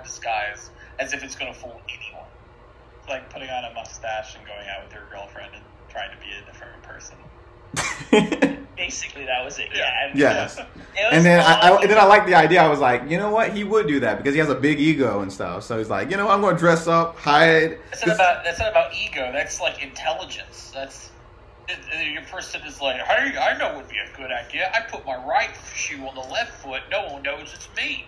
disguise as if it's going to fool anyone. It's like putting on a mustache and going out with your girlfriend and trying to be a different person. Basically, that was it. Yeah. Yes. And then I liked the idea. I was like, you know what? He would do that because he has a big ego and stuff. So he's like, you know, I'm going to dress up, hide. That's not about ego. That's like intelligence. Your person is like, hey, I know what would be a good idea. I put my right shoe on the left foot. No one knows it's me.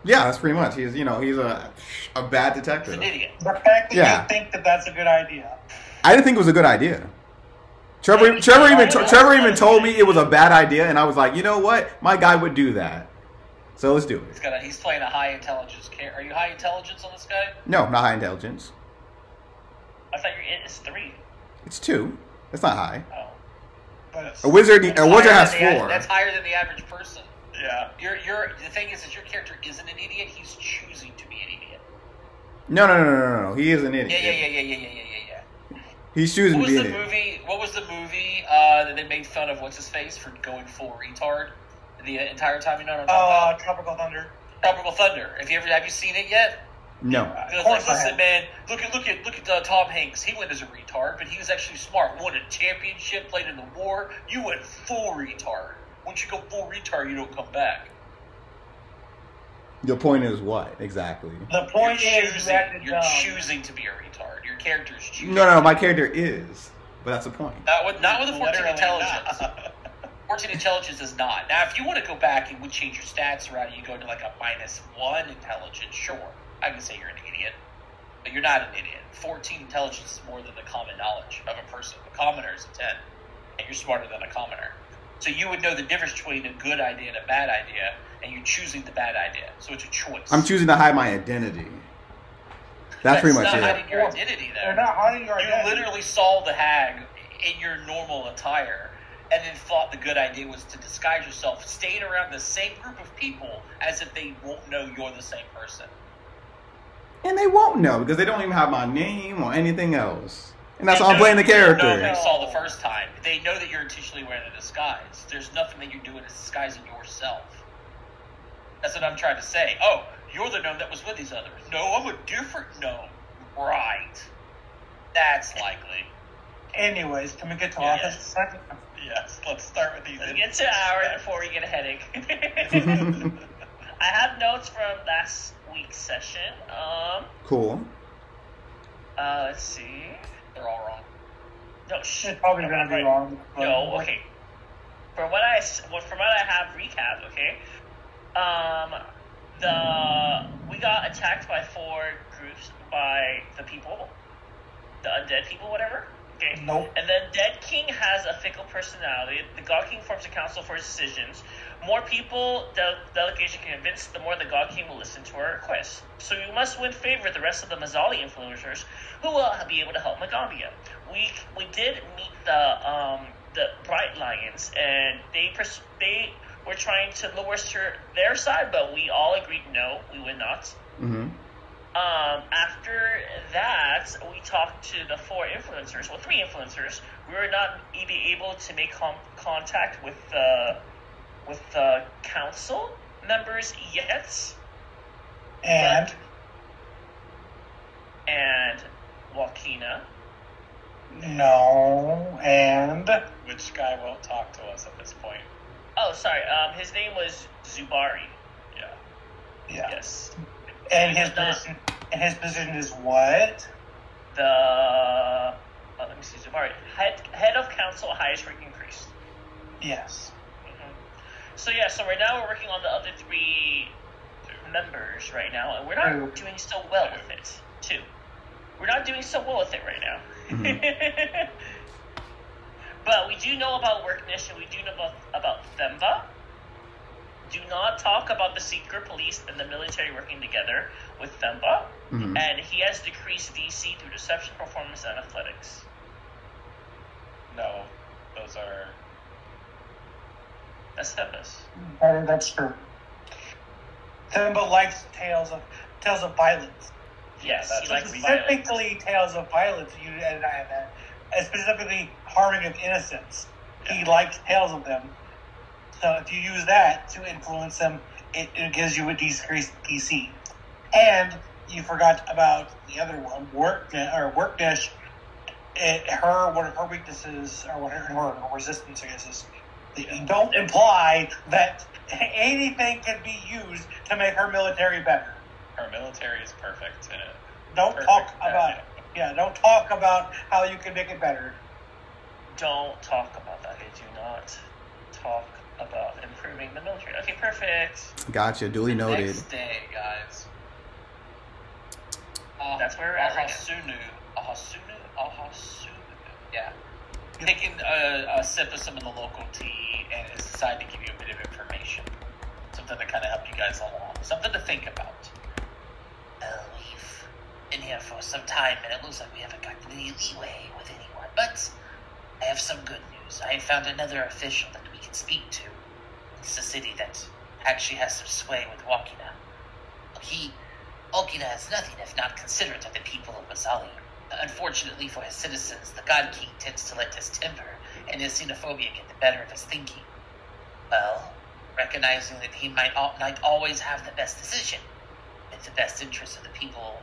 Yeah, that's pretty much. He's a bad detective. He's an idiot. The fact that you think that that's a good idea. I didn't think it was a good idea. Trevor even told me it was a bad idea, and I was like, you know what? My guy would do that. So let's do it. He's playing a high intelligence character. Are you high intelligence on this guy? No, not high intelligence. I thought it's 3. It's 2. It's not high. Oh. But A wizard has 4. That's higher than the average person. Yeah. The thing is that your character isn't an idiot. He's choosing to be an idiot. No. He is an idiot. Yeah. He's choosing to be an idiot. What was the movie that they made fun of what's his face for going full retard the entire time? You know what I'm talking about? Tropical Thunder. Tropical Thunder. Have you seen it yet? No. Like, listen, man. Look at Tom Hanks. He went as a retard, but he was actually smart. Won a championship, played in the war. You went full retard. Once you go full retard, you don't come back. Your point is what exactly? The point is you're choosing to be a retard. Your character's choosing. No, my character is, but that's the point. Not with a 14 intelligence. 14 intelligence is not. Now, if you want to go back and would change your stats around, you go to like a -1 intelligence. Sure, I can say you're an idiot, but you're not an idiot. 14 intelligence is more than the common knowledge of a person. A commoner is a 10, and you're smarter than a commoner. So you would know the difference between a good idea and a bad idea, and you're choosing the bad idea. So it's a choice. I'm choosing to hide my identity. That's pretty much not it. hiding your identity, though. They're not hiding your identity. You literally saw the hag in your normal attire, and then thought the good idea was to disguise yourself, staying around the same group of people as if they won't know you're the same person. And they won't know because they don't even have my name or anything else. And that's how I'm playing the character. They saw the first time. They know that you're intentionally wearing a disguise. There's nothing that you're doing is disguising yourself. That's what I'm trying to say. Oh, you're the gnome that was with these others. No, I'm a different gnome. Right. That's likely. Anyways, can we get to office a second? Yes, let's start with these. Let's get to ours before we get a headache. I have notes from last week's session. Cool. Let's see. They're all wrong. No, It's probably going to be wrong. No, okay. From what I have recap, okay. We got attacked by 4 groups by the people, the undead people, whatever. Okay. Nope. And then Dead King has a fickle personality. The God King forms a council for his decisions. More people the delegation can convince, the more the God King will listen to our requests. So you must win favor with the rest of the Mazzali influencers who will be able to help Magambia. We did meet the Bright Lions, and they were trying to lure us to their side, but we all agreed no, we would not. Mm-hmm. After that, we talked to the 3 influencers. We were not able to make contact with the council members yet. And Joaquina. No, and Which guy won't talk to us at this point? Oh, sorry. His name was Zubari. Yeah. Yes. And his position is what? Let me see. Zubari, head of council, highest ranking priest. Yes. So right now we're working on the other 3 members right now, and we're not doing so well with it. 2. We're not doing so well with it right now. Mm-hmm. But we do know about Worknish, and we do know about Themba. Do not talk about the secret police and the military working together with Themba. Mm-hmm. And he has decreased DC through deception, performance, and athletics. No, those are... That's Themba's. That's true. Themba likes tales of violence. Yes, he likes specifically tales of violence. Specifically harming of innocents. He likes tales of them. So if you use that to influence them, it gives you a decreased DC. And you forgot about the other one, Workdish. One of her weaknesses, or her resistance, I guess, is don't imply that anything can be used to make her military better. Her military is perfect in it. Don't talk about how you can make it better. Don't talk about that. They do not talk about improving the military. Okay, perfect. Gotcha. Duly noted. Next day, guys. That's where we're at right Ahasunu. Yeah. Taking a sip of some of the local tea and has decided to give you a bit of information. Something to kind of help you guys along. Something to think about. We've been here for some time and it looks like we haven't gotten any leeway with anyone. But I have some good news. I found another official that we can speak to. It's a city that actually has some sway with Wakina. Okina is nothing if not considerate of the people of Mazali. Unfortunately for his citizens, the God King tends to let his temper and his xenophobia get the better of his thinking. Well, recognizing that he might not always have the best decision in the best interest of the people,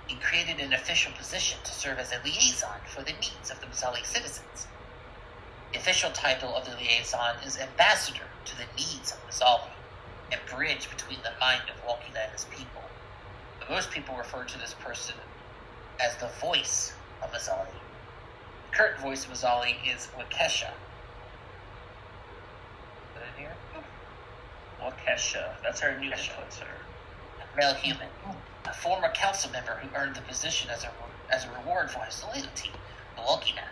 he created an official position to serve as a liaison for the needs of the Mazali citizens. The official title of the liaison is Ambassador to the Needs of Mazali, a bridge between the mind of Walkina and his people. But most people refer to this person as the voice of Mazali. The current voice of Mazali is Wakesha. Put it here. Wakesha. That's our new influencer. A male human. A former council member who earned the position as a reward for his loyalty to Walkina.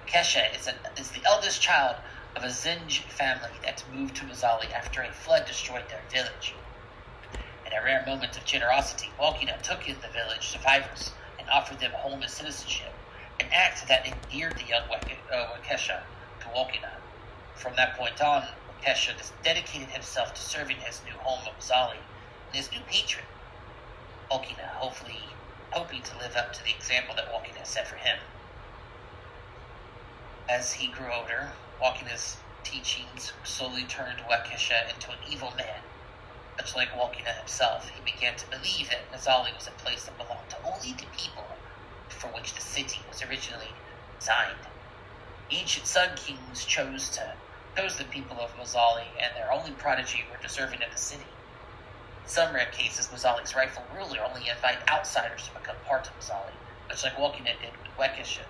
Wakesha is the eldest child of a Zinj family that moved to Mazali after a flood destroyed their village. In a rare moment of generosity, Walkina took in the village survivors and offered them home and citizenship, an act that endeared the young Wakesha to Walkina. From that point on, Wakesha dedicated himself to serving his new home of Mazali and his new patron, Walkina, hoping to live up to the example that Walkina set for him. As he grew older, Walkina's teachings slowly turned Wakesha into an evil man. Much like Walkina himself, he began to believe that Mazali was a place that belonged to only the people for which the city was originally designed. Ancient Sun Kings chose the people of Mazali, and their only prodigy were deserving of the city. In some rare cases, Mazali's rightful ruler only invited outsiders to become part of Mazali, much like Walkina did with Wakesha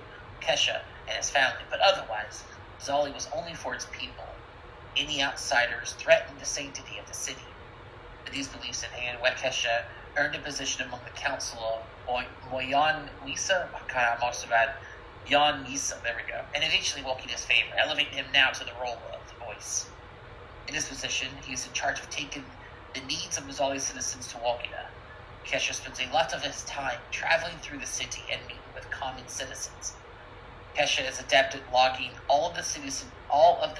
and his family, but otherwise, Mazali was only for its people. Any outsiders threatened the sanctity of the city. With these beliefs in hand, Wakesha earned a position among the council of Moyan Nisa. I must have had Yan Nisa, there we go. And eventually Walkina's favor, elevating him now to the role of the voice. In this position, he is in charge of taking the needs of Mazali citizens to Walkina. Wakesha spends a lot of his time traveling through the city and meeting with common citizens. Wakesha is adept at logging all of the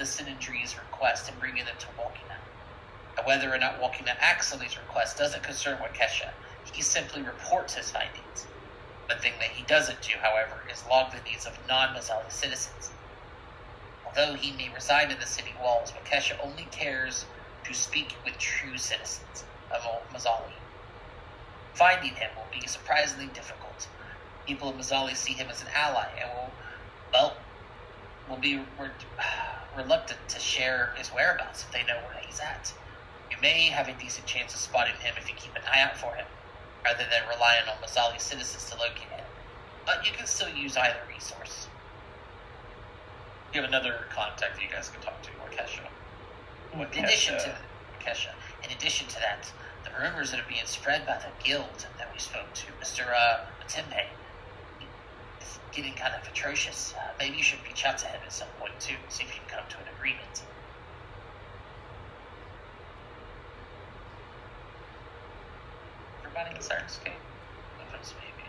citizenry's requests and bringing them to Walkina. Whether or not Walkina acts on these requests doesn't concern Wakesha. He simply reports his findings. One thing that he doesn't do, however, is log the needs of non-Mazali citizens. Although he may reside in the city walls, Wakesha only cares to speak with true citizens of Mazali. Finding him will be surprisingly difficult. People of Mazali see him as an ally and will be reluctant to share his whereabouts if they know where he's at. You may have a decent chance of spotting him if you keep an eye out for him, rather than relying on Mazali citizens to locate him. But you can still use either resource. You have another contact that you guys can talk to, Wakesha. In addition to that, the rumors that are being spread by the guild that we spoke to, Mr. Matembe, is getting kind of atrocious. Maybe you should reach out to him at some point too, see if you can come to an agreement. Everybody in Sirenscape? That's maybe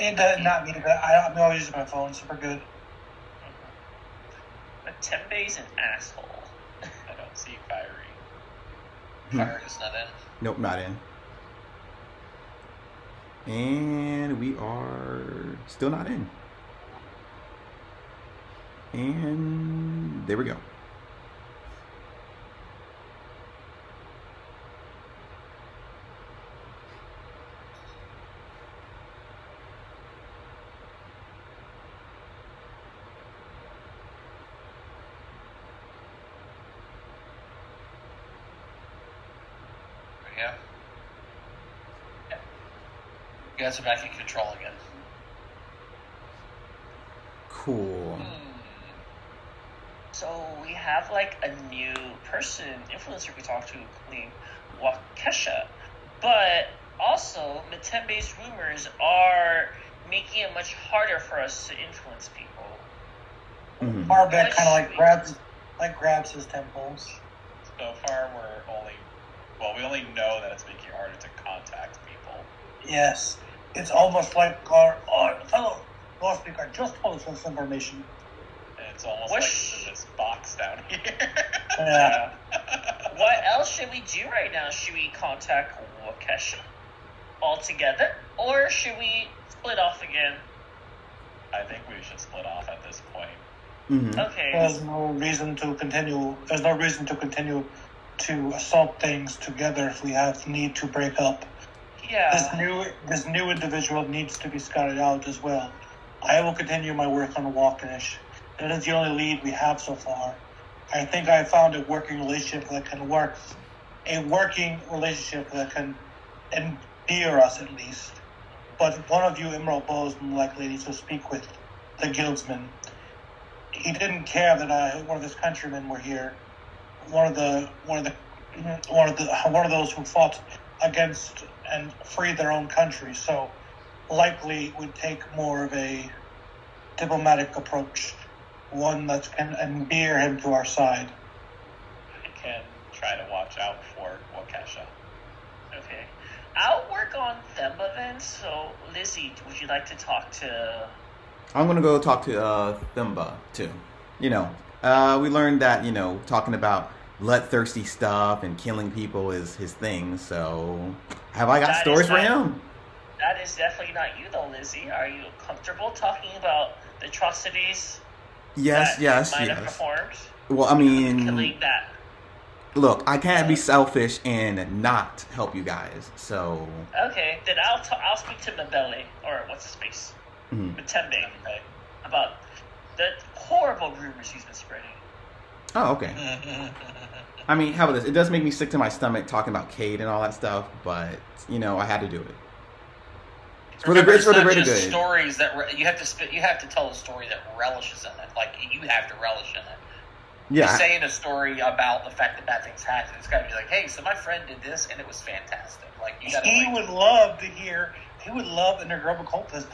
it. Not me, but I'm always using my phone, so we're good. Matembe's an asshole. I don't see Fiery. Fiery's not in. Nope, not in. And we are still not in. And there we go. go. Yeah. You guys are back in control again. Cool. So we have like a new person, influencer we talked to named Waukesha. But also, Matembe's rumors are making it much harder for us to influence people. Mm-hmm. Marbek kind of grabs his temples. So far, we only know that it's making it harder to contact people. Yes. It's almost like our fellow law speaker just told us this information. And it's almost like it's in this box down here. Yeah. What else should we do right now? Should we contact Waukesha altogether? Or should we split off again? I think we should split off at this point. Mm-hmm. Okay. There's no reason to continue to assault things together if we have need to break up. Yeah. This new individual needs to be scouted out as well. I will continue my work on Walkinish. That is the only lead we have so far. I think I found a working relationship that can endear us at least. But one of you Emerald Bows likely needs to speak with the guildsman. He didn't care that one of his countrymen were here. One of those who fought against and freed their own country. So likely would take more of a diplomatic approach, one that can endear him to our side. We can try to watch out for Waukesha. Okay. I'll work on Themba then. So, Lizzie, would you like to talk to... I'm going to go talk to Themba, too. We learned that, talking about bloodthirsty stuff and killing people is his thing, so have I got stories for him? That is definitely not you, though, Lizzie. Are you comfortable talking about the atrocities yes. performed? Well, I mean... Killing that. Look, I can't be selfish and not help you guys, so... Okay, then I'll speak to Mbele, or what's his face? Matembe, about the horrible rumors he's been spreading. Oh, okay. I mean, how about this? It does make me sick to my stomach talking about Cade and all that stuff, but, I had to do it. It's for the greater good. Stories that you have to tell a story that relishes in it. Like, you have to relish in it. Yeah. Just saying a story about the fact that bad things happen, it's got to be like, hey, so my friend did this and it was fantastic. Like, you gotta, he would love the Nagroba cultist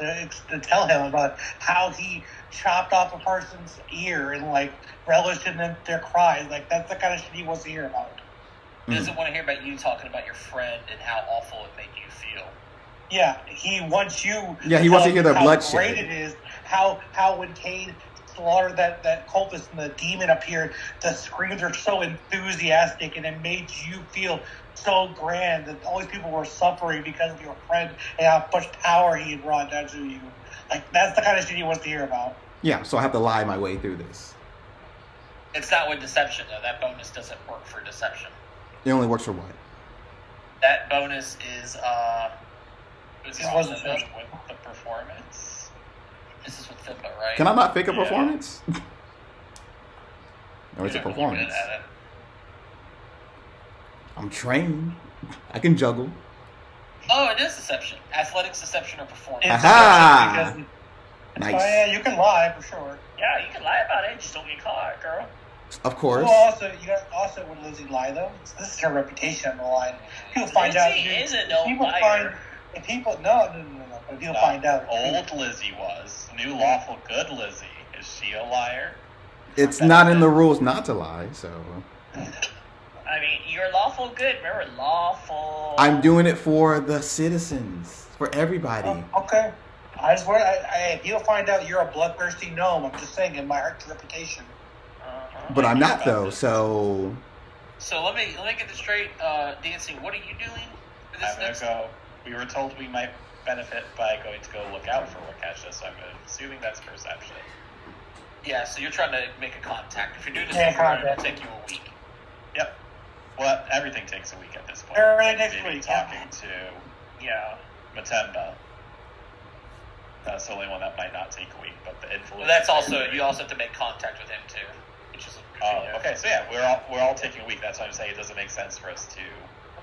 to tell him about how he chopped off a person's ear and relished in their cries. Like, that's the kind of shit he wants to hear about. He doesn't want to hear about you talking about your friend and how awful it made you feel. Yeah, he wants you. Yeah, he wants to hear the bloodshed. How great it is. How when Cade slaughtered that cultist and the demon appeared, the screams are so enthusiastic and it made you feel so grand that all these people were suffering because of your friend and how much power he had brought down to you. Like, that's the kind of shit he wants to hear about. Yeah, so I have to lie my way through this. It's not with deception, though. That bonus doesn't work for deception. It only works for what? That bonus is, with the performance. This is with Themba, right? Can I not fake a performance? Or it's a performance. I'm trained. I can juggle. Oh, it is deception. Athletics, deception, or performance. Aha! Nice. Oh, yeah, you can lie for sure. Yeah, you can lie about it. Just don't get caught, girl. Of course. Well, also would Lizzie lie though? This is her reputation on the line. People find out. Lizzie isn't no liar. But if people find out. Old Lizzie was. New lawful good Lizzie. Is she a liar? It's not in the rules not to lie, so. I mean, you're lawful good. Remember, lawful. I'm doing it for the citizens, for everybody. Okay. I just want. If you'll find out you're a bloodthirsty gnome, I'm just saying it might hurt your reputation. But I'm not though, so. So let me get this straight, Dancy. What are you doing? I'm gonna go. We were told we might benefit by going to go look out for Waukesha, so I'm assuming that's perception. Yeah, so you're trying to make a contact. If you're doing this, it'll take you a week. Yep. Well, everything takes a week at this point. Next week. Talking to Matemba. That's the only one that might not take a week, but the influence. Well, that's also you also have to make contact with him too, which is. Okay, so yeah, we're all taking a week. That's why I'm saying it doesn't make sense for us to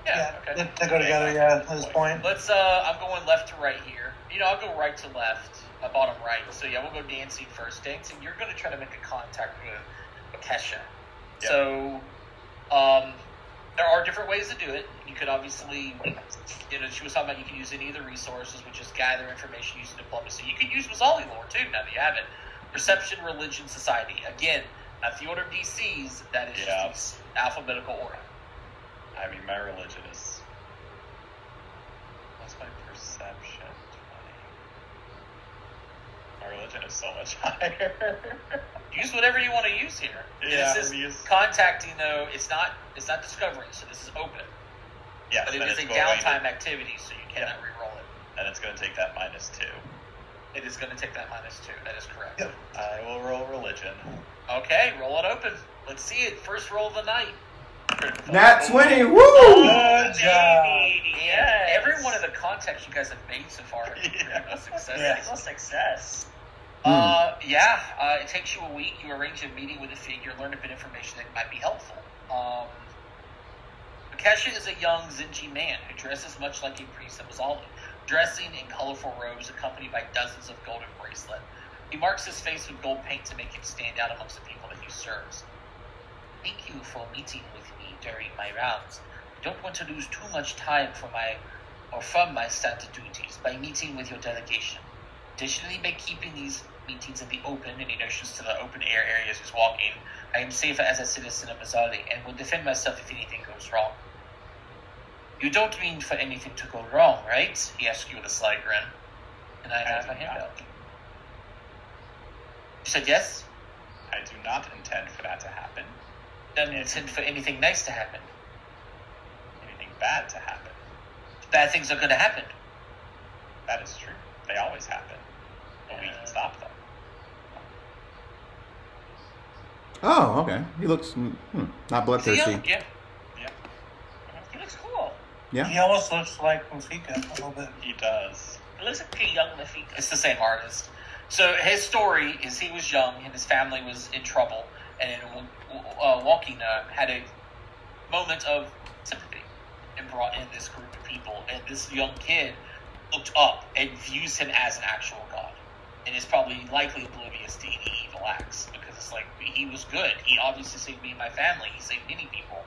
Yeah, okay. They go together, at this point. Let's, I'm going left to right here. I'll go right to left, bottom right. So, yeah, we'll go dancing first. Dancing, you're going to try to make a contact with Kesha. Yep. So, there are different ways to do it. You could obviously, she was talking about you can use any of the resources, which is gather information using diplomacy. You could use Mazzali lore, too, now that you have it. Perception, religion, society. Again, not the order of DCs, that is just the alphabetical order. I mean, my religion is... What's my perception? 20. My religion is so much higher. Use whatever you want to use here. Yeah, this is contacting, though. It's not discovery, so this is open. Yes, but it is a downtime activity, so you cannot re-roll it. And it's going to take that -2. It is going to take that -2. That is correct. Yep. I will roll religion. Okay, roll it open. Let's see it. First roll of the night. Nat 20, woo! Good job. Yes. Every one of the contacts you guys have made so far has been a success. Yeah. It's a success. It takes you a week. You arrange a meeting with a figure, learn a bit of information that might be helpful. Kesha is a young Zinji man who dresses much like a priest of Mazzali, dressing in colorful robes accompanied by dozens of golden bracelets. He marks his face with gold paint to make him stand out amongst the people that he serves. Thank you for meeting with me during my rounds. I don't want to lose too much time from my standard duties by meeting with your delegation. Additionally, by keeping these meetings in the open, and he notions to the open air areas he's walking, I am safer as a citizen of Mazzali and will defend myself if anything goes wrong. You don't mean for anything to go wrong, right? He asks you with a sly grin. And I have a handout. You said yes? I do not intend for that to happen. Don't intend for anything nice to happen. Anything bad to happen. Bad things are going to happen. That is true. They always happen. But we can stop them. Oh, okay. He looks not bloodthirsty. Yeah. He looks cool. Yeah. He almost looks like Mufika a little bit. He does. He looks like a young Mafika. It's the same artist. So his story is he was young and his family was in trouble, and Walking had a moment of sympathy and brought in this group of people, and this young kid looked up and views him as an actual god, and is probably likely oblivious to any evil acts, because it's like, he was good. He obviously saved me and my family. He saved many people.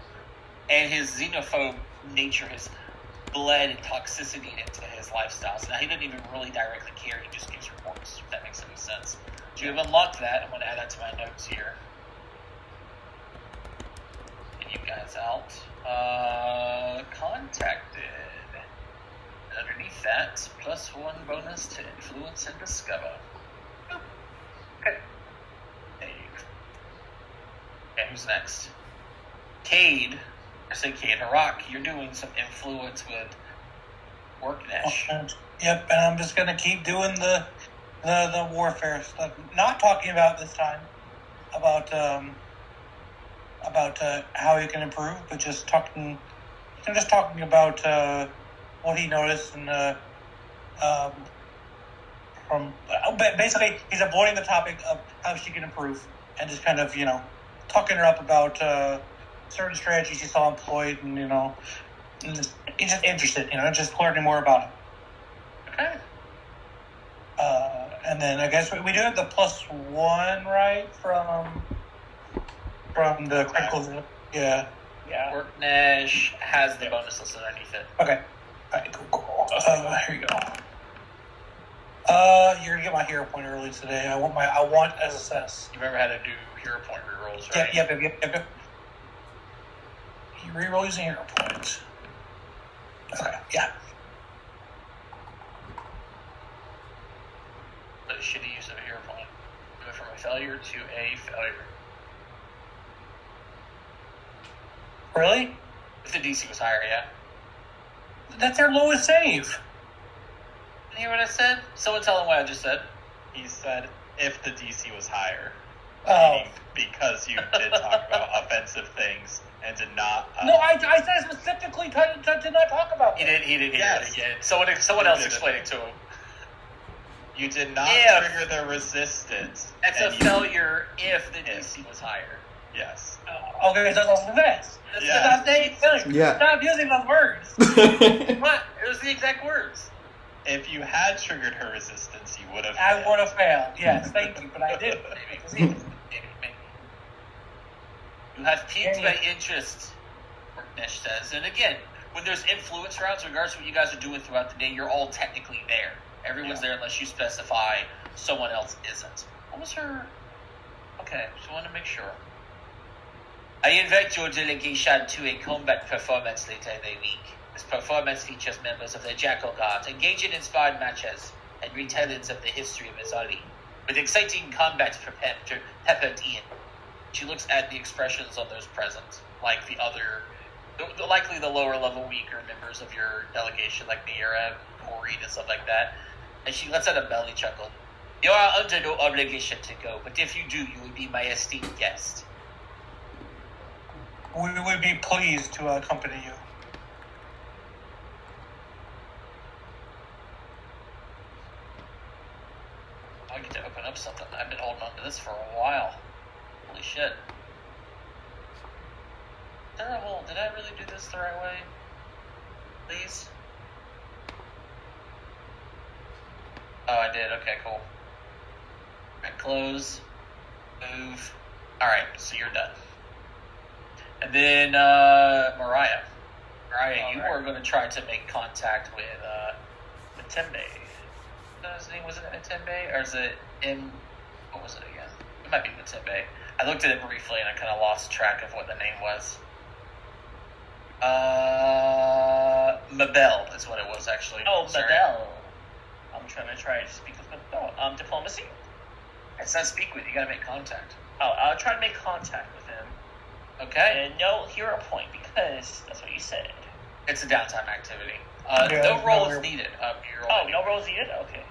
And his xenophobe nature has bled and toxicity into his lifestyle. So now he doesn't even really directly care. He just gives reports, if that makes any sense. So you have unlocked that. I'm going to add that to my notes here. Get you guys out. Contacted. Underneath that, +1 bonus to influence and discover. Boop. Okay. There you go. Okay, who's next? Cade. I say Cade Harak. You're doing some influence with Worknesh. Yep, and I'm just gonna keep doing the warfare stuff. Not talking about this time about how you can improve, but just talking about what he noticed and basically he's avoiding the topic of how she can improve and just kind of talking her up about certain strategies he saw employed, and he's just interested, just learning more about it. Okay. And then I guess we do have the +1, right, from the critical. Yeah. Worknesh has the bonus listed underneath it. Okay. All right, cool. Here you go. You're gonna get my hero point early today. I want SSS. You remember how to do hero point rerolls, right? Yep. You reroll using hero points. Okay, yeah. The shitty use of a hero point. Go from a failure to a failure. Really? If the DC was higher, yeah. That's their lowest save. Did you hear what I said? Someone tell him what I just said. He said if the DC was higher. Oh. Meaning because you did talk about offensive things and did not... No, I said specifically to not talk about He that. did Yes. it again. Someone else explained it to him. You did not If. trigger the resistance. That's a and you- failure if the DC was higher. Yes. Okay, so that's this. That's Yeah. the same thing. Yeah. Stop using those words. What? It was the exact words. If you had triggered her resistance, you would have. I would have failed. Yes, thank you, but I didn't. Maybe. You have piqued my interest, Worknesh says. And again, when there's influence rounds, regardless of what you guys are doing throughout the day, you're all technically there. Everyone's there unless you specify someone else isn't. What was her... Okay, just wanted to make sure. I invite your delegation to a combat performance later in the week. This performance features members of the Jackal Guard engaging in inspired matches and retellings of the history of Azali, with exciting combats peppered in. She looks at the expressions of those present, like the other, likely the lower level, weaker members of your delegation, like Miera, Maureen, and stuff like that, and she lets out a belly chuckle. You are under no obligation to go, but if you do, you will be my esteemed guest. We would be pleased to accompany you. I get to open up something. I've been holding on to this for a while. Holy shit. Terrible. Did I really do this the right way? Please? Oh, I did. Okay, cool. Alright, close. Move. Alright, so you're done. And then, Mariah. Mariah, you were going to try to make contact with Matembe. His name, was it Matembe? Or is it what was it again? It might be Matembe. I looked at it briefly and I kind of lost track of what the name was. Mabel is what it was, actually. Oh, Sorry. Mabel. I'm trying to speak with Mabel. Diplomacy? It's not speak with, you gotta make contact. Oh, I'll try to make contact with him. Okay? And no hero point, because that's what you said. It's a downtime activity. Yeah, no roll is no- needed. No rolls needed? Okay.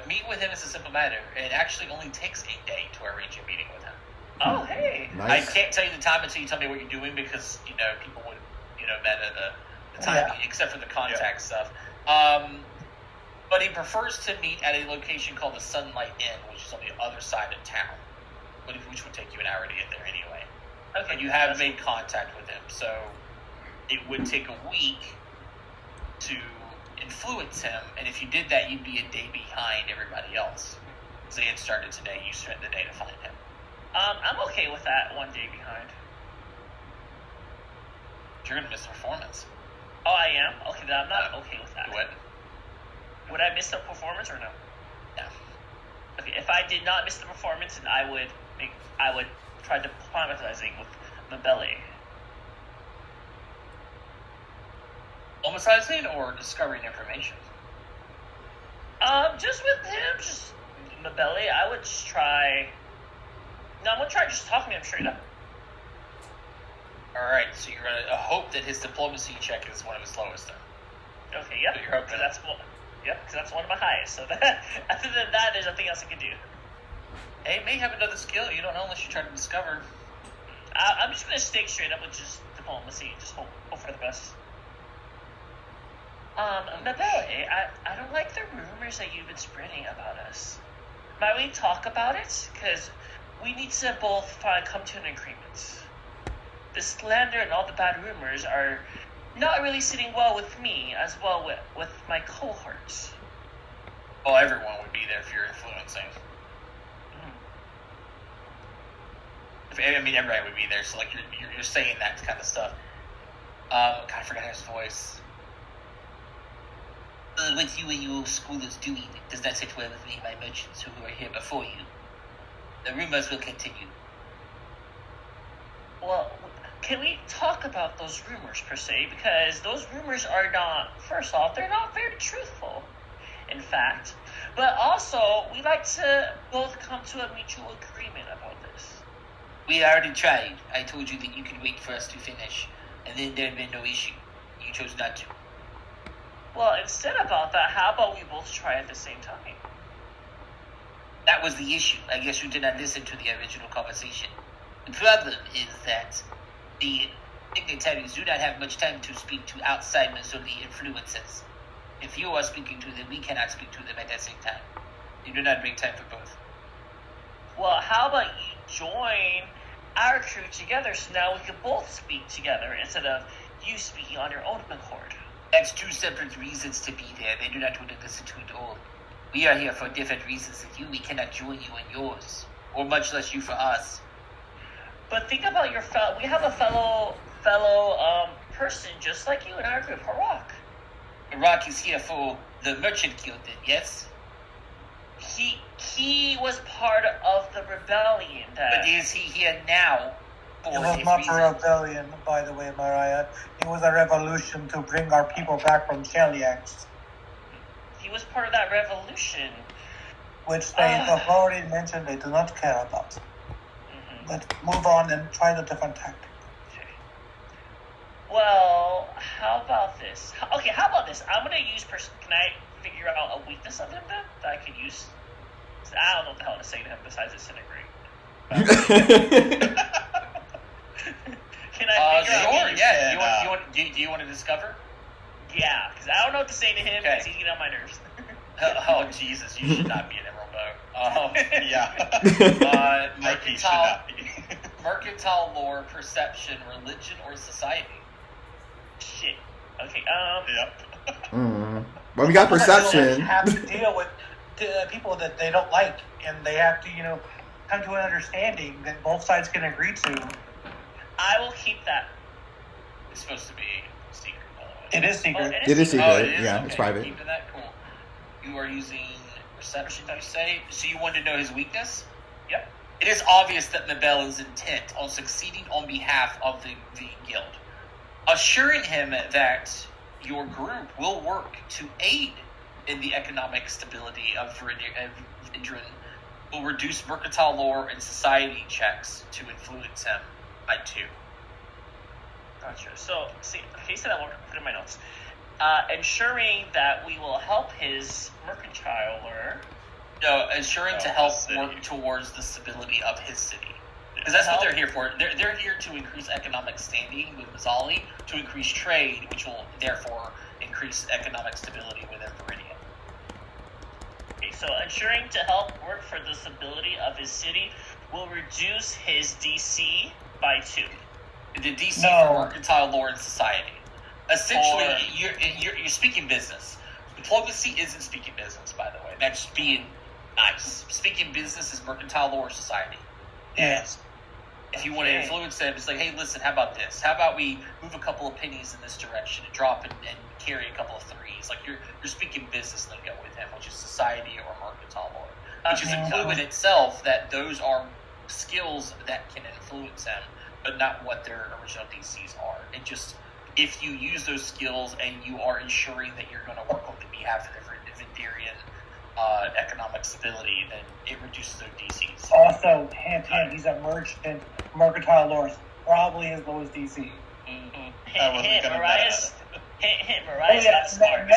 Meet with him is a simple matter. It actually only takes a day to arrange a meeting with him. Oh, hey. Nice. I can't tell you the time until you tell me what you're doing because, people would, meta the time, except for the contact stuff. But he prefers to meet at a location called the Sunlight Inn, which is on the other side of town, which would take you an hour to get there anyway. Okay. And you have made contact with him, so it would take a week to influence him, and if you did that, you'd be a day behind everybody else. Because they had started today, you spent the day to find him. I'm okay with that 1 day behind. You're going to miss the performance. Oh, I am? Okay, then I'm not okay with that. Do it. Would I miss the performance or no? No. Okay, if I did not miss the performance, then I would try diplomatizing with Mabele. Homiciding or discovering information? Just with him, just Mabele, I would just try... No, I'm gonna try just talking to him straight up. Alright, so you're going to hope that his diplomacy check is one of his lowest then. Okay, yep. So you're hoping. That's one. Yep, because that's one of my highest. So that, other than that, there's nothing else I can do. Hey, may have another skill. You don't know unless you try to discover. I'm just gonna stick straight up with just diplomacy. Just hope for the best. Mabele, I don't like the rumors that you've been spreading about us. Might we talk about it? Because we need to both come to an agreement. The slander and all the bad rumors are not really sitting well with me, as well with my cohorts. Well, everyone would be there if you're influencing. Everybody would be there, so you're saying that kind of stuff. God, I forgot his voice. What you and your scholars doing does not sit well with me, my merchants who are here before you. The rumors will continue. Well, can we talk about those rumors per se? Because those rumors are not, first off, they're not very truthful, in fact. But also, we like to both come to a mutual agreement about this. We already tried. I told you that you could wait for us to finish, and then there'd been no issue. You chose not to. Well, instead about that, how about we both try at the same time? That was the issue. I guess you did not listen to the original conversation. The problem is that the dignitaries do not have much time to speak to outside Missouri influences. If you are speaking to them, we cannot speak to them at the same time. You do not make time for both. Well, how about you join our crew together, so now we can both speak together instead of you speaking on your own accord. That's two separate reasons to be there. They do not want to listen to it all. We are here for different reasons than you. We cannot join you in yours, or much less you for us. But think about your fellow. We have a fellow person just like you in our group, Harak. Harak is here for the Merchant Guild, then, yes? He was part of the rebellion. But is he here now? It was not a rebellion, by the way, Mariah. It was a revolution to bring our people back from Sheliax. He was part of that revolution. Which they have already mentioned they do not care about. Mm-hmm. Let's move on and try the different tactic. Okay. Well, how about this? Okay, how about this? I'm going to use... Can I figure out a weakness of him, then, that I could use? I don't know what the hell to say to him besides disintegrate. Can I figure out? Sure, yeah. Do you want to discover? Yeah, because I don't know what to say to him because he's getting on my nerves. Oh, Jesus, you should not be an Emerald Bow. Yeah. Mikey should not be. Mercantile lore, perception, religion, or society? Shit. Okay, Yep. Well, we got perception. Have to deal with people that they don't like, and they have to, come to an understanding that both sides can agree to. I will keep that. It's supposed to be secret, by the way. It is secret. It is secret. Oh, it is? Yeah, Okay, it's private. Keeping that cool. You are using perception, you say? So you wanted to know his weakness? Yep. It is obvious that Mabel is intent on succeeding on behalf of the guild. Assuring him that your group will work to aid in the economic stability of Viridian will reduce mercantile lore and society checks to influence him by 2. Gotcha. So, see, he said I won't put in my notes. Ensuring that we will help his mercantile lore. No, ensuring to the help city. work towards the stability of his city. Because that's what they're here for. They're here to increase economic standing with Mazzali, to increase trade, which will therefore increase economic stability within Viridian. Okay, so ensuring to help work for the stability of his city will reduce his DC by 2. The DC for mercantile lore and society. Essentially, you're speaking business. Diplomacy isn't speaking business, by the way. That's just being nice. Speaking business is mercantile lore society. Yes. If you want to influence them, it's like, hey, listen, how about this? How about we move a couple of pennies in this direction and drop and carry a couple of 3s? Like, you're speaking business lingo with him, which is society or mercantile lore. Which is a clue in itself that those are skills that can influence him, but not what their original DCs are. It just, if you use those skills and you are ensuring that you're going to work on the behalf of the Viridian economic stability, then it reduces their DCs. Also, hint, he's a merchant. Mercantile lore is probably as low as DC. Hint, Mariah's Mariah's not smart.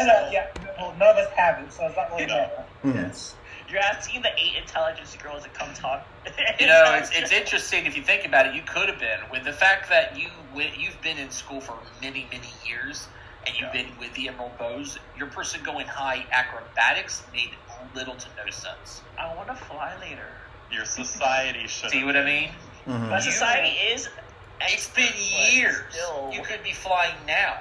Well, none of us have it, so it's not really meta. Yes. You're asking the 8 intelligence girls to come talk. It's interesting if you think about it. You could have been, with the fact that you've been in school for many, many years, and you've been with the Emerald Bows. Your person going high acrobatics made little to no sense. I want to fly later. Your society should. See what I mean? Mm-hmm. My society is. It's been years. Still. You could be flying now.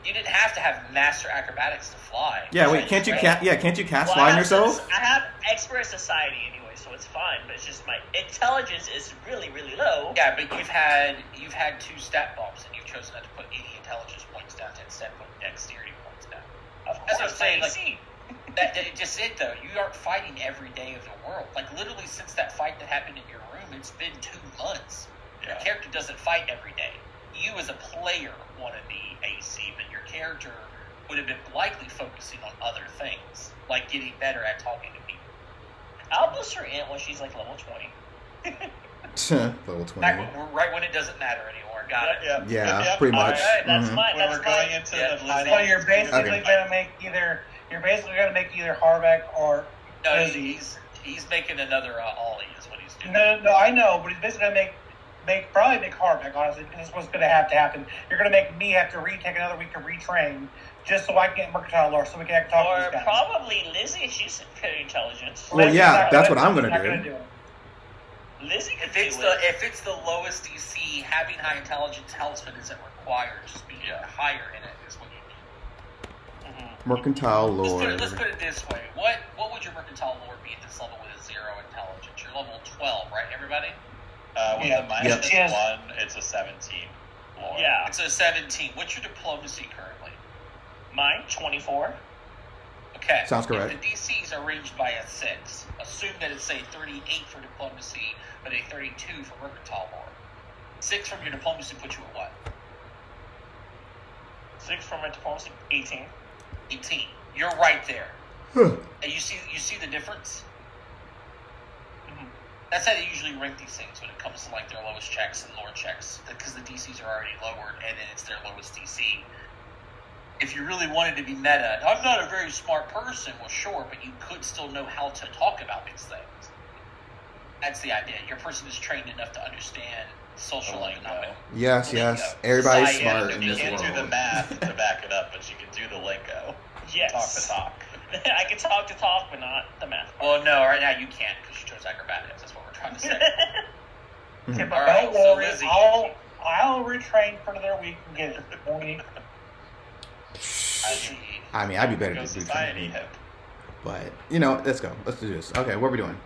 You didn't have to have master acrobatics to fly. Yeah, wait, can't you cast flying yourself? I have expert society anyway, so it's fine. But it's just my intelligence is really, really low. Yeah, but you've had 2 stat bumps, and you've chosen not to put 80 intelligence points down to instead put dexterity points down. Of That's what I'm course, saying. I Like, see. that just it though. You aren't fighting every day of the world. Like, literally since that fight that happened in your room, it's been 2 months. Your character doesn't fight every day. You as a player wanted the AC, but your character would have been likely focusing on other things, like getting better at talking to people. I'll boost her int when she's like level 20. Level 20. Right when it doesn't matter anymore. Got it. Yeah, pretty much. Alright, that's Mhm. my. When That's we're going my. into Yeah, the so final. So you're basically gonna make either Harbeck or No, Lizzie. he's making another Ollie is what he's doing. No, I know, but he's basically gonna probably make Harbeck, honestly, because this was gonna have to happen. You're gonna make me have to take another week to retrain just so I can get mercantile lore, so we can talk to Or these guys. probably Lizzie. She's pretty intelligent. Well, Lizzie's yeah, not that's what I'm gonna not do. Lizzie could If it's the lowest DC, having high intelligence helpsman isn't required. Just being higher in it is what you need. Mm-hmm. Mercantile lord. Let's put it this way. What would your mercantile lord be at this level with a 0 intelligence? You're level 12, right, everybody? With a minus 1, it's a 17 lore. Yeah. It's a 17. What's your diplomacy currently? Mine, 24. Okay. Sounds correct. If the DCs are ranged by a 6, assume that it's, say, 38 for diplomacy, but a 32 for mercantile lore. 6 from your diplomacy puts you at what? 6 from my diplomacy, 18. 18. You're right there. Huh. And you see the difference? Mm-hmm. That's how they usually rank these things when it comes to like their lowest checks and lore checks, because the DCs are already lowered and then it's their lowest DC. If you really wanted to be meta, I'm not a very smart person, well sure, but you could still know how to talk about these things. That's the idea. Your person is trained enough to understand social economic. Yes, yes. Everybody's Society, smart in You this can't do the world. math to back it up, but you can do the lingo. Yes. Talk the talk. I can talk to talk, but not the math. Well, no, right now you can't because you chose acrobatics. That's what we're trying to say. Yeah, but All right, don't so worry, Lizzie. I'll retrain for another week and get it. Only I mean, I'd be better Go to do society something. hip. But, let's go. Let's do this. Okay, what are we doing?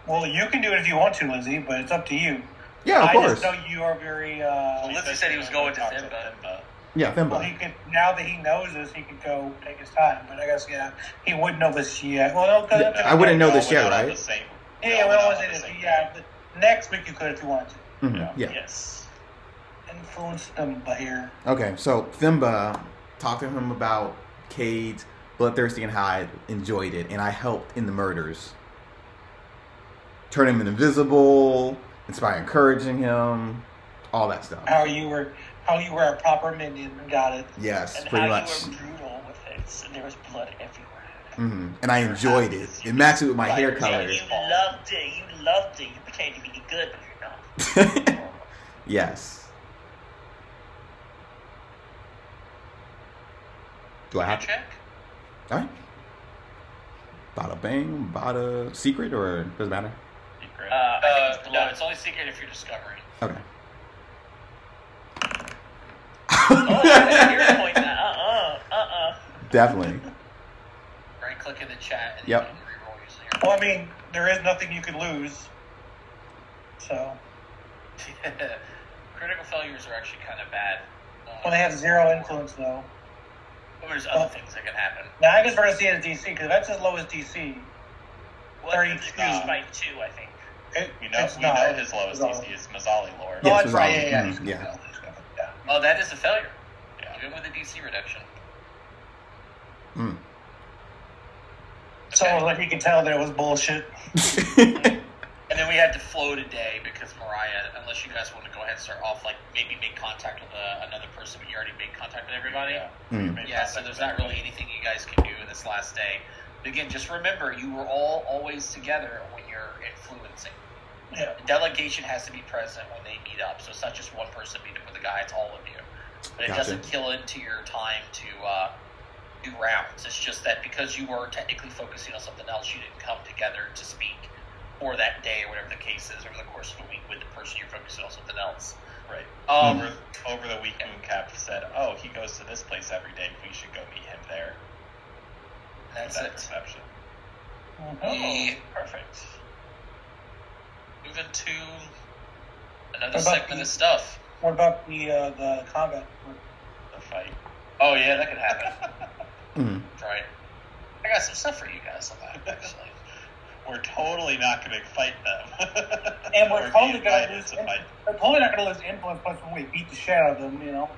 well, you can do it if you want to, Lizzie, but it's up to you. Yeah, of I course. just know you are very. Lizzie said he was going to Talk Thimba. Yeah, Well, Thimba. he could now that he knows this, he could go take his time. But I guess he wouldn't know this yet. Well, no, I wouldn't know No, this we're yet, not on right? the same- Yeah, no, well, we're was not on it? the same Yeah, page. next week you could if you wanted to. Mhm, yeah. Yes. Influence them by here. Okay, so Thimba talked to him about Cade, Bloodthirsty, and Hyde enjoyed it, and I helped in the murders. Turn him invisible, inspire encouraging him, all that stuff. How you were a proper minion. Got it. Yes, And pretty how much. you were brutal with it, and there was blood everywhere. And I enjoyed it. It matched it with my hair And color. you loved it. You loved it. You pretended to be good, but you're not. Yes. Do I have to? Check. All right. Bada bang, bada secret, or doesn't matter? Secret. I think it's No, blood. it's only secret if you're discovering. Okay. Oh, you're pointing that. Definitely. Right click in the chat and Yep. you can reroll using your. Well, I mean, there is nothing you could lose. So, Critical failures are actually kind of bad. well, they have 0 influence though. There's other things that can happen. Now I guess we're gonna see it as DC because that's as low as DC. Well, 32. it's decreased by 2, I think. We know It's not. his lowest DC is Mazzali Lord. Oh, Yes, that's right. Mazzali. Yeah, Mhm, yeah. yeah. Oh, that is a failure. Yeah. Even with the DC reduction. Mm. So like you could tell there was bullshit. And then we had to flow today because Mariah, unless you guys want to go ahead and start off, like maybe make contact with another person, but you already made contact with everybody. Yeah. Mm. Yeah, so there's not really anything you guys can do in this last day. But again, just remember, you were all always together when you're influencing. Yeah. The delegation has to be present when they meet up, so it's not just one person meet up with the guy; it's all of you. But it Gotcha. doesn't kill into your time to do rounds. It's just that because you were technically focusing on something else, you didn't come together to speak for that day or whatever the case is over the course of a week with the person you're focusing on something else. Right. Um, Over the week, Mooncap said, "Oh, he goes to this place every day. We should go meet him there." That's That it. perception. We Perfect. move into another What about segment the- of stuff. What about the combat? The fight. Oh yeah, that could happen. Mm. Right. I got some stuff for you guys on that actually. We're totally not going to fight them. And we're Or be totally gonna invited lose. to fight. We're totally not gonna lose influence points when we beat the shit out of them. You know.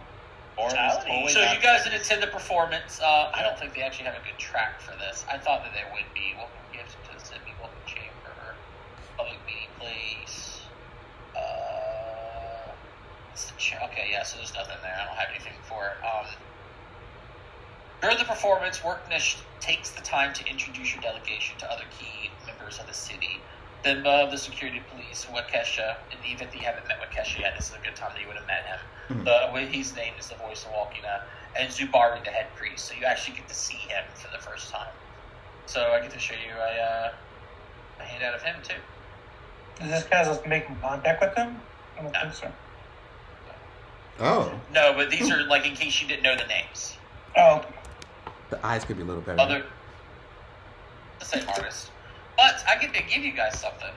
Or it's Brutality. totally So not you guys gonna- didn't attend the performance. I don't think they actually have a good track for this. I thought that they would be. Welcome gifts to the Sydney Welcome Chamber, public meeting place. It's the okay, yeah. So there's nothing there. I don't have anything for it. During the performance, Worknish takes the time to introduce your delegation to other key members of the city. Thimba of the security police, Wakesha. In the event that you haven't met Wakesha yet, this is a good time that you would have met him. His name is the voice of Walkina, and Zubari, the head priest. So you actually get to see him for the first time. So I get to show you a handout of him too. Is this because I was making contact with them? I don't think so. Oh. No, but these are like in case you didn't know the names. Oh, The eyes could be a little better. Other, the same artist. But I get to give you guys something.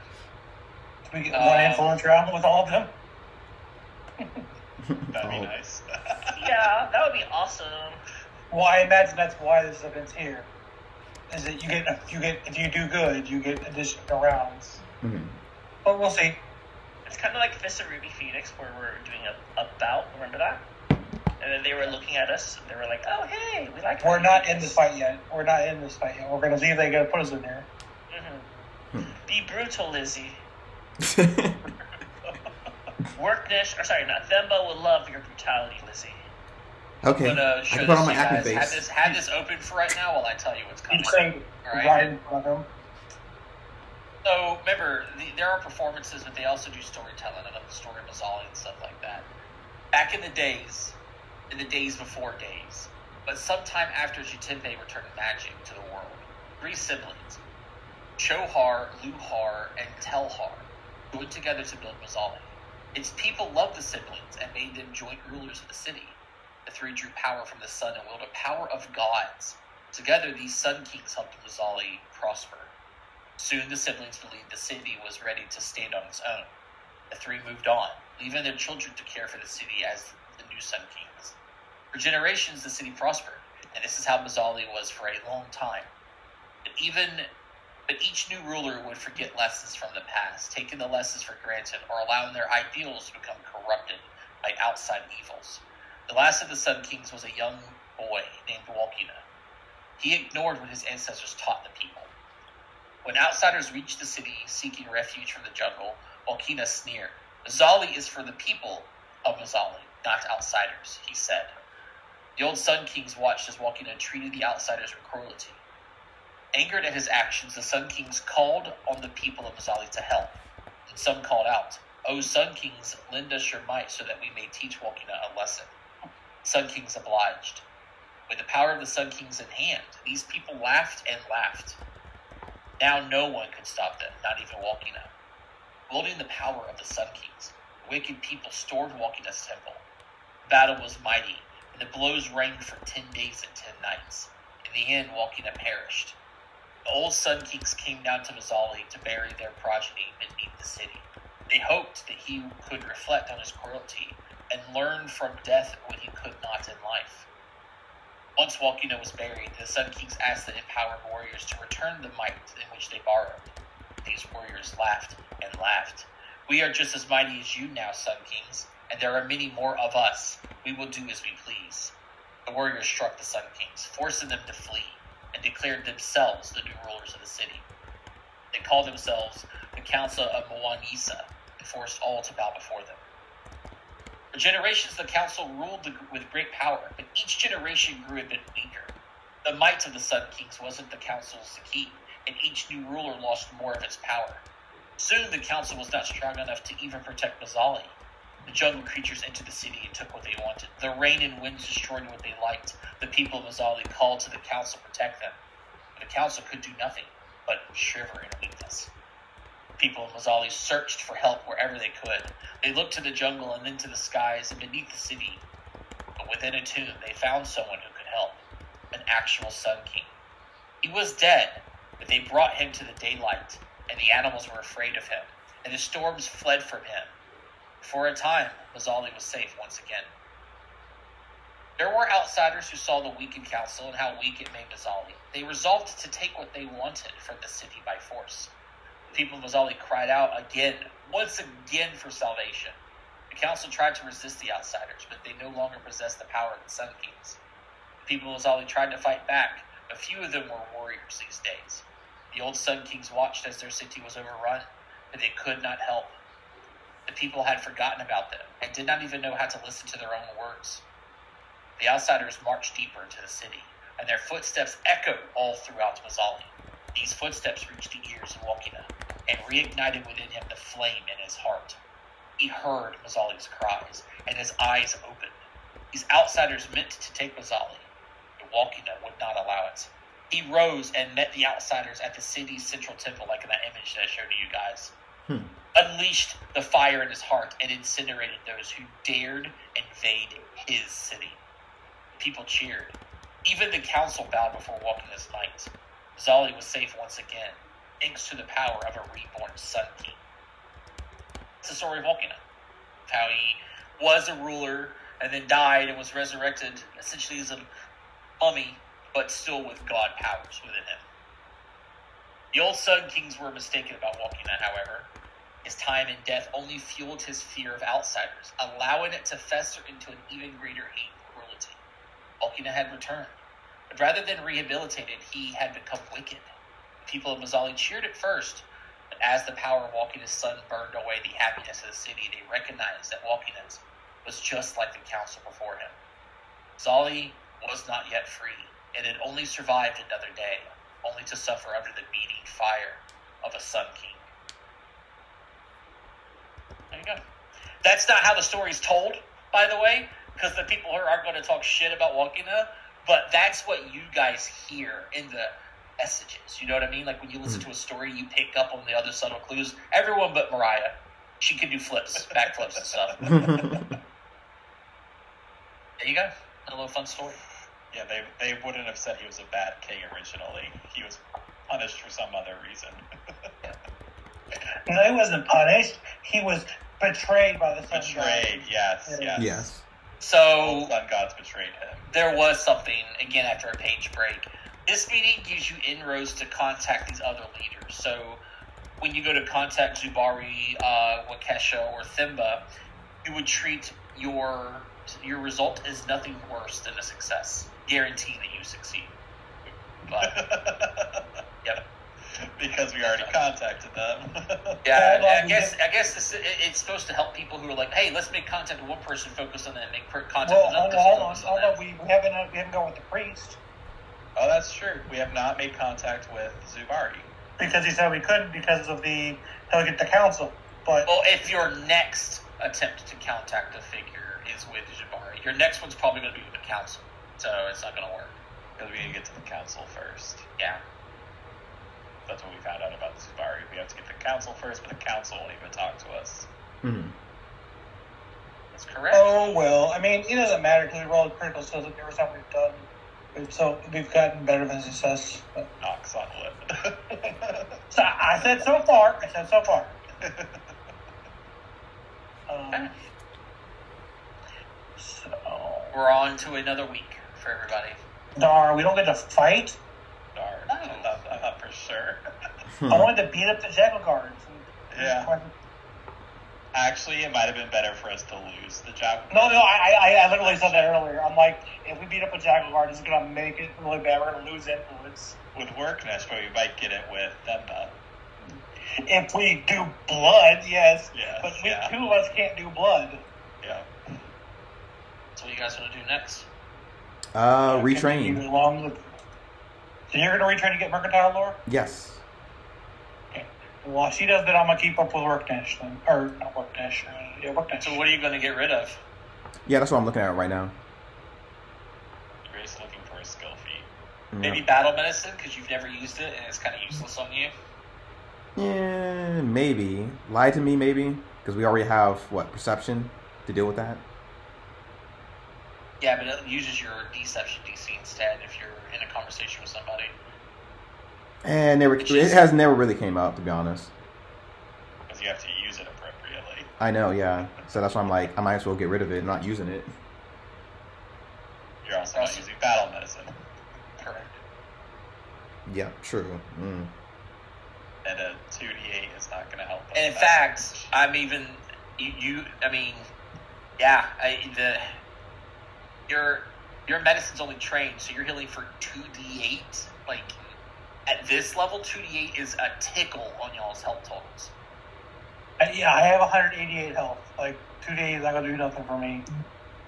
we get one influencer album with all of them. That'd be Oh. nice. Yeah, that would be awesome. Well, I imagine that's why this event's here. Is that if you do good, you get additional rounds. Mhm. But we'll see. It's kind of like Fist of Ruby Phoenix, where we're doing a bout. Remember that? And then they were looking at us, and they were like, "Oh, hey, we like." We're not in this fight yet. We're gonna see if they gotta put us in there. Be brutal, Lizzie. Worknish, or sorry, not Themba will love your brutality, Lizzie. Okay. But I show can put this on to my you acting guys. face. Have this open for right now while I tell you what's coming. Keep saying Alright. right in front of them. So remember, there are performances, but they also do storytelling about the story of Mazzali and stuff like that. Back in the days before days, but sometime after Jutenpe returned magic to the world, 3 siblings, Chohar, Luhar, and Telhar, joined together to build Mazzali. Its people loved the siblings and made them joint rulers of the city. The 3 drew power from the sun and wielded a power of gods. Together, these Sun Kings helped Mazzali prosper. Soon, the siblings believed the city was ready to stand on its own. The 3 moved on, leaving their children to care for the city as the new Sun Kings. For generations, the city prospered, and this is how Mazzali was for a long time. But each new ruler would forget lessons from the past, taking the lessons for granted or allowing their ideals to become corrupted by outside evils. The last of the Sun Kings was a young boy named Walkina. He ignored what his ancestors taught the people. When outsiders reached the city seeking refuge from the jungle, Walkina sneered. Mazzali is for the people of Mazzali, not outsiders, he said. The old Sun Kings watched as Walkina treated the outsiders with cruelty. Angered at his actions, the Sun Kings called on the people of Mazzali to help. And some called out, "O Sun Kings, lend us your might so that we may teach Walkina a lesson." The Sun Kings obliged. With the power of the Sun Kings in hand, these people laughed and laughed. Now no one could stop them, not even Walkina. Wielding the power of the Sun Kings, the wicked people stormed Walkina's temple. The battle was mighty, and the blows rained for 10 days and 10 nights. In the end, Walkina perished. The old Sun Kings came down to Mazzali to bury their progeny beneath the city. They hoped that he could reflect on his cruelty and learn from death what he could not in life. Once Walkina was buried, the Sun Kings asked the empowered warriors to return the might in which they borrowed. These warriors laughed and laughed. "We are just as mighty as you now, Sun Kings, and there are many more of us. We will do as we please." The warriors struck the Sun Kings, forcing them to flee, and declared themselves the new rulers of the city. They called themselves the Council of Mwanisa and forced all to bow before them. For generations, the council ruled with great power, but each generation grew a bit weaker. The might of the Sun Kings wasn't the council's key, and each new ruler lost more of its power. Soon, the council was not strong enough to even protect Mazzali. The jungle creatures entered the city and took what they wanted. The rain and winds destroyed what they liked. The people of Mazzali called to the council to protect them. The council could do nothing but shiver in weakness. The people of Mazzali searched for help wherever they could. They looked to the jungle and then to the skies and beneath the city. But within a tomb, they found someone who could help. An actual Sun King. He was dead, but they brought him to the daylight, and the animals were afraid of him, and the storms fled from him. For a time, Mazzali was safe once again. There were outsiders who saw the weakened council and how weak it made Mazzali. They resolved to take what they wanted from the city by force. The people of Mazzali cried out once again for salvation. The council tried to resist the outsiders, but they no longer possessed the power of the Sun Kings. The people of Mazzali tried to fight back, but few of them were warriors these days. The old Sun Kings watched as their city was overrun, but they could not help. The people had forgotten about them and did not even know how to listen to their own words. The outsiders marched deeper into the city, and their footsteps echoed all throughout Mazzali. These footsteps reached the ears of Walkina and reignited within him the flame in his heart. He heard Mazzali's cries, and his eyes opened. These outsiders meant to take Mazzali, but Walkina would not allow it. He rose and met the outsiders at the city's central temple, like in that image that I showed you guys. unleashed the fire in his heart and incinerated those who dared invade his city. People cheered. Even the council bowed before Walkina's might. Zali was safe once again, thanks to the power of a reborn Sun King. It's the story of Walkina. How he was a ruler and then died and was resurrected essentially as a mummy, but still with God powers within him. The old Sun Kings were mistaken about Walkina, however. His time and death only fueled his fear of outsiders, allowing it to fester into an even greater hate and cruelty. Walkina had returned, but rather than rehabilitated, he had become wicked. The people of Mazali cheered at first, but as the power of Walkina's son burned away the happiness of the city, they recognized that Walkina's was just like the council before him. Zali was not yet free, and had only survived another day, only to suffer under the beating fire of a Sun King. There you go. That's not how the story's told, by the way, because the people who are going to talk shit about Walkina, but that's what you guys hear in the messages. You know what I mean? Like when you listen to a story, you pick up on the other subtle clues. Everyone but Mariah. She can do flips, backflips and stuff. There you go. A little fun story. Yeah, they wouldn't have said he was a bad king originally. He was punished for some other reason. No, he wasn't punished. He was betrayed by the sun Betrayed, gods. Yes. So sun gods betrayed him. there was something, again, after a page break. This meeting gives you inroads to contact these other leaders. So when you go to contact Zubari, Wakesha, or Thimba, you would treat your result as nothing worse than a success. Guarantee that you succeed. But, yep. Because we already contacted them. Yeah, I guess it's supposed to help people who are like, hey, let's make contact with one person, focus on that, make contact with another person, focus on that. We haven't gone with the priest. Oh, that's true. We have not made contact with Zubari. Because he said we couldn't because of the delegate to council. But Well, if your next attempt to contact a figure is with Jabari, your next one's probably going to be with the council. So it's not going to work. Because we need to get to the council first. Yeah. That's what we found out about Zubari. We have to get the council first, but the council won't even talk to us. Mm-hmm. That's correct. oh well, I mean it doesn't matter because we rolled critical skills every time we've done. So we've gotten better than success. But. Knocks on wood. So I said so far. Okay. So We're on to another week for everybody. darn, we don't get to fight. Darn. I thought for sure. I wanted to beat up the Jackal Guards. Yeah. Actually, it might have been better for us to lose the Jackal. No, I literally said that earlier. I'm like, if we beat up a Jackal Guard, it's gonna make it really bad. We're gonna lose influence. With Worknest, but we might get it with Themba. If we do blood, yes. Yes, But yeah. two of us can't do blood. Yeah. So what you guys want to do next? Retrain. So you're gonna retrain to get mercantile lore? Yes. Okay. While she does that, I'm gonna keep up with Workdash then. Or not Workdash. Yeah, Workdash. So what are you going to get rid of? Yeah, that's what I'm looking at right now. Grace looking for a skill feat. Yeah. Maybe battle medicine, because you've never used it and it's kind of useless on you. Yeah, maybe. Lie to me, maybe. Because we already have, perception to deal with that? Yeah, but it uses your deception DC instead if you're in a conversation with somebody. And it has never really came up, to be honest. Because you have to use it appropriately. I know, yeah. So that's why I'm like, I might as well get rid of it and not using it. You're also not using battle medicine. Correct. Yeah, true. Mm. And a 2d8 is not going to help us. And in fact, I'm even your medicine's only trained, so you're healing for 2d8. Like at this level, 2d8 is a tickle on y'all's health totals. Yeah, I have 188 health. Like 2 days, not gonna do nothing for me.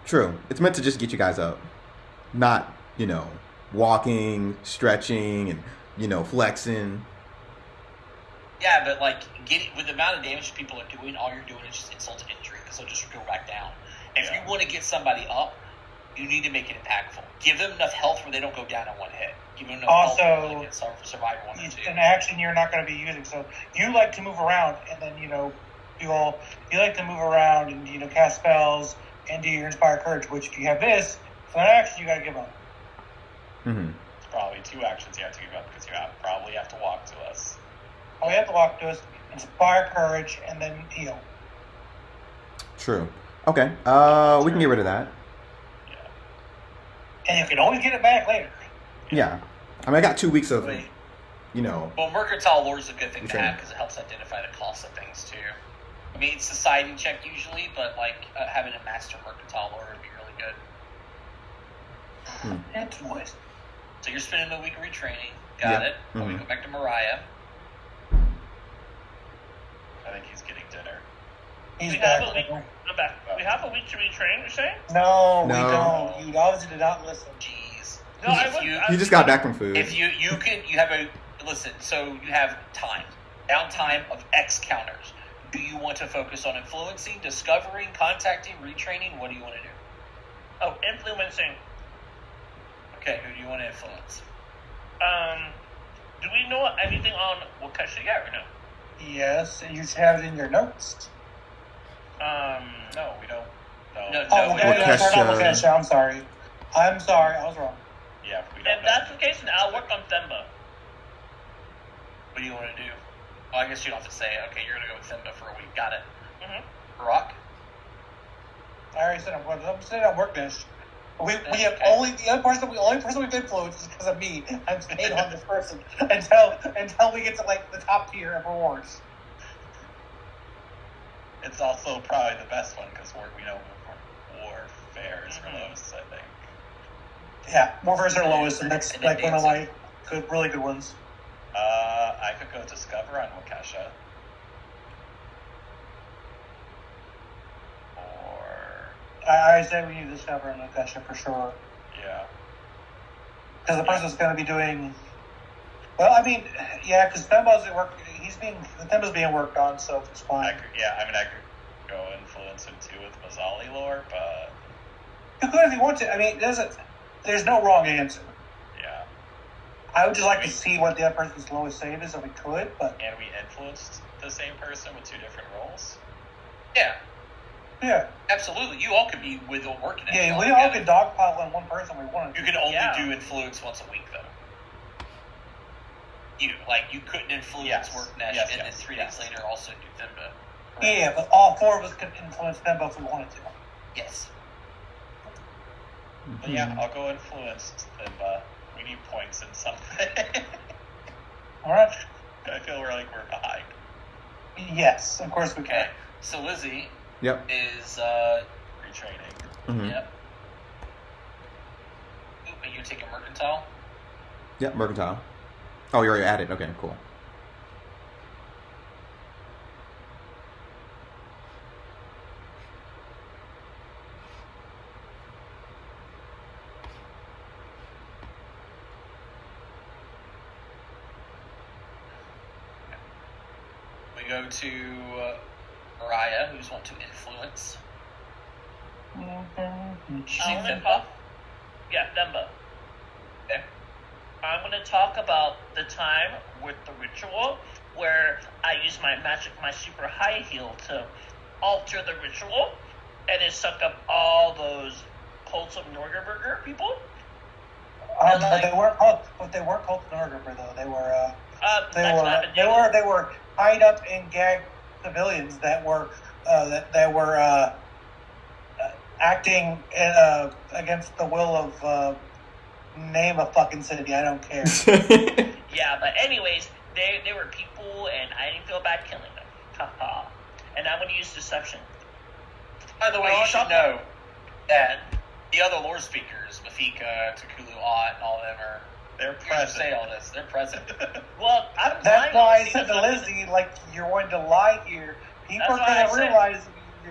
True. It's meant to just get you guys up. Not, walking, stretching, and, flexing. Yeah, but like with the amount of damage people are doing, all you're doing is just insult to injury because they'll just go back down. If you want to get somebody up, you need to make it impactful. Give them enough health where they don't go down in one hit. Give them enough health where they can survive one or two. It's an action you're not going to be using. So you like to move around, and then you like to move around and cast spells and do your Inspire Courage. Which if you have this, it's an action you got to give up. Mm-hmm. It's probably 2 actions you have to give up because you probably have to walk to us. Oh, you have to walk to us, Inspire Courage, and then heal. True. Okay. We can get rid of that. Yeah. And you can always get it back later. Yeah. I mean, I got 2 weeks of, Wait. Well, Mercantile Lore is a good thing to Sure. have because it helps identify the cost of things too. I mean, it's society check usually, but having a master Mercantile Lore would be really good. It's noise. So you're spending a week of retraining. Got Yeah. it. We go back to Mariah. I think he's getting dinner. He's We back. have a week. I'm back. We have a week to retrain. You're saying? No, we No. don't. You obviously did not listen. Jeez. No, I If would. you- He just got back from food. If you have a listen, so you have time, downtime of X counters. Do you want to focus on influencing, discovering, contacting, retraining? What do you want to do? Oh, influencing. Okay, who do you want to influence? Do we know anything on Waukesha yet or no? Yes, and you should have it in your notes. No, we don't. No. No. Oh, okay, that's Waukesha. not Waukesha. I'm sorry. I was wrong. Yeah, we don't If know. that's the case, then I'll work on Themba. What do you want to do? Oh, I guess you don't have to say it. Okay, you're gonna go with Simba for a week. Got it. Mm-hmm. Rock. I already said I'm saying on work bench. We have Okay. the only person we've influenced is because of me. I'm staying on this person until we get to the top tier of rewards. It's also probably the best one because we know Warfare is Mhm. lowest, I think. Yeah, Warfare's our lowest, and that's And then one of dancing. my really good ones. I could go Discover on Waukesha. Or, I say we need to discover on Waukesha for sure. yeah. Because the person's going to be doing. Well, I mean, yeah, because Themba's at work. Themba's being worked on, so it's I fine. could go influence him too with Mazzali lore, but You could if you want to. I mean, there's no wrong answer. yeah. I would just like to see what the other person's lowest save is if we could, but And we influenced the same person with 2 different roles. Yeah, yeah. absolutely. You all could be with a working. Yeah, we all could dogpile on one person we wanted to. You can only Yeah. do influence once a week, though. You couldn't influence Yes. Worknesh Yes, and then yes, 3 yes. days later also do Themba. Yeah, but all 4 of us could influence them if we wanted to. Yes. But yeah, I'll go influence them. We need points in something. All right. I feel we're behind. Yes, of course we can. Okay. So Lizzie Yep. is Retraining. Mm-hmm. yep. Ooh, and you're taking Mercantile. Yep, Mercantile. Oh, you're already at it. Okay, cool. We go to Mariah, who's want to influence. She's I'm in gonna Themba. talk. Yeah, Themba. Okay. I'm gonna talk about the time with the ritual where I use my super high heal to alter the ritual, and it sucked up all those Cults of Norgerberger people. But they weren't called. But they weren't called Norgerber though. They were. They were tied up and gagged civilians that were acting against the will of name a fucking city. I don't care. Yeah, but anyways, they were people, and I didn't feel bad killing them. Haha. And I'm gonna use deception. By the way, Oh, you should stop. know that the other lore speakers, Mafika, Takulu Ott, and all of them are. They're You should present. say all this. They're present. Well, I'm That's lying why I see said the to fucking- Lizzie, you're going to lie here. People That's are why I going to said- realize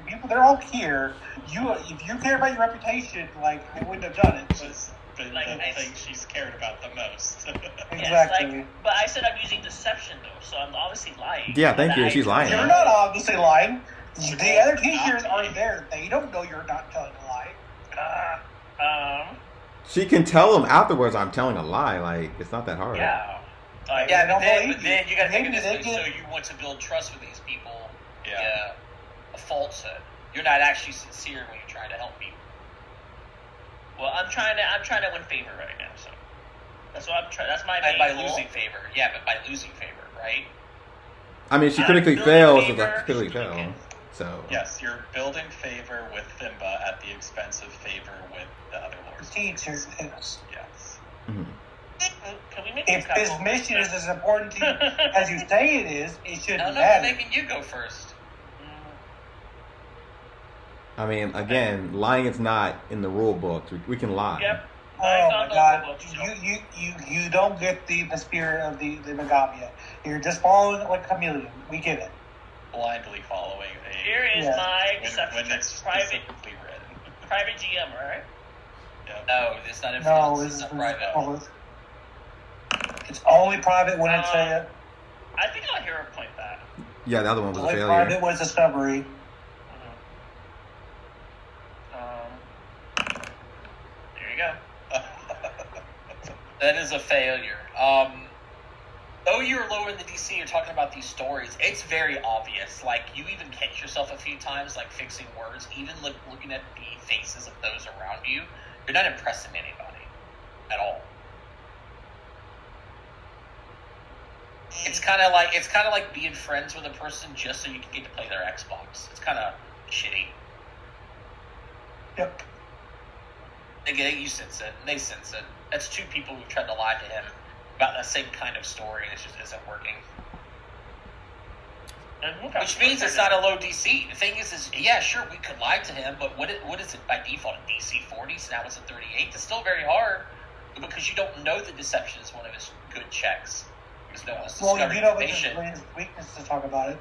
people. They're all here. If you care about your reputation, they wouldn't have done it. Was the Like, I- thing she's cared about the most. Yes, Exactly. but I said I'm using deception though, so I'm obviously lying. Yeah, thank But you. I- She's lying. You're not obviously lying. You're The other not teachers are lying. there. They don't know you're not telling a lie. She can tell them afterwards I'm telling a lie. It's not that hard. Yeah. Yeah, They don't but then believe you got to think of Maybe this they way. get- So you want to build trust with these people, Yeah. A falsehood. You're not actually sincere when you're trying to help people. Well, I'm trying to win favor right now, so that's what I'm trying. That's my main By goal. losing favor. Yeah, but by losing favor, right? I mean, she critically building fails, so favor. that critically fail. So Yes, you're building favor with Thimba at the expense of favor with the other lords. Teachers, yes. Yes. mhm. Can we make If a his couple- mission is as important to you as you say it is, it shouldn't No, I'm matter. making you go first. I mean, again, lying is not in the rule books. We can lie. Yep. Oh Mine's my on the god, books, so- you don't get the spirit of the Megamia. You're just following it like a chameleon. We get it. Blindly following Here is Yeah. my when deception. it's specifically written. Private GM, right? Yep. No, it's not No, influence. it's It's not private. public. It's only private when it's a I think I'll hero point that. Yeah, the other one was a only failure. private was discovery. There you go. That is a failure. Though you're lower in the DC, you're talking about these stories. It's very obvious. Like, you even catch yourself a few times, like, fixing words. Even looking at the faces of those around you, you're not impressing anybody at all. It's kind of like being friends with a person just so you can get to play their Xbox. It's kind of shitty. Yep. You sense it. They sense it. That's two people who've tried to lie to him about the same kind of story, and it just isn't working. Which means it's not a low DC. The thing is yeah, sure, we could lie to him, but what is it by default? A DC 40, so now it's a 38. It's still very hard, because you don't know the deception is one of his good checks. Because no one's Well, discovered you know what information. his weakness to talk about it.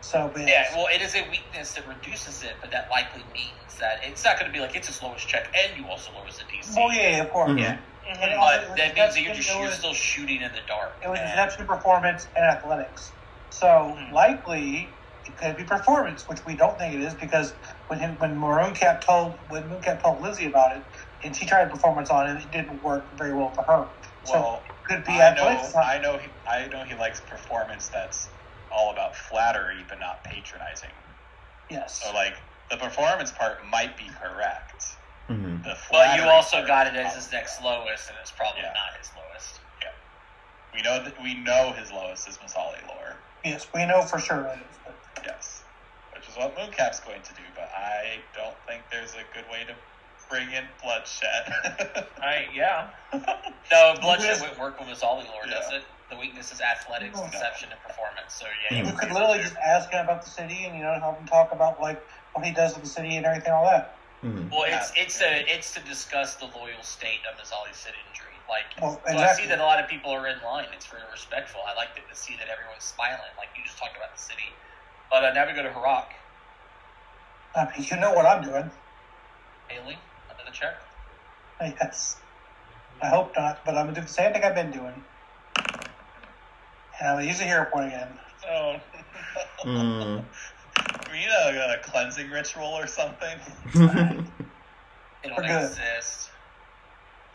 So, but Yeah, well, it is a weakness that reduces it, but that likely means that it's not going to be like it's its lowest check, and you also lowers the DC. well, yeah, of course. Mhm. Yeah. And it also- But that means that you're it was- still shooting in the dark. It was And- deception, performance, and athletics. So likely it could be performance, which we don't think it is because when Mooncap told Lizzie about it, and she tried performance on it, it didn't work very well for her. So Well, it could be I athletics. know he likes performance that's all about flattery but not patronizing. Yes. So like the performance part might be correct. Mhm. The But flattery you also part got it is as his next lowest, and it's probably Yeah. not his lowest. we know his lowest is Masali lore. Yes, we know for sure that is. But Yes. Which is what Mooncap's going to do, but I don't think there's a good way to bring in bloodshed. Yeah. No, bloodshed Yes. wouldn't work with his Ollie lore, does Yeah. it? The weakness is athletics, No. deception, and performance. So yeah, Mhm. you would could be literally able just to. ask him about the city and help him talk about like what he does with the city and everything, all that. Mhm. Well, it's to discuss the loyal state of Mazzali's citizenry. Like, Well, so I exactly. see that a lot of people are in line. It's very respectful. I like to see that everyone's smiling, like you just talked about the city. But now we go to Harak. I mean, you know what I'm doing. Haley, another check. Yes. I hope not, but I'm gonna do the same thing I've been doing. And I'm gonna use a hero point again. Oh. Mm. We need a cleansing ritual or something. They We're don't good. exist.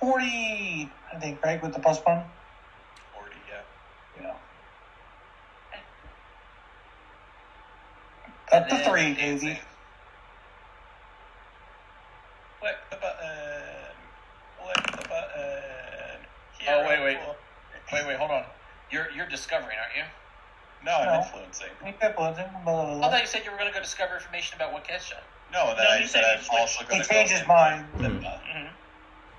40, I think, right, with the plus one? 40, yeah. Yeah. Up to And then 3, dancing. Davey. Click the button. Click the button. Oh, wait. Hero. Wait, hold on. You're discovering, aren't you? No, I'm No. influencing. Influencing, blah, blah, I blah. thought you said you were going to go discover information about what Kesha. No, No, I he said said I'm he switched. also going He to changed his mind. Mm-hmm.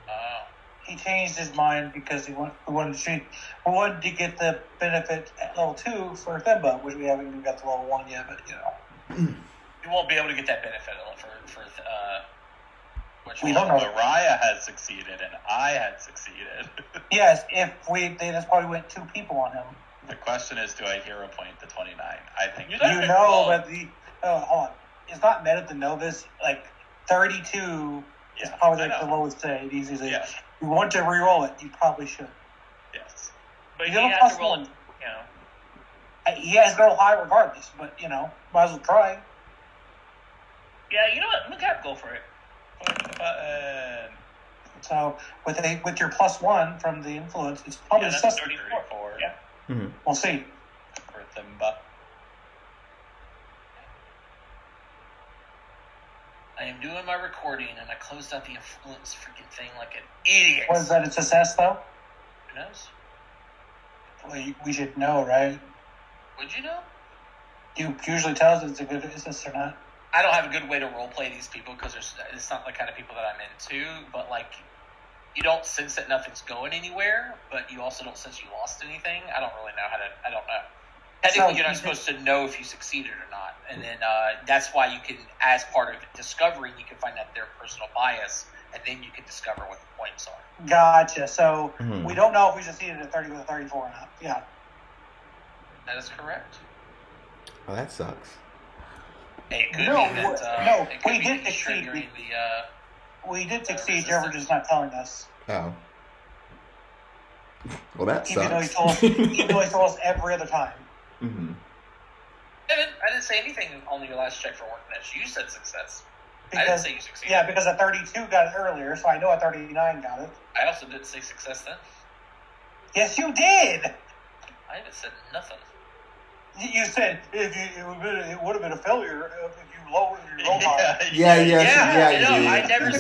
Oh. He changed his mind because we wanted to get the benefit at level 2 for Thimba, which we haven't even got to level 1 yet, but You won't be able to get that benefit for which We one? don't know. Mariah had succeeded and I had succeeded. yes, they just probably went 2 people on him. The question is, do I hero point the 29? I think You You That's know, cool. but hold on. It's not meta to know this. Like 32 is Yeah, probably I like the know. lowest stage. Easily, Yeah. if you want to re-roll it, you probably should. Yes. But You he don't has plus to roll one. it, you know. He has to go high regardless, but might as well try. Yeah, you know what? Mooncap, go for it. Click the button. So with your plus 1 from the influence, it's probably Yeah, that's sus. 34. Yeah. Mhm. We'll see. For Thimba. I am doing my recording, and I closed out the influence freaking thing like an idiot. Was that a success, though? Who knows? Well, we should know, right? Would you know? You usually tell us it's a good business or not. I don't have a good way to roleplay these people because it's not the kind of people that I'm into. But like, you don't sense that nothing's going anywhere, but you also don't sense you lost anything. I don't really know how to. I don't know. Technically, you're not supposed to know if you succeeded or not, and then that's why you can, as part of discovering, you can find out their personal bias, and then you can discover what the points are. Gotcha. So we don't know if we succeeded at 30 with 34 or not. Yeah. That is correct. Oh, that sucks. Hey, it could No, be that, no, it could we be did that succeed. triggering We did succeed. resistance. Trevor just not telling us. Oh. Well, that Even though sucks. he told us every other time. Mm-hmm. I didn't say anything on your last check for workness. You said success. I didn't Because, say you succeeded. yeah, because at 32 got it earlier, so I know at 39 got it. I also didn't say success then. Yes, you did. I haven't said nothing. You said it would have been a failure if you lowered your roll high. Yeah, I you did. I never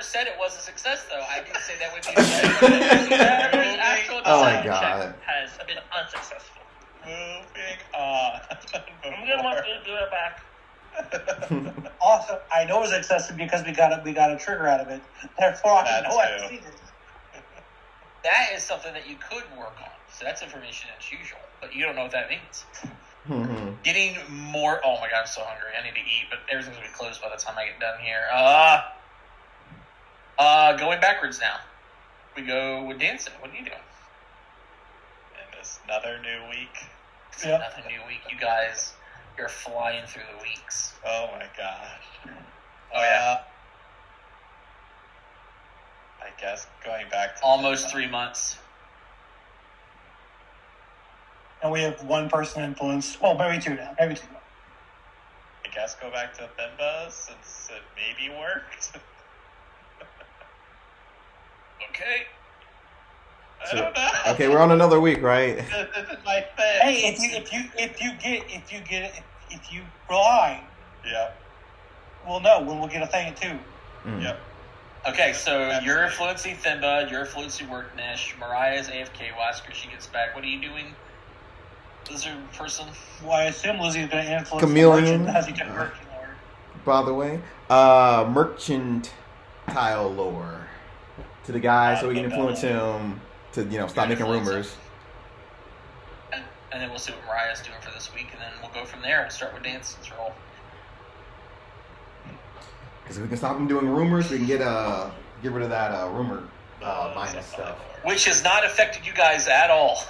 said it was a success though. I didn't say that would be a success. Trevor's actual Oh my design God. check has been unsuccessful. Moving on. I'm gonna want you to do it back. Also, I know it was excessive because we got a trigger out of it. Therefore, I That know I too. succeeded. That is something that you could work on. So that's information as usual, but you don't know what that means. Mm-hmm. Getting more. Oh my god, I'm so hungry. I need to eat, but everything's gonna be closed by the time I get done here. Going backwards now. We go with dancing. What are you doing? And it's another new week. It's Yep. another new week. You guys, you're flying through the weeks. Oh my gosh. Oh yeah. I guess going back to Almost 3 months. And we have one person influence. Well, maybe two now. Maybe two. I guess go back to Thimba since it maybe worked. Okay. I don't know. Okay, we're on another week, right? This is my thing. Hey, if you rely, Yeah. we'll know when we'll get a thing too. Mm. Yep. Okay, so you're influencing Thimba, you're influencing Worknesh, Mariah's AFK, Wasker, she gets back. What are you doing, lizard person? Well, I assume Lizzie's going to influence Chameleon. the merchant as he took Merchant Lord. By the way, mercantile lore to the guy so we can influence him to stop making rumors. And then we'll see what Mariah's doing for this week, and then we'll go from there. We'll start with Dance's roll. Because if we can stop him doing rumors, we can get rid of that rumor minus stuff. Which has not affected you guys at all.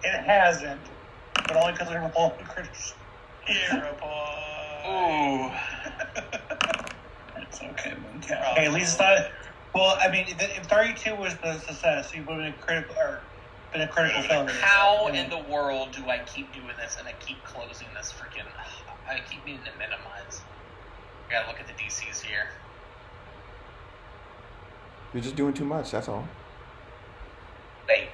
It hasn't, but only because we're all critics. Hero boy. Ooh. It's okay. Okay, at least it's not. Well, I mean, if 32 was the success, you would have been a critical failure. How in the world do I keep doing this and I keep closing this freaking... I keep needing to minimize. I gotta look at the DCs here. You're just doing too much, that's all. Wait.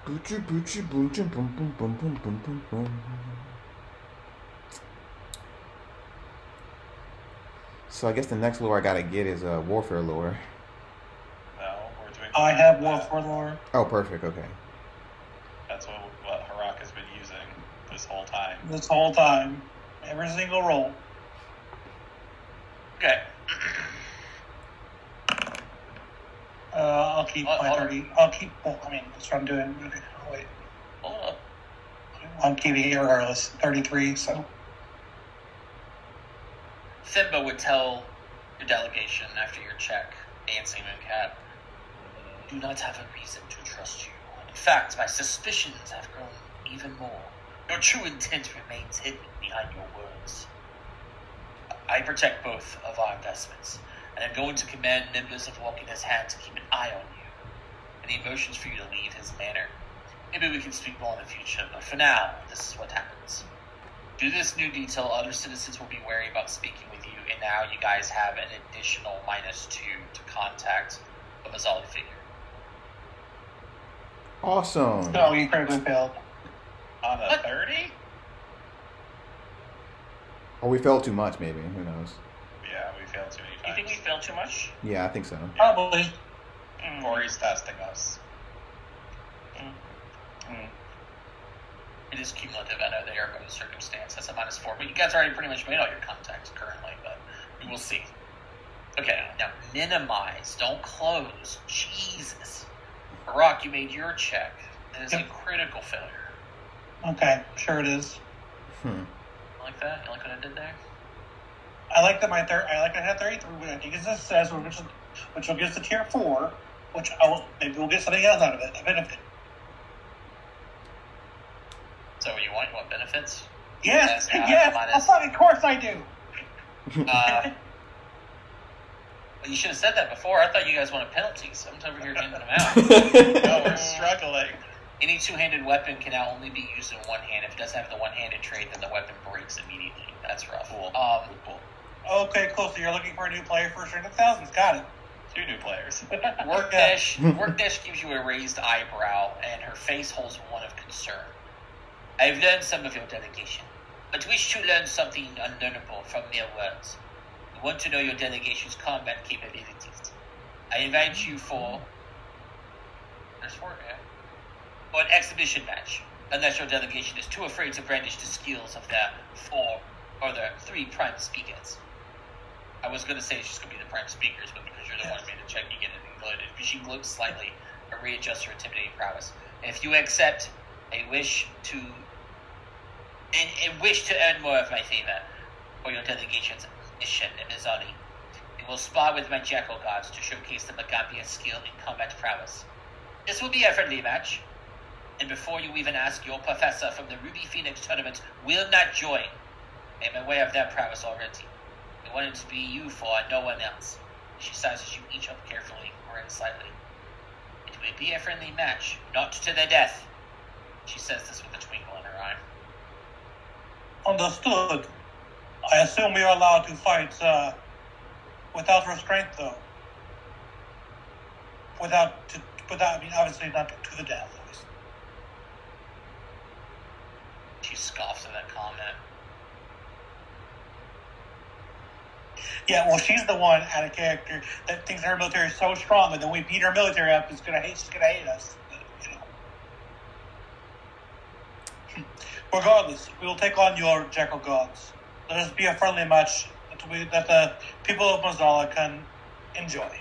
Boochie, boochie, boochie, boom, boom, boom, boom, boom, boom, boom. So I guess the next lore I gotta get is warfare lore. No, we're doing. I have Warfare Lore. Oh, perfect. Okay. That's what Harak has been using this whole time. This whole time. Every single roll. Okay. I'll keep my Hold on. 30. I'll keep. Well, I mean, that's what I'm doing. Oh, wait. Hold up. I'm keeping it regardless. 33, so. Thimba would tell your delegation after your check, Dancing Mooncap, do not have a reason to trust you. In fact, my suspicions have grown even more. Your true intent remains hidden behind your words. I protect both of our investments, and I'm going to command Nimbus of Walking His Hand to keep an eye on you. Any emotions for you to leave his manor. Maybe we can speak more in the future, but for now, this is what happens. Due to this new detail, other citizens will be wary about speaking with you, and now you guys have an additional -2 to contact the Mazzali figure. Awesome. No, you critically failed. On a 30? Or we failed too much, maybe. Who knows? Yeah, we failed too many times. You think we failed too much? Yeah, I think so. Probably. Corey's testing us. It is cumulative. I know they are going to circumstance. That's a -4. But you guys already pretty much made all your contacts currently, but we will see. Okay, now minimize. Don't close. Jesus. Barack, you made your check. It is a critical failure. Okay, sure it is. You like that? You like what I did there? I like that I had 33, but I think it's a success, which will get us to tier 4, which maybe we'll get something else out of it, a benefit. So what you want? You want benefits? Yes, Yes. of course I do. You should have said that before. I thought you guys wanted penalties. I'm over here handing them out. No, we're struggling. Any two-handed weapon can now only be used in one hand. If it doesn't have the one-handed trait, then the weapon breaks immediately. That's rough. Cool. Cool. Okay, cool. So you're looking for a new player for String of Thousands. Got it. 2 new players. Workdash gives you a raised eyebrow, and her face holds one of concern. I've learned some of your delegation, but wish to learn something unlearnable from mere words. We want to know your delegation's combat capabilities. I invite you for... There's 4, yeah? For an exhibition match, unless your delegation is too afraid to brandish the skills of their 4 or their 3 prime speakers. I was going to say it's just going to be the prime speakers, but because you're the one who made the check, you get it included. If she gloats slightly, or readjust her intimidating prowess. And if you accept a wish to earn more of my favor for your delegation's mission in Mizali, you will spar with my Jackal Gods to showcase the Magambia's skill in combat prowess. This will be a friendly match, and before you even ask, your professor from the Ruby Phoenix tournament will not join. I am aware of their prowess already. I want it to be you for no one else. She sizes you each up carefully, or slightly. It will be a friendly match, not to the death. She says this with a twinkle in her eye. Understood. I assume we are allowed to fight without restraint, though. Without, I mean, obviously not to the death. She scoffs at that comment. Yeah, well, she's the one out of character that thinks her military is so strong, and then we beat her military up, she's gonna hate us. You know. Regardless, we will take on your Jackal Gods. Let us be a friendly match that the people of Mazala can enjoy.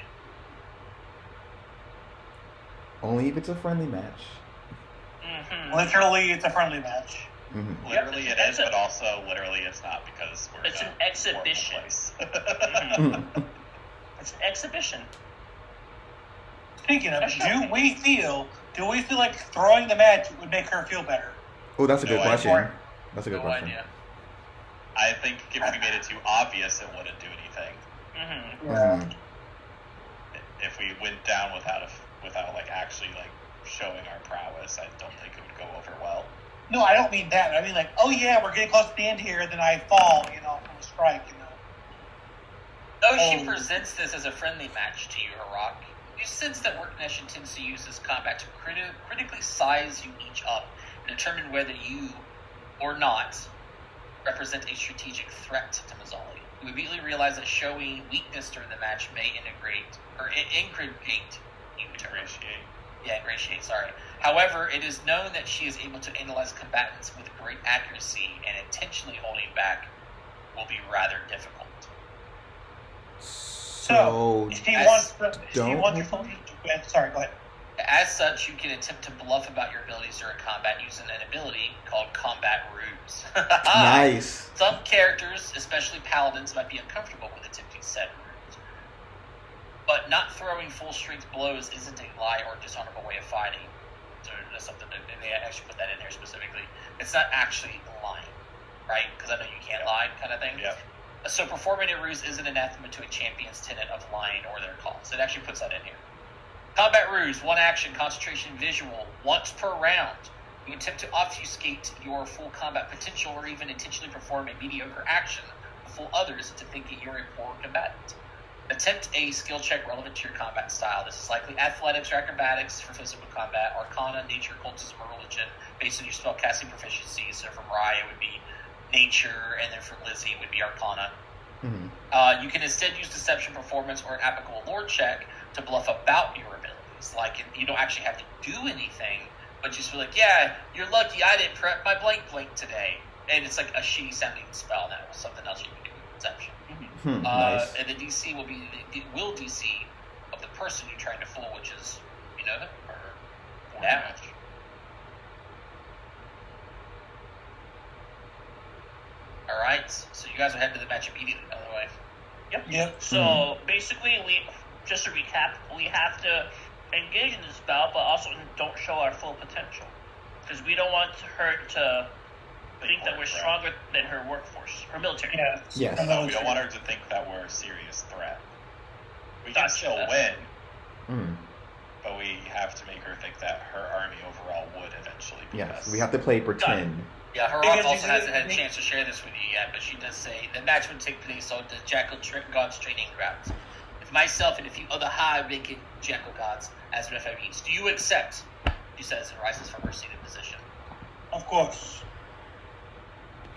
Only if it's a friendly match. Mm-hmm. Literally, it's a friendly match. Mm-hmm. Literally it is, but also literally it's not because we're It's in an a exhibition. horrible place. It's an exhibition. Speaking of, That's right. do we feel like throwing the match would make her feel better? Oh, that's a good No question. idea. That's a good No question. idea. I think if we made it too obvious, it wouldn't do anything. Mm-hmm. Mhm. If we went down without like actually like showing our prowess, I don't think it would go over well. No, I don't mean that. I mean like, oh yeah, we're getting close to the end here, then I fall, from a strike, Though she Oh. presents this as a friendly match to you, Harak, you sense that Worknesh intends to use this combat to critically size you each up and determine whether you, or not, represent a strategic threat to Mazzali. You immediately realize that showing weakness during the match may ingregate you to Appreciate. ingratiate, sorry. However, it is known that she is able to analyze combatants with great accuracy, and intentionally holding back will be rather difficult. So, she don't- wants sorry, go ahead. As such, you can attempt to bluff about your abilities during combat using an ability called Combat Ruse. nice. Some characters, especially paladins, might be uncomfortable with attempting said ruse. But not throwing full-strength blows isn't a lie or dishonorable way of fighting. So that's something that they actually put that in here specifically. It's not actually lying, right? Because I know you can't lie kind of thing. Yep. So performing a ruse isn't anathema to a champion's tenet of lying or their cause. It actually puts that in here. Combat Ruse, one action, concentration, visual, once per round. You attempt to obfuscate your full combat potential or even intentionally perform a mediocre action to fool others into thinking you're a poor combatant. Attempt a skill check relevant to your combat style. This is likely athletics or acrobatics for physical combat, arcana, nature, cultism, or religion, based on your spellcasting proficiency. So for Mariah, it would be nature, and then for Lizzie it would be Arcana. Mm-hmm. You can instead use Deception, Performance, or an applicable lore check to bluff about your abilities. Like, you don't actually have to do anything, but just be like, yeah, you're lucky I didn't prep my blank today. And it's like a shitty sounding spell now, something else you can do with Deception. Nice. And the DC will be the will DC of the person you're trying to fool, which is, you know, or damage. All right, so you guys will head to the match immediately, by the way. Yep. So basically, just to recap, we have to engage in this battle, but also don't show our full potential, because we don't want her to think that we're stronger than her workforce, her military. Yeah. Yes. No, we don't want her to think that we're a serious threat. We can still win, but we have to make her think that her army overall would eventually beat us. Yes, we have to play pretend. Yeah, her aunt also hasn't had a chance to share this with you yet, but she does say the match would take place on the Jackal God's training grounds, with myself and a few other high-ranking Jackal gods as referees. Do you accept? She says and rises from her seated position. Of course.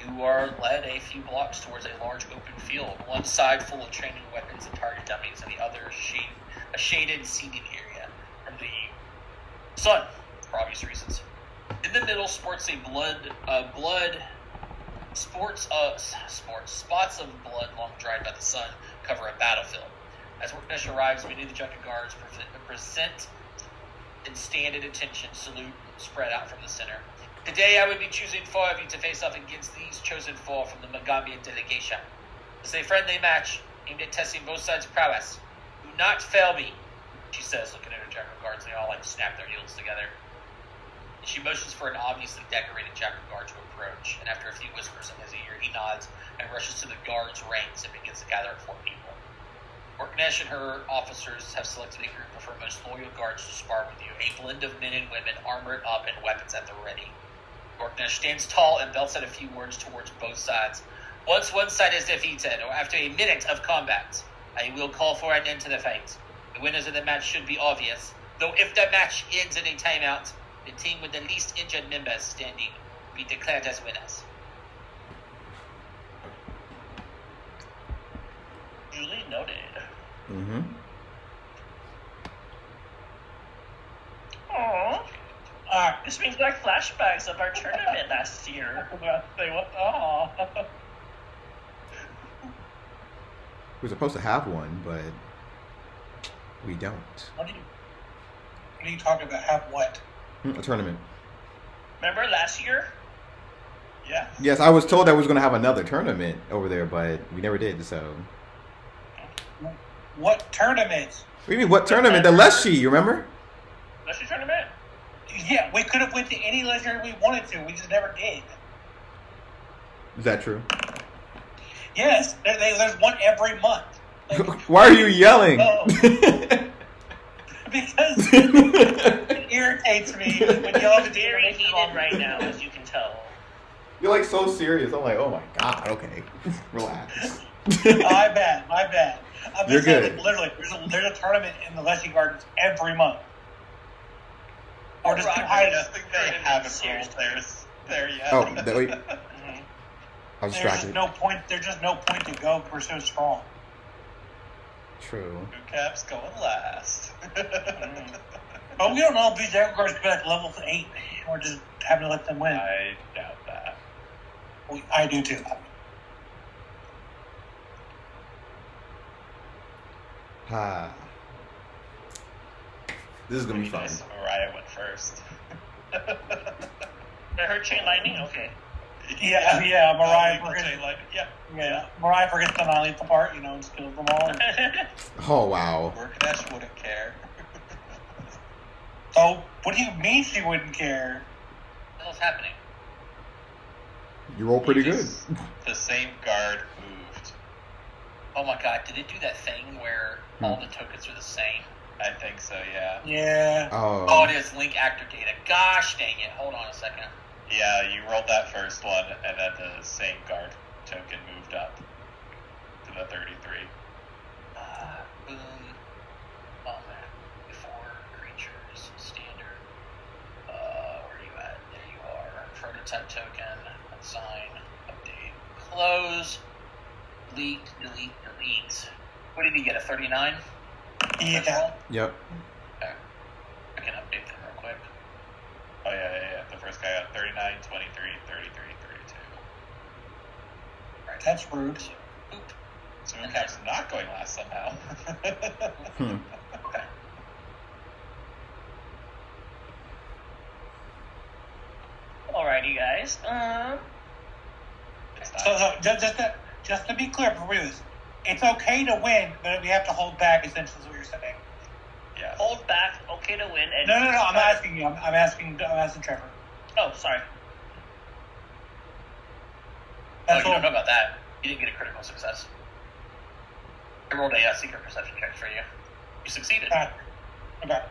You are led a few blocks towards a large open field, one side full of training weapons and target dummies, and the other a shaded seating area from the sun, for obvious reasons. In the middle sports a spots of blood long dried by the sun cover a battlefield. As Worknesh arrives, many of the Junker guards present and stand at attention, salute, spread out from the center. Today I would be choosing 4 of you to face off against these chosen 4 from the Magambian delegation. It's a friendly match aimed at testing both sides' prowess. Do not fail me, she says, looking at her Jackal guards. They all snap their heels together. She motions for an obviously decorated Jackal guard to approach, and after a few whispers in his ear, he nods and rushes to the guard's ranks and begins to gather 4 people. Worknesh and her officers have selected a group of her most loyal guards to spar with you, a blend of men and women armored up and weapons at the ready. Worknesh stands tall and belts out a few words towards both sides. Once one side is defeated, or after a minute of combat, I will call for an end to the fight. The winners of the match should be obvious, though if the match ends in a timeout, the team with the least injured members standing will be declared as winners. Duly noted. Mm-hmm. Aww. This brings back flashbacks of our tournament last year. We're supposed to have one, but we don't. What are you talking about? Have what? A tournament. Remember last year? Yeah. Yes, I was told that we was going to have another tournament over there, but we never did, so. What tournament? What do you mean, what tournament? The Leshy, you remember? Leshy tournament? Yeah, we could have went to any legendary we wanted to. We just never did. Is that true? Yes, there's one every month. Why are you yelling? Because it irritates me when y'all It's very heated right now, as you can tell. You're like so serious. I'm like, oh my god, okay. Relax. My bad. You're good. Literally, there's a tournament in the Leshy Gardens every month. Or just I just think they haven't rolled theirs there yet. Oh, wait. I was There's distracted. just no point. There's just no point to go. We're so strong. True. Bootcap's going last. But we don't know if these Jackal guards be like level 8. We're just having to let them win. I doubt that. I do too. Ah. This is gonna be fun. Nice if Mariah went first. I heard chain lightning? Okay. Yeah. Mariah forgets. Yeah. Mariah forgets the non-lethal part, and just kills them all. Oh wow. Worknesh wouldn't care. Oh, what do you mean she wouldn't care? What the hell's happening? You roll pretty good. The same guard moved. Oh my god, did it do that thing where all the tokens are the same? I think so, yeah. Yeah. Oh, it is link actor data. Gosh dang it. Hold on a second. Yeah, you rolled that first one, and then the same guard token moved up to the 33. Boom. Oh man. Before creatures, standard. Where are you at? There you are. Prototype token, assign, update. Close. Delete. What did he get, a 39? Yeah. Yep. Okay. I can update them real quick. Oh, yeah. The first guy got 39, 23, 33, 32. Right. That's rude. Oop. So Mooncap's not going last somehow. Okay. Alrighty, guys. It's not. Just to be clear for this, it's okay to win, but we have to hold back. Essentially, is what you're saying. Yeah. Hold back. Okay to win. And No. I'm asking you. I'm asking Trevor. Oh, sorry. Oh, you don't know about that. You didn't get a critical success. I rolled a secret perception check for you. You succeeded. Okay.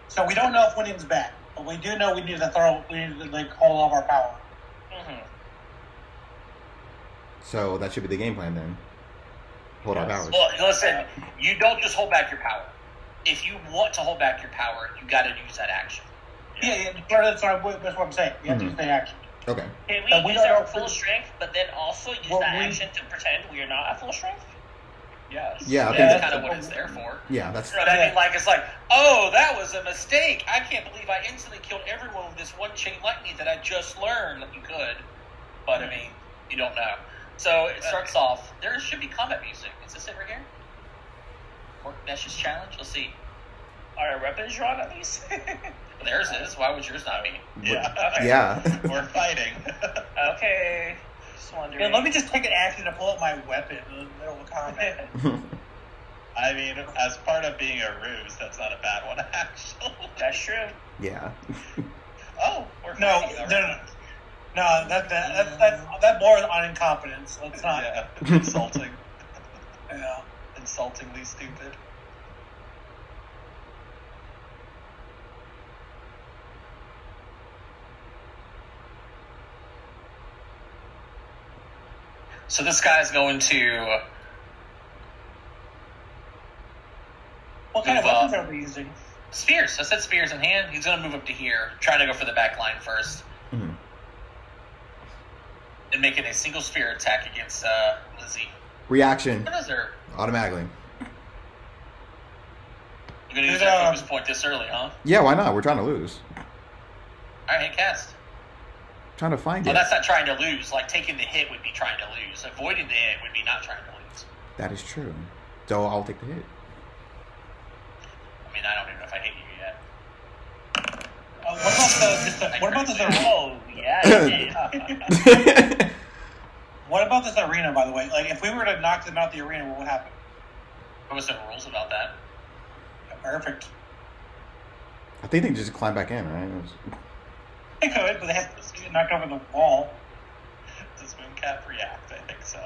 So we don't know if winning's bad, but we do know we need to hold all of our power. Mm-hmm. So that should be the game plan then. Hold our powers. Well, listen, you don't just hold back your power. If you want to hold back your power, you got to use that action. Yeah, that's what I'm saying. You have to use the action. Okay. Can we use our full strength, but then also use that action to pretend we are not at full strength? Yes. Yeah, I think That's kind of what it's there for. Yeah, that's. But I mean, it's like, oh, that was a mistake. I can't believe I instantly killed everyone with this one chain lightning that I just learned. Like, you could, but I mean, you don't know. So it starts off. There should be combat music. Is this it right here? Work Nesh's challenge. Let's see. Are our weapons drawn at least? Theirs is. Why would yours not be? Yeah. Okay. Yeah. We're fighting. Okay. Just wondering. Yeah, let me just take an action to pull up my weapon in the middle of combat. I mean, as part of being a ruse, that's not a bad one, actually. That's true. Yeah. Oh, we're No, fighting. no, that more is on incompetence. Let's not. Yeah, insulting. Yeah. Insultingly stupid. So this guy's going to. What kind of weapons are we using? Spears. I said spears in hand. He's going to move up to here, trying to go for the back line first. Mm-hmm. And making a single spear attack against Lizzie. Reaction. What is there? Automatically. You're going to use that focus point this early, huh? Yeah, why not? We're trying to lose. Alright, hit cast. Trying to find it. Well, that's not trying to lose. Like, taking the hit would be trying to lose. Avoiding the hit would be not trying to lose. That is true. So I'll take the hit. I mean, I don't even know if I hit you yet. What about this arena? Oh, yeah. What about this arena, by the way? Like, if we were to knock them out the arena, what would happen? What was the rules about that? Yeah, perfect. I think they can just climb back in, right? They could, but they have to get knocked over the wall. Does Mooncap react? I think so.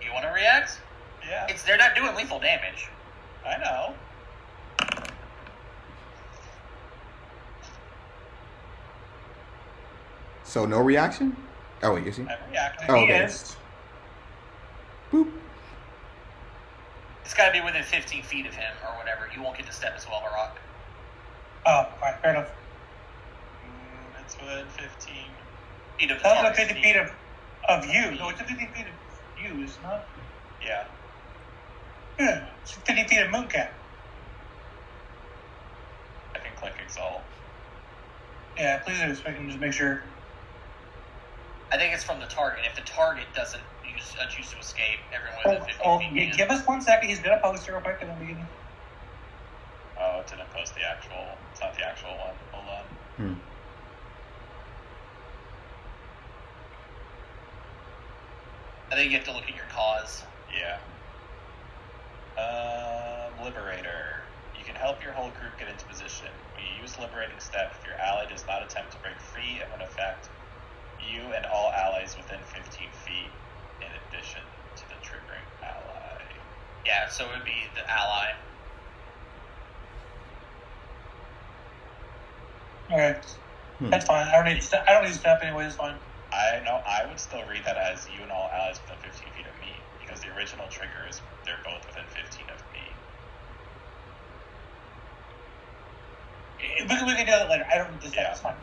You want to react? Yeah. They're not doing lethal damage. I know. So no reaction? Oh wait, you see? I'm reacting. Oh, okay. Yes. Boop. It's got to be within 15 feet of him or whatever. You won't get to step as well, Harak. Oh, all right, fair enough. It's within 15 feet of the That's like target. 50 feet of you. No, it's 50 feet of you, isn't it? Yeah. Yeah, it's 50 feet of Mooncap. I can click Exalt. Yeah, please do, so I can just make sure. I think it's from the target. If the target doesn't choose to escape, everyone within 50 feet can. Give us 1 second. He's gonna post it real quick, and then we can. Oh, it didn't post the actual. It's not the actual one. Hold on. I think you have to look at your cause. Yeah. Liberator. You can help your whole group get into position. When you use Liberating Step, if your ally does not attempt to break free, it will affect you and all allies within 15 feet, in addition to the triggering ally. Yeah, so it would be the ally. Okay, that's fine. I don't need step anyway. It's fine. I know. I would still read that as you and all allies within 15 feet of me, because the original trigger is they're both within 15 of me. We can do that later. I don't need to step. Yeah. It's fine.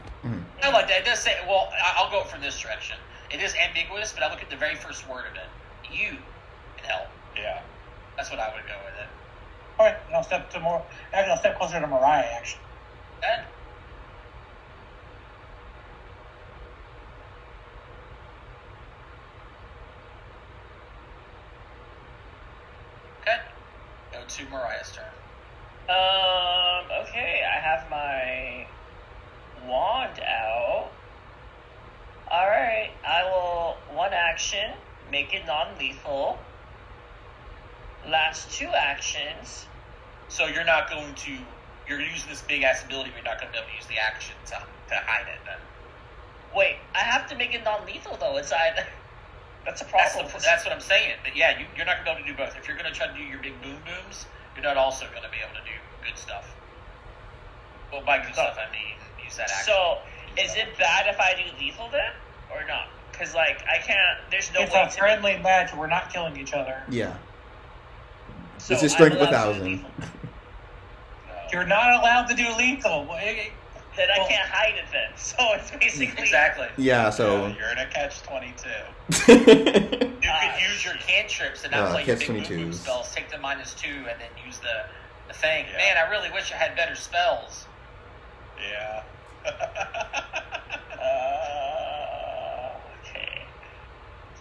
I like that. It does say, well, I'll go from this direction. It is ambiguous, but I look at the very first word of it. You can help. Yeah. That's what I would go with it. All right, I'll step closer to Mariah, actually. Okay. Okay. Go to Mariah's turn. Okay, I have my wand out. Alright, I will one action, make it non-lethal. Last 2 actions. So you're not going to... You're using this big-ass ability, but you're not going to be able to use the action to hide it, then. Wait, I have to make it non-lethal, though. That's a problem. That's what I'm saying. But yeah, you're not going to be able to do both. If you're going to try to do your big boom booms, you're not also going to be able to do good stuff. Well, by good stuff, I mean use that action. So, is it bad if I do lethal then? Or not? Because, I can't... There's no It's way a friendly match. We're not killing each other. Yeah. So It's just strength I'm of allowed to do 1,000. lethal. You're not allowed to do lethal. Then I can't hide it then. So it's basically... Exactly. Yeah, so... You're in a catch-22. You could use your cantrips and not play your big boom boom catch-22s. spells, take the -2, and then use the thing. Yeah. Man, I really wish I had better spells. Yeah. Okay.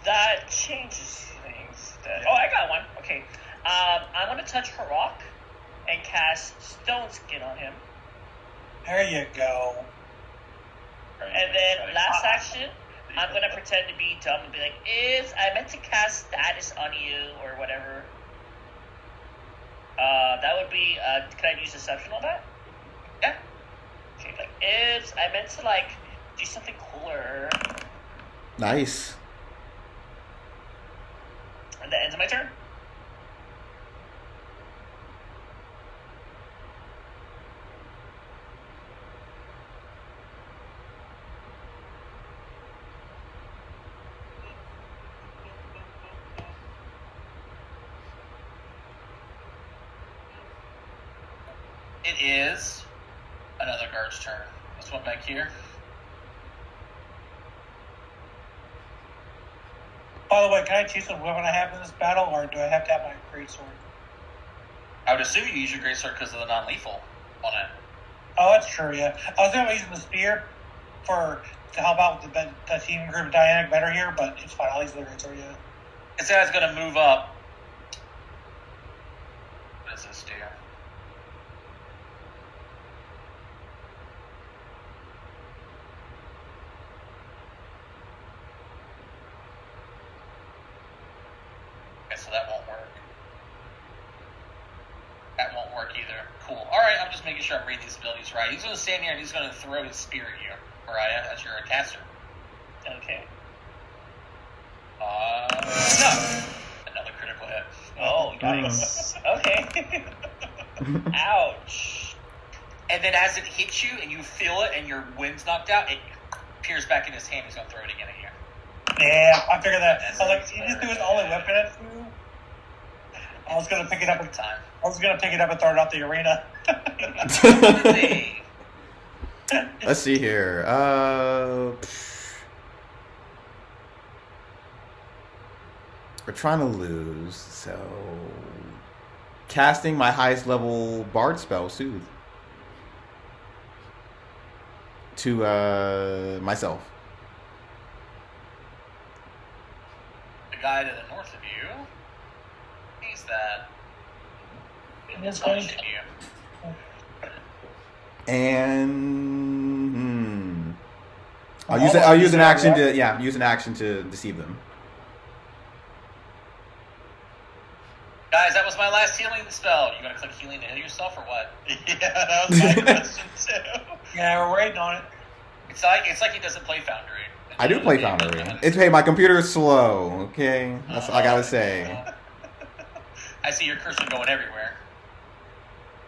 That changes things. Oh, I got one. Okay. I'm going to touch Harok and cast Stone Skin on him. There you go. And then last action, I'm going to pretend to be dumb and be like, I meant to cast status on you or whatever. That would be, can I use Deception on that? Yeah. Okay, I meant to, do something cooler. Nice. And that ends my turn. It is another guard's turn. This one back here. By the way, can I choose what weapon I have in this battle, or do I have to have my greatsword? I would assume you use your greatsword because of the non-lethal on it. Oh, that's true, yeah. I was thinking about using the spear to help out with the team group dynamic better here, but it's fine. I'll use the greatsword, yeah. This guy's going to move up. What does this do? Okay, so that won't work. That won't work either. Cool. Alright, I'm just making sure I'm reading these abilities right. He's going to stand here and he's going to throw his spear at you, Mariah, as you're a caster. Okay. No. Another critical hit. Oh, yikes. Okay. Ouch. And then as it hits you and you feel it and your wind's knocked out, it peers back in his hand. He's going to throw it again at you. Yeah, I figured that. I was like, he just threw his only weapon at you. I was gonna pick it up and Time. throw it out the arena. Let's see here. We're trying to lose, so casting my highest level bard spell, Soothe, to myself. The guy to the north of you, he's that It's going to, punching you. And I'll use an action to deceive them. Guys, that was my last healing spell. You gonna click healing to heal yourself or what? Yeah, that was my question too. yeah, we're waiting on it. It's like he doesn't play Foundry. I do play Foundry. Hey, my computer is slow. Okay, that's all I gotta say. I see your cursor going everywhere.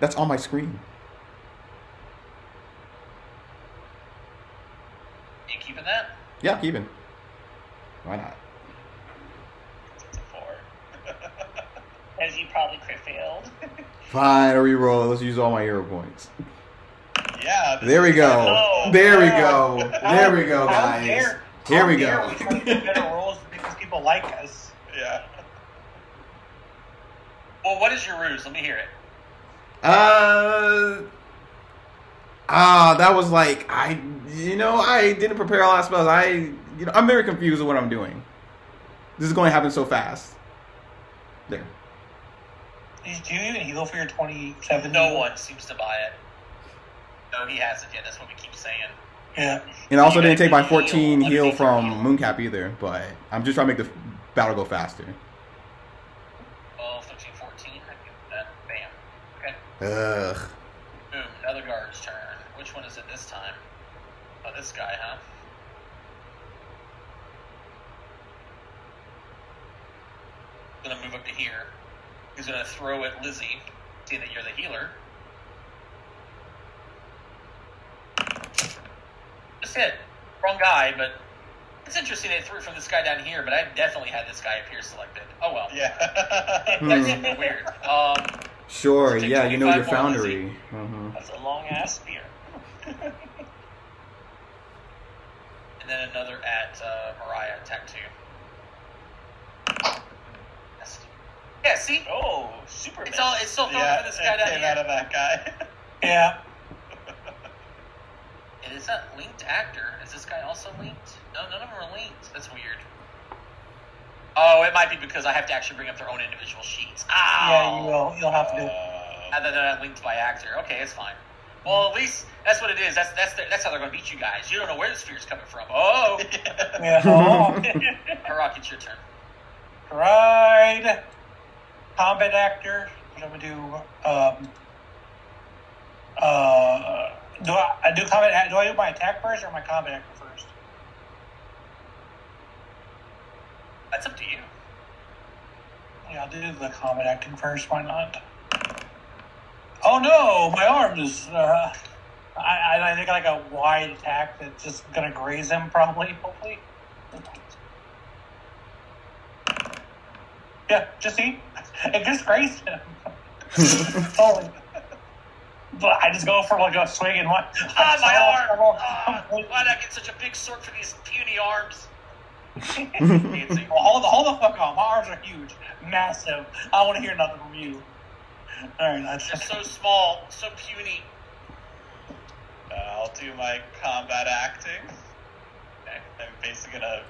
That's on my screen. You keeping that? Yeah, keeping. Why not? It's a 4. As you probably crit failed. Fine, a reroll. Let's use all my hero points. Yeah. There we go. Oh, There we go. There we go, How guys. Here we go. We try to get better rules because people like us. Yeah. Well, what is your ruse? Let me hear it. That was like I didn't prepare a lot of spells. I'm very confused with what I'm doing. This is going to happen so fast. There. Do you even heal for your 27? No one seems to buy it. No, he hasn't yet. That's what we keep saying. Yeah. And I also You didn't take my gotta 14 heal underneath your from heal. Mooncap either, but I'm just trying to make the battle go faster. 12, 13, 14. I give that. Bam. Okay. Ugh. Boom. Another guard's turn. Which one is it this time? Oh, this guy, huh? Gonna move up to here. He's gonna throw at Lizzie. See that you're the healer. Just hit. Wrong guy, but it's interesting they threw it from this guy down here, but I definitely had this guy up here selected. Oh well. Yeah. That's weird. Sure, Let's take yeah, you know your 25 more, foundry. Mhm. That's a long ass spear. And then another at Mariah, attack 2. Yes. Yeah, see? Oh, super It's miss. all it's still throwing Yeah, for this guy it down came out here. of that guy. Yeah. And is that linked actor? Is this guy also linked? No, none of them are linked. That's weird. Oh, it might be because I have to actually bring up their own individual sheets. Ow! Yeah, you will. You'll have to do. Now that they're not linked by actor. Okay, it's fine. Well, at least that's what it is. That's how they're going to beat you guys. You don't know where the spear's coming from. Oh! Yeah. Oh. Harak, it's your turn. Right. Combat actor. What I'm gonna do? Do I do combat? Do I do my attack first or my combat actor first? That's up to you. Yeah, I'll do the combat acting first. Why not? Oh no, my arm is. I think like a wide attack that's just gonna graze him probably. Hopefully. Yeah, just see, it just grazed him. Totally. But I just go for like a swing and what? Ah, my arm! Why did I get such a big sword for these puny arms? Fancy. Hold the fuck on. My arms are huge, massive. I want to hear nothing from you. All right, They're that's so small, so puny. I'll do my combat acting. Okay. I'm basically gonna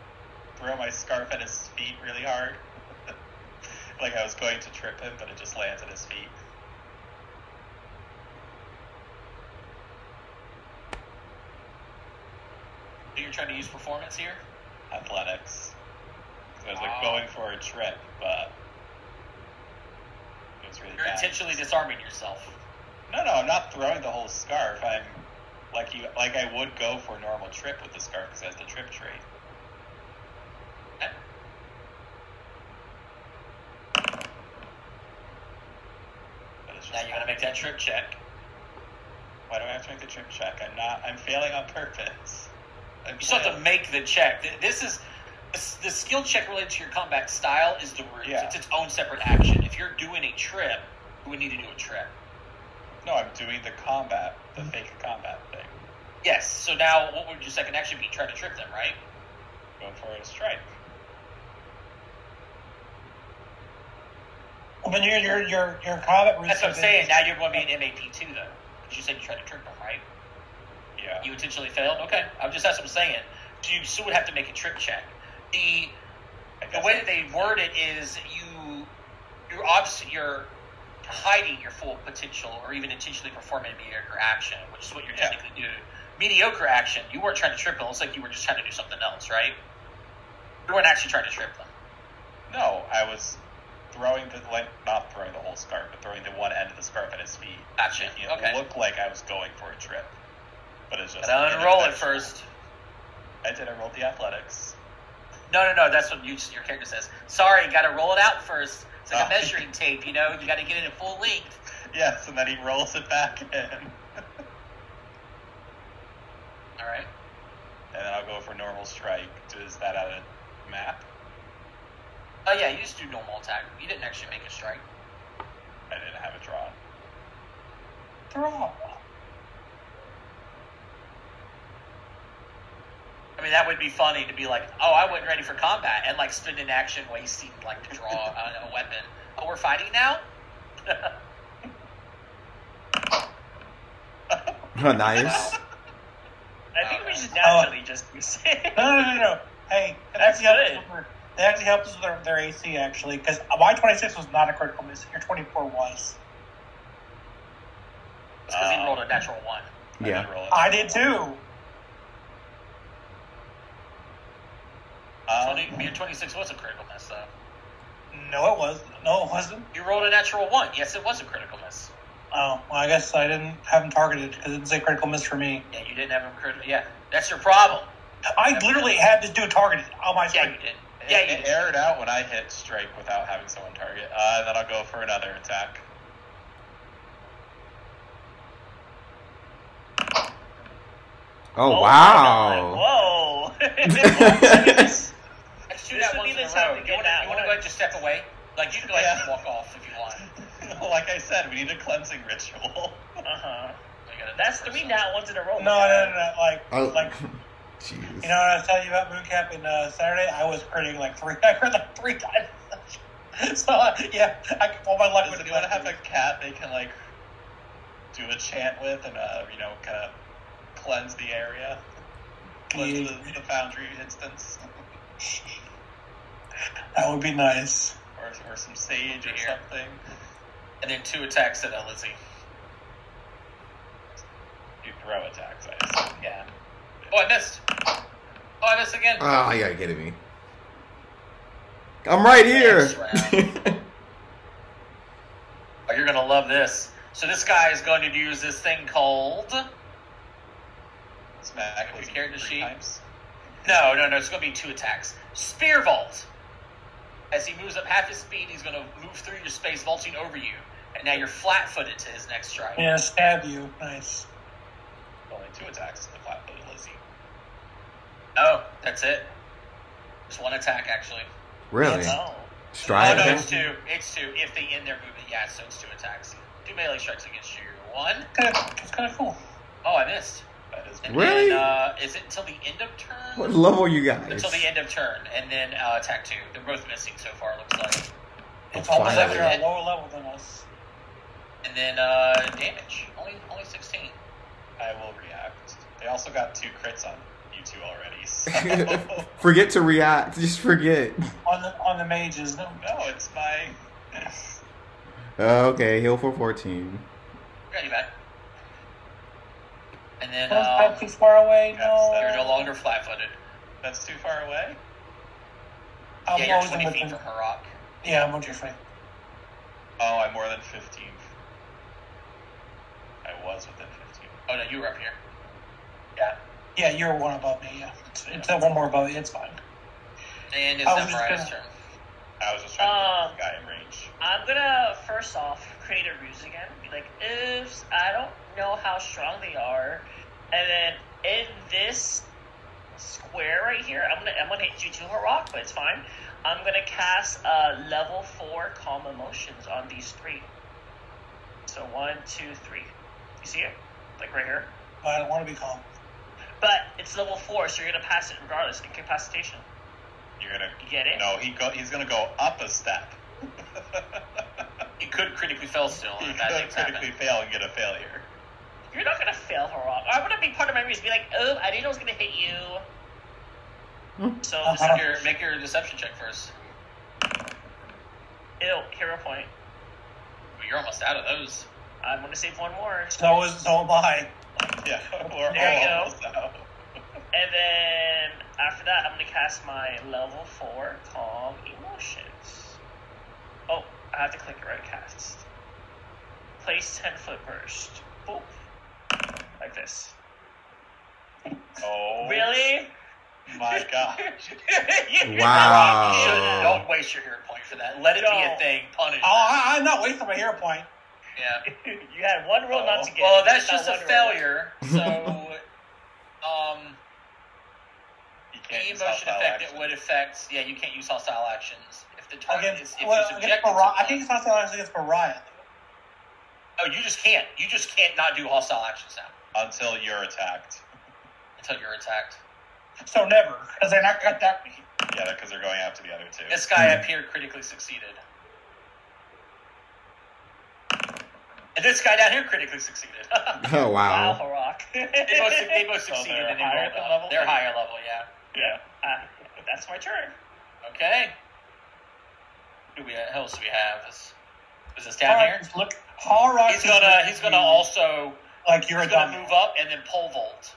throw my scarf at his feet really hard. Like I was going to trip him, but it just lands at his feet. So you're trying to use performance here? Athletics. So I was like Oh. going for a trip, but it was really You're bad. intentionally disarming yourself. No, I'm not throwing the whole scarf. I'm like I would go for a normal trip with the scarf because it has the trip trait. Okay. But it's just Now you're gonna make that trip check. Why do I have to make the trip check? I'm failing on purpose. You still have to make the check. This is the skill check related to your combat style is the root. Yeah. It's its own separate action. If you're doing a trip, you would need to do a trip. No, I'm doing the combat, the fake combat thing. Yes. So now, what would your second action be? Try to trip them, right? Go for a strike. Well, then your combat. That's what I'm saying. Now you're going to be an MAP too, though, because you said you tried to trip them, right? Yeah. You intentionally failed. Okay. That's what I'm saying. So you still would have to make a trip check. The way that they word it is you're hiding your full potential or even intentionally performing a mediocre action, which is what you're Yeah. technically doing. Mediocre action, you weren't trying to trip them. It's like you were just trying to do something else, right? You weren't actually trying to trip them. No, I was not throwing the whole scarf, but throwing the one end of the scarf at his feet. Gotcha. Making it Okay. look like I was going for a trip. But it's just... But unroll it ineffectual. first. I rolled the athletics. No. That's what your character says. Sorry, got to roll it out first. It's like Oh. a measuring tape, you know? You got to get it at full length. Yes, and then he rolls it back in. All right. And then I'll go for normal strike. Is that out of map? Oh, yeah, you just do normal attack. You didn't actually make a strike. I didn't have it drawn. Draw. I mean, that would be funny to be like, oh, I wasn't ready for combat, and like spend an action wasting like to draw a weapon. Oh, we're fighting now. Nice. I think we should naturally just use it. No. Hey, That's good. They actually helped us with their AC, actually, because my 26 was not a critical miss. Your 24 was. It's because he rolled a natural 1. Yeah. I did too. Your 26 was a critical miss, though. No, it was. No, it wasn't. You rolled a natural 1. Yes, it was a critical miss. Oh, well, I guess I didn't have him targeted because it didn't say critical miss for me. Yeah, you didn't have him critical. Yeah, that's your problem. I literally had this dude targeted on my Yeah, screen. you did. It aired out when I hit strike without having someone target. Then I'll go for another attack. Oh, wow. Whoa. Let's do This that would once be in the a time row. to You get want that to go ahead and just step away? Like, you can go ahead and just walk off if you want. Like I said, we need a cleansing ritual. Uh-huh. You gotta That's do 3 first. nat ones in a row. No. Like, Jeez. you know what I was telling you about Mooncap in Saturday? I was critting like 3 times. So, yeah, all my luck Does would anyone have a cat they can, like, do a chant with and, kind of cleanse the area? Cleanse the Foundry instance? That would be nice. Or some sage or Here. something? And then 2 attacks at Lizzie. You throw attacks, I assume. Yeah. Oh, I missed. Oh, I missed again. Oh, you gotta get me. I'm right here. Next round. Oh, you're gonna love this. So this guy is going to use this thing called. Smack Your Lizzie character 3 sheet? times. No. It's going to be 2 attacks. Spear vault. As he moves up half his speed, he's going to move through your space, vaulting over you. And now you're flat-footed to his next strike. Yeah, stab you. Nice. Only 2 attacks to flat-footed Lizzie. Oh, that's it. Just 1 attack, actually. Really? Oh. Strike? Oh, no, him? it's 2. It's 2. If they end their movement, yeah, so it's 2 attacks. 2 melee strikes against you. 1. It's kind of cool. Oh, I missed. That is And Really? then, is it until the end of turn? What level are you guys? Until the end of turn, and then attack 2. They're both missing so far, it looks like. It's almost like finally. they're at a lower level than us. And then damage. Only 16. I will react. They also got 2 crits on you 2 already, so... Forget to react. Just forget. On the mages. No, No, it's my... Okay, heal for 14. Got you back. And then I'm too far away. No. you're no longer flat-footed. That's too far away? I'm Yeah, you're always 20 feet within- from Harrock. Yeah, I'm with your friend. Oh, I'm more than 15. I was within 15. Oh, no, you were up here. Yeah. Yeah, you're 1 above me. Yeah, it's 1 more above me. It's fine. And it's I was just Zephyriah's gonna- turn. I was just trying to get the guy in range. I'm gonna first off create a ruse again. Be like, if I don't know how strong they are, and then in this square right here, I'm gonna hit you to Harrock, but it's fine. I'm gonna cast level 4 calm emotions on these 3. So 1, 2, 3. You see it? Like right here. But I don't want to be calm. But it's level 4, so you're gonna pass it regardless. Incapacitation. You're gonna... You get it? No, he's gonna go up a step. He could critically fail still, He and bad could things happen. critically fail and get a failure. You're not gonna fail Harrock. I'm gonna be part of my ruse. Be like, oh, I didn't know it was gonna hit you. So Make your deception check first. ew, hero point. Well, you're almost out of those. I'm gonna save 1 more. So am I. Yeah, we're There you all go. almost out. And then after that, I'm gonna cast my level 4 calm emotions. Oh, I have to click it right. Cast. Place 10-foot burst. Boop. Like this. Oh. Really? My God. Wow. You shouldn't. Don't waste your hero point for that. Let it be a No. thing. Punish. I'm not wasting my hero point. Yeah. You had 1 roll not to get. Well, it. that's Not just a 1 roll. failure. So, You any can't use emotion hostile effect action. it would affect. Yeah, you can't use hostile actions if the target Against, is if well, you're against subjected to Mariah. I one. think it's not so against Mariah. Oh, you just can't. You just can't not do hostile actions now Until you're attacked. until you're attacked. So never, because they're not got that many. Yeah, because they're going after the other two. This guy up here critically succeeded. And this guy down here critically succeeded. Oh, Wow, wow. Harok. They both succeeded. they're And they higher rolled up. level? They're higher level, yeah. Yeah. That's my turn. Okay. Who else do we have? Is this down here? Look, Harok. He's gonna also like you're he's a gonna dumb. move up and then pole vault,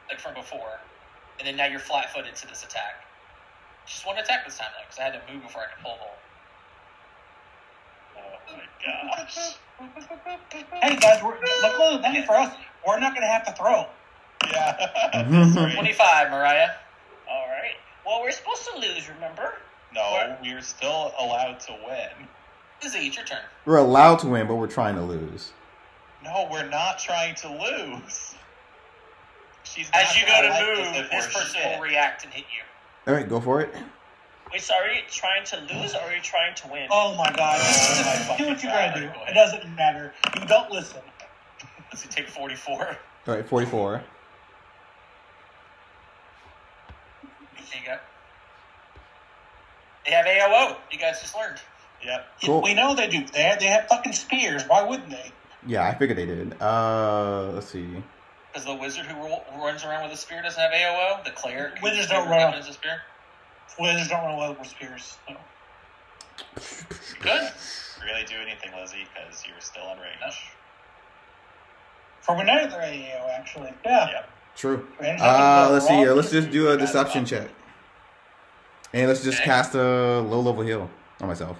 like from before, and then now you're flat-footed to this attack. Just one attack this time though, because I had to move before I could pole vault. Oh my gosh. Hey guys, look, that is for us. We're not going to have to throw. Yeah. Sorry. 25, Mariah. All right. Well, we're supposed to lose, remember? No, we're still allowed to win. Izzy, it's your turn. We're allowed to win, but we're trying to lose. No, we're not trying to lose. She's As not you go gonna to like move, us if this we're person shit. will react and hit you. All right, go for it. Wait, so are you trying to lose or are you trying to win? Oh my god. Do what you're going to do. It doesn't matter. You don't listen. Does he take 44? All right, 44. There you go. They have AOO. You guys just learned. Yep. Cool. We know they do. They have fucking spears. Why wouldn't they? Yeah, I figured they did. Let's see. Because the wizard who runs around with a spear doesn't have AOO. The cleric Wizards who don't run. with a spear. Wizards don't run away with spears. So. Good. Really do anything, Lizzie, because you're still in range. For another AO, actually. Yeah. Yep. True. Range doesn't Let's go see. wrong. Let's just do a Got deception it. check. And let's just Okay. cast a low level heal on myself.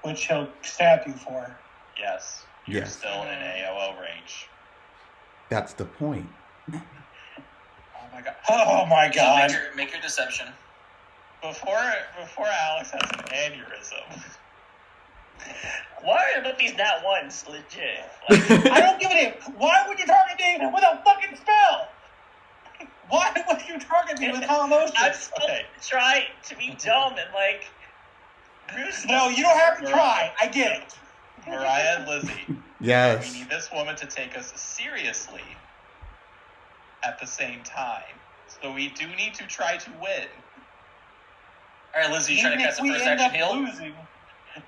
Which he'll stab you for. Yes. You're Yes. still in AOO range. That's the point. Oh my god. Oh my god. Make your deception. Before Alex has an aneurysm. Why are both these nat ones legit? I don't give a damn. Why would you target me with a fucking spell? Why would you target me with calm I'm motion? supposed to try to be dumb and like. No, you don't have to try. I get it. Mariah and Lizzie, we Yes. need this woman to take us seriously at the same time. So we do need to try to win. Alright, Lizzie, you trying to Even cast if a we first end action up heal? losing,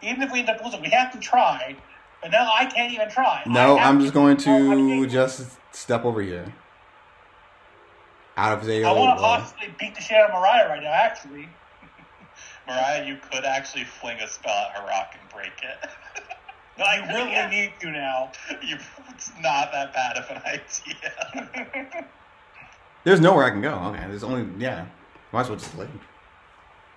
even if we end up losing, we have to try. But now I can't even try. No, I have I'm just going to I just step over here. Out of his I want AO. to possibly beat the shit out of Mariah right now, actually. Mariah, you could actually fling a spell at her rock and break it. No, I I really need to now. It's not that bad of an idea. There's nowhere I can go. Okay, there's only might as well just leave.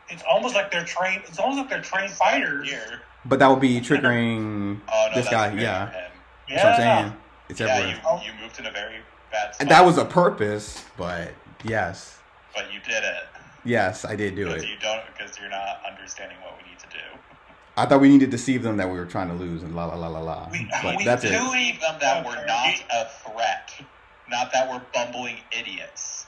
It's almost like they're trained. It's almost like they're trained fighters. Here. But that would be triggering Oh, no, this that's guy. good Yeah, for him. that's what I'm saying. It's Yeah, everywhere. you moved in a very bad spot. And that was a purpose, but yes, But you did it. yes, I did do it. Because you're not understanding what we need to do. I thought we needed to deceive them that we were trying to lose and la la la la la. But we that's do. it. Believe them that we're not a threat. Not that we're bumbling idiots.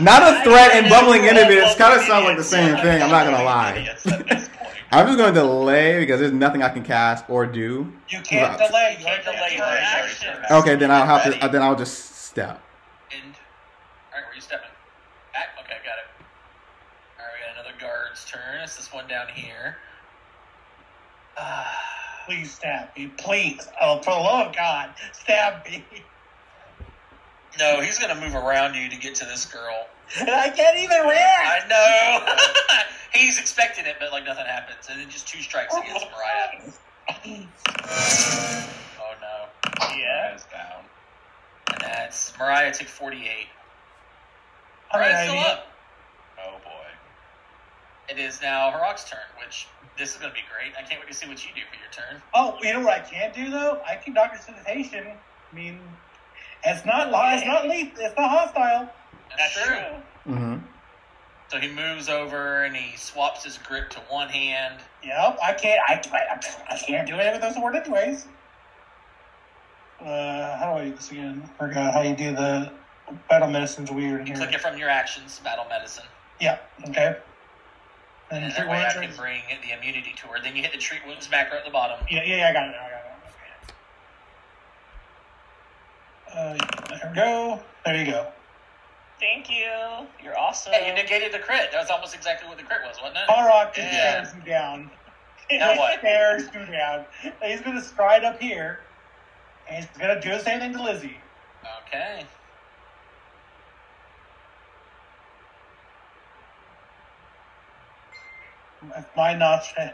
Not a threat and bubbling into it. It kind of sounds like the same thing. I'm not gonna lie. Idiots at this point. I'm just going to delay because there's nothing I can cast or do. You can't Right. delay. You can't delay your Already action. turned Okay, then I'll have Ready. to. Then I'll just step. And alright, where you stepping? Back? Okay, got it. Alright, we got another guard's turn. It's this one down here. Please stab me, please. Oh, for the love of God, stab me. No, he's gonna move around you to get to this girl. And I can't even react. I know. He's expecting it, but like nothing happens, and then just 2 strikes against Mariah. Oh no! Yeah. Mariah's down. And that's Mariah took 48. I mean, Mariah's still up. Oh boy. It is now Harok's turn, which this is gonna be great. I can't wait to see what you do for your turn. Oh, you know what I can do though? I can Doctor Sensation. I mean, it's not lethal. It's not hostile. That's true. Mm-hmm. So he moves over and he swaps his grip to one hand. Yep, I can't. I can't do it with those sword anyways. How do I do this again? I forgot how you do the battle medicine's weird You here. click it from your actions, battle medicine. Yeah. Okay. And And that treat way I wounds. can bring the immunity to her. Then you hit the treat wounds macro at the bottom. Yeah, I got it. There we go. There you go. Thank you. You're awesome. Hey, you negated the crit. That was almost exactly what the crit was, wasn't it? Harrock just stares you down. Now what? Stares you down. He's going to stride up here, and he's going to do the same thing to Lizzie. Okay. Mine not going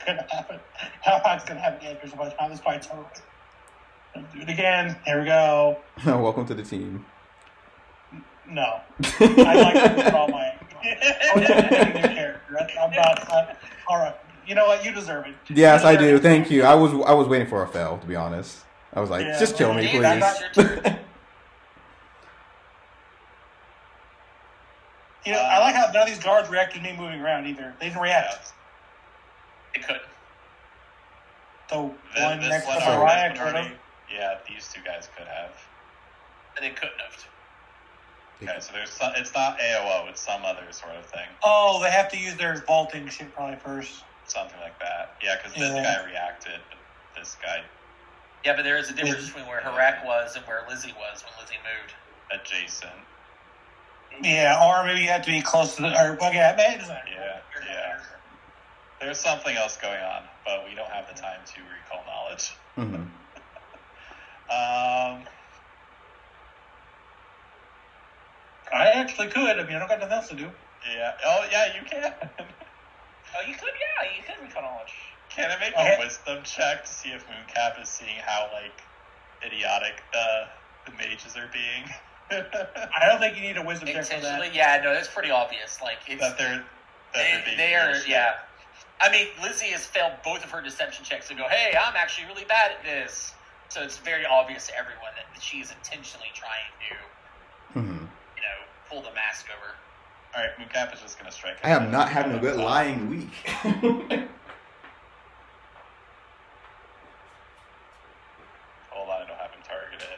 to happen. Harrock's going to have answers by the time this fight's over. Do it again. Here we go. Welcome to the team. No. I like to withdraw my... I'm just picking your character. I'm not... All right. You know what? You deserve it. Yes, I do. Thank you. I was waiting for a fail, to be honest. I was like, Yeah. just kill me, Dave, please. that's your turn. You know, I like how none of these guards react to me moving around either. They didn't react. It could. So This one next to one Mariah could already- have. Yeah, these two guys could have. And they couldn't have. Okay, so there's some, it's not AOO, it's some other sort of thing. Oh, they have to use their vaulting shit probably first. Something like that. Yeah, because this Yeah. guy reacted, but this guy Yeah, but there is a difference between where Harak was and where Lizzie was when Lizzie moved. adjacent. Yeah, or maybe you have to be close to the. Or okay, maybe it doesn't matter. Yeah. There's something else going on, but we don't have the time to recall knowledge. Mhm. I actually could. I mean, I don't got nothing else to do. Yeah. Oh, yeah, you can. Oh, you could, yeah, you could recall knowledge. Can I make Okay. a wisdom check to see if Mooncap is seeing how, like, idiotic the mages are being? I don't think you need a wisdom check for Intentionally, that. yeah, no, that's pretty obvious. Like it's that they're being they are, bullshit. yeah. I mean, Lizzie has failed both of her deception checks and go, "Hey, I'm actually really bad at this." So it's very obvious to everyone that she is intentionally trying to, Mhm. pull the mask over. All right, Mooncap is just gonna strike. I am not having a good lying week. Hold on, I don't have him targeted.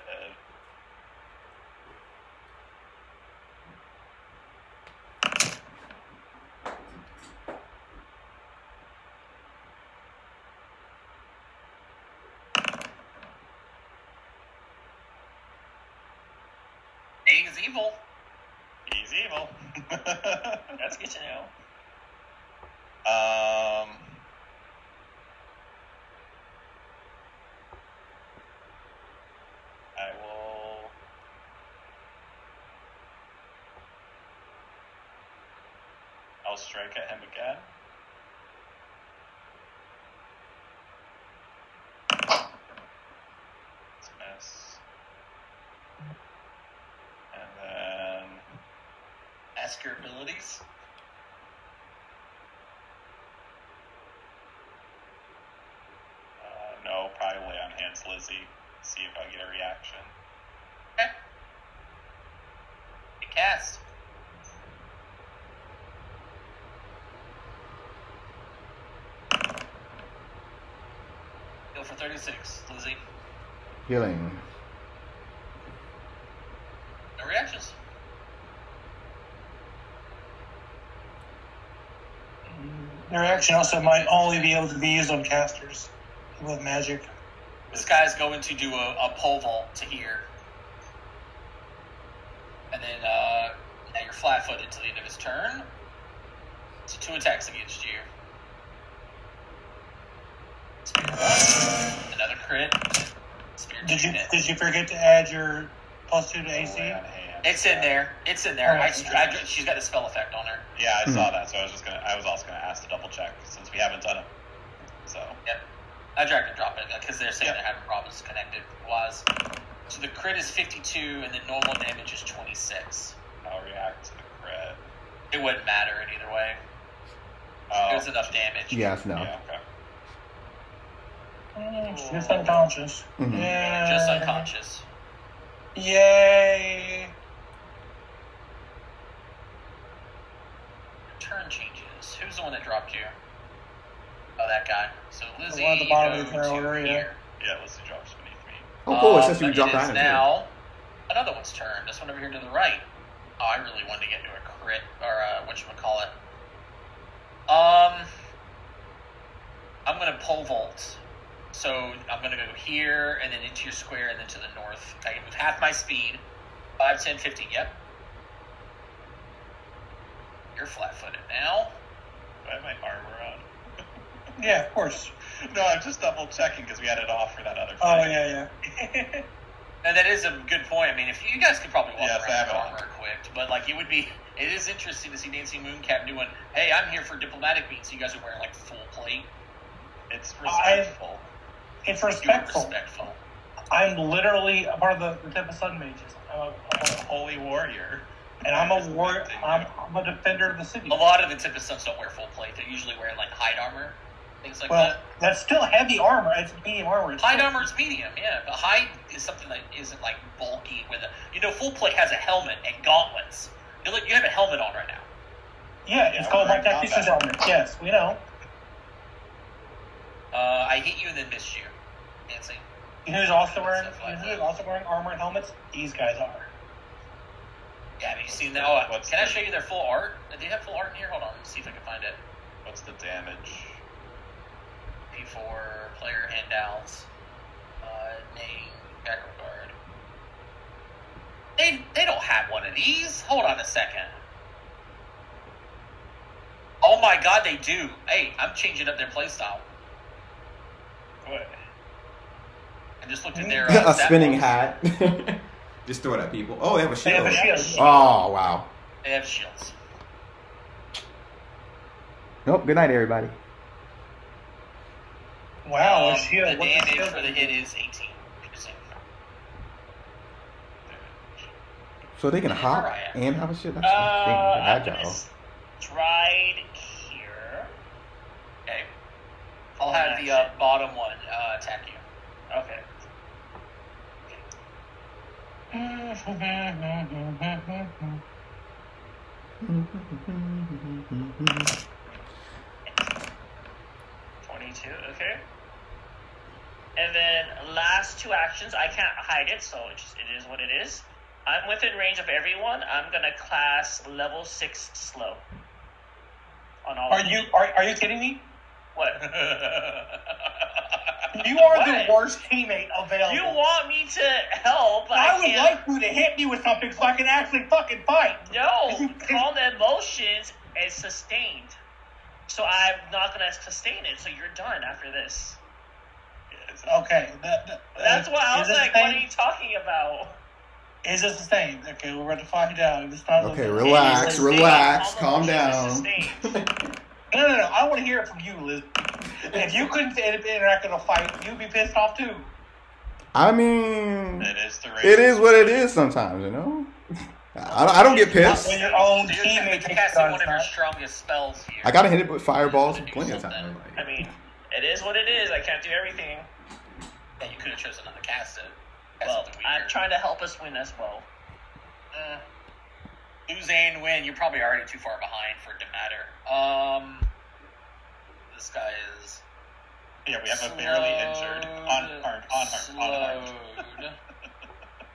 He's evil. He's evil. That's good to know. I will. I'll strike at him again. It's a miss. And then Ask your abilities. no, probably on hands Lizzie. See if I get a reaction. Okay. You cast. Go for 36, Lizzie. Healing. No reactions. Their action also might only be able to be used on casters with magic. This guy's going to do a pole vault to here. And then now you're flat-footed until the end of his turn. So 2 attacks against you. Spear 1. Another crit. Spear 2 hit. Did you forget to add your +2 to AC? Away on hand. It's in there. It's in there. Oh, She's got a spell effect on her. Yeah, I saw that, so I was also gonna ask to double check since we haven't done it. So Yep. I dragged and dropped it because they're saying Yep. they're having problems connected wise. So the crit is 52 and the normal damage is 26. I'll react to the crit. It wouldn't matter in either way. Oh, There's enough damage. Yes, no. yeah, okay. She's unconscious. Mhm. Yeah. Just unconscious. Yay. Turn changes. Who's the one that dropped you? Oh, that guy. So Lizzie, one at the bottom of go the turn to order, yeah. here. Yeah, Lizzie drops beneath me. Oh, cool. It says But you dropped it is items. now another one's turn. This one over here to the right. Oh, I really wanted to get into a crit, or whatchamacallit. I'm going to pole vault So I'm going to go here, and then into your square, and then to the north. I can move half my speed. 5, 10, 15, yep. You're flat-footed now. I have my armor on. Yeah, of course. No, I'm just double checking because we had it off for that other Oh, fight. yeah. And that is a good point. I mean, if you guys could probably walk Yes, I around have with it on. armor equipped, but like it is interesting to see Nancy Mooncap doing, hey, I'm here for diplomatic meetings. You guys are wearing like full plate. It's respectful. It's You're respectful. respectful. I'm literally a part of the Temple Sun Mages. I'm a holy warrior. And I'm a warrior. I'm a defender of the city. A lot of the Tempest Sons don't wear full plate. They're usually wearing like hide armor, things like Well, that. that's still heavy armor. It's medium armor. It's Hide still- armor is medium, yeah. But hide is something that isn't like bulky with a. Full plate has a helmet and gauntlets. You have a helmet on right now. Yeah, it's Yeah, called we're my tactician's combat. armor. Yes, we know. I hit you and then missed you, Nancy. You know who's also wearing armor and helmets? These guys are. Yeah, have you seen that? Oh, What's can I the- show you their full art? Do you have full art in here? Hold on, let me see if I can find it. What's the damage? P4 player handouts. Name background guard. They don't have one of these. Hold on a second. Oh my god, they do. Hey, I'm changing up their playstyle. What? I just looked at their A stat spinning box. hat. Just throw it at people. Oh, they have a They shield. have a shield. Oh, wow. They have shields. Nope. Good night, everybody. Wow, a shield. The What's damage shield for the do? hit is 18. Piercing. So they can Yeah, hop right. and have a shield. That's I'm agile. gonna stride here. Okay. I'll have the bottom one attack you. Okay. Mm-hmm. 22, okay. And then last two actions, I can't hide it, so it is what it is. I'm within range of everyone. I'm gonna class level 6 slow. On all Are of you them. are you kidding me? What? You are What? the worst teammate available. You want me to help, but I I would can't. like you to hit me with something so I can actually fucking fight. No, calm the emotions and sustained. So I'm not gonna sustain it. So you're done after this. Okay, That's what I was is it like. the What same? are you talking about? Is it the same? Okay, we're going to find out. This time. Okay, No, relax, Sustained. relax, Calm calm the down. emotions and no. I want to hear it from you, Liz. If you couldn't interact in a fight, you'd be pissed off too. I mean, It is the race. it is what it is sometimes, you know? I don't get pissed. When your own So you're teammate takes casting on one of your that. strongest spells here. I gotta hit it with fireballs Do plenty of something. times. I mean, it is what it is. I can't do everything. Yeah, you could have chosen not to cast it. Cast Well, something I'm weaker. trying to help us win as well. Lose and win, you're probably already too far behind for it to matter. This guy is Yeah, we have a barely injured unharmed. slowed.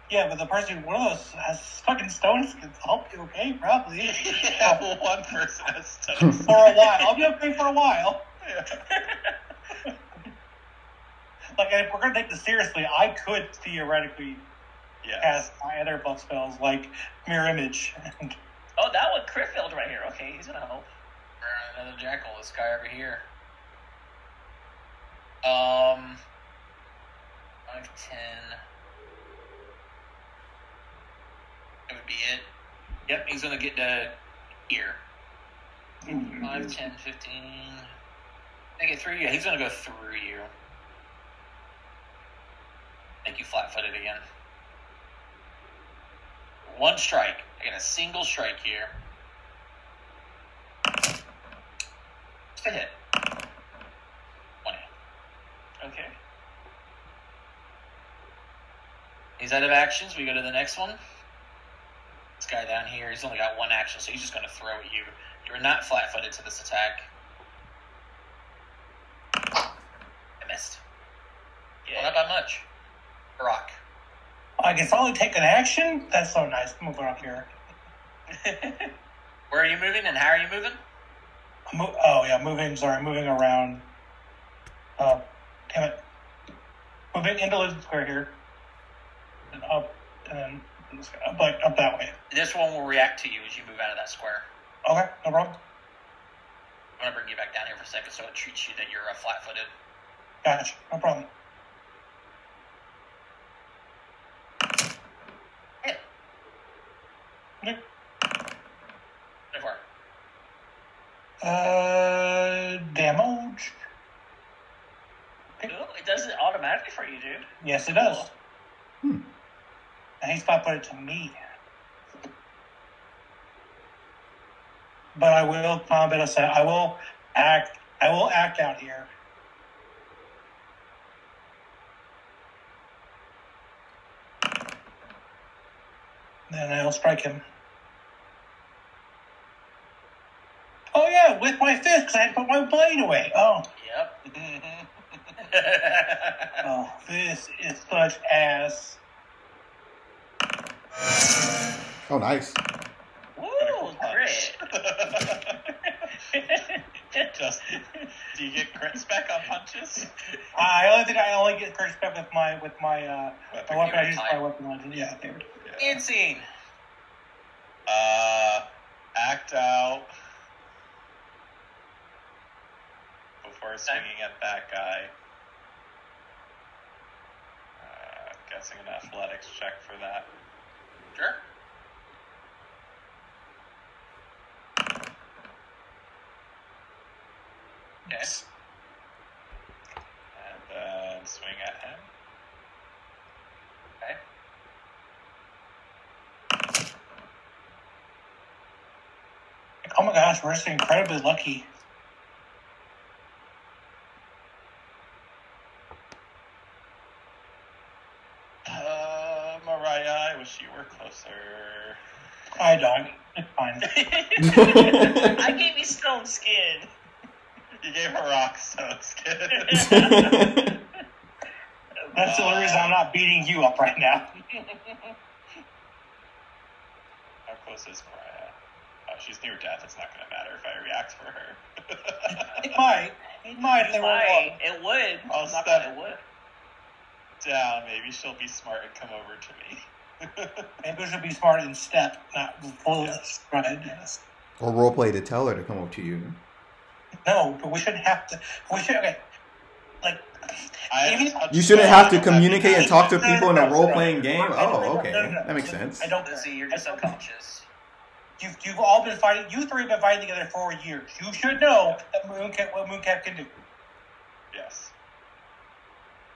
Yeah, but the person, one of those has fucking stones can help you, okay? Probably. Yeah, well, one person has stones. For a while. I'll be okay for a while. Like, if we're going to take this seriously, I could theoretically Yeah. cast my other buff spells, like Mirror Image. Oh, that one crit failed right here. Okay, he's gonna help. Another jackal, this guy over here. 5, 10. That would be it. Yep, he's gonna get to here. 5, 10, 15. Make it through you. He's gonna go through you. Make you flat-footed again. One strike. I got a single strike here. Just a hit. 20. Okay. He's out of actions. We go to the next one. This guy down here, he's only got one action, so he's just going to throw at you. You're not flat-footed to this attack. I missed. Well, not by much. Rock. I can only take an action? That's so nice. Move up here. Where are you moving and how are you moving? Moving around. Oh, damn it. bit into Legend Square here. And up, and then up that way. This one will react to you as you move out of that square. Okay, no problem. I'm gonna bring you back down here for a second, so it treats you that you're flat-footed. Gotcha, no problem. Hit. Okay. So far. Damage. Ooh, it does it automatically for you, dude. Yes, it does. And he's put it to me. But I will combat a set. I will act out here. Then I'll strike him. Oh yeah, with my fist, because I had to put my blade away. Oh. Yep. Oh, this is such ass. Oh, nice. Woo, great. Justin, do you get crits back on punches? I only think I only get cursed back with my Weapon. my weapon. I use my weapon legend. Yeah, there. Insane. Act out before swinging at that guy. Guessing an athletics check for that. Sure. Okay. And then swing at him. Okay. Oh my gosh, we're just incredibly lucky. Mariah, I wish you were closer. I don't. It's fine. I gave you stone skin. You gave her rock stone skin. That's the only reason I'm not beating you up right now. How close is Mariah? Oh, she's near death. It's not going to matter if I react for her. It might. It might. If they were wrong. It would. I'll I'm not step gonna- it would. down. Maybe she'll be smart and come over to me. Maybe we should be smart in step, not full stride. Yes. Or roleplay to tell her to come up to you. No, but we shouldn't have to. We should. Okay. Like. Even, You shouldn't have to communicate and talk to people in a role-playing game? Oh, okay. That makes sense. I don't See, you're just unconscious. You've all been fighting. You three have been fighting together for years. You should know that what Mooncap can do. Yes.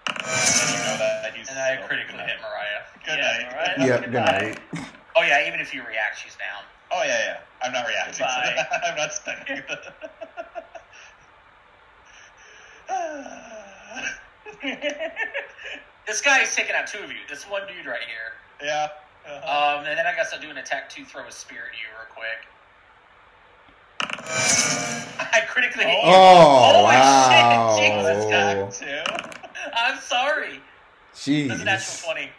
And you know that he's. And I still- critically hit Mariah. Good Yeah, night. Mariah. Yep, good night. Oh yeah, even if you react, she's down. Oh yeah. I'm not reacting to Goodbye. that. I'm not stunning. This guy is taking out two of you. This one dude right here. Yeah. And then I guess I'll do an attack to throw a spear at you real quick. I critically hit you. Oh, Holy wow. shit, Jesus, Attack too. I'm sorry. That's a natural Jeez. 20.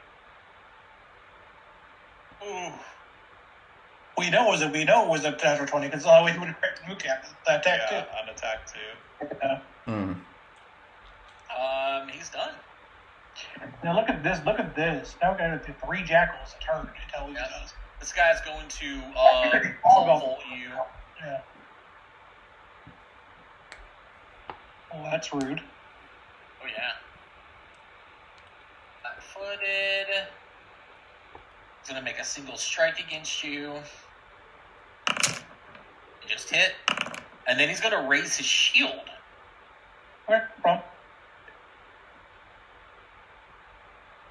Ooh. We know it was a natural 20 because the only way he would have corrected Mooncap that attack Yeah, on attack too. too. He's done. Now look at this. Look at this. Now we're going to do 3 jackals a turn. Tell me Yeah. what does. This guy's going to I'll go. volt you. Yeah. Well, that's rude. Oh yeah. Flat-footed. He's gonna make a single strike against you. He just hit. And then he's gonna raise his shield. Where from?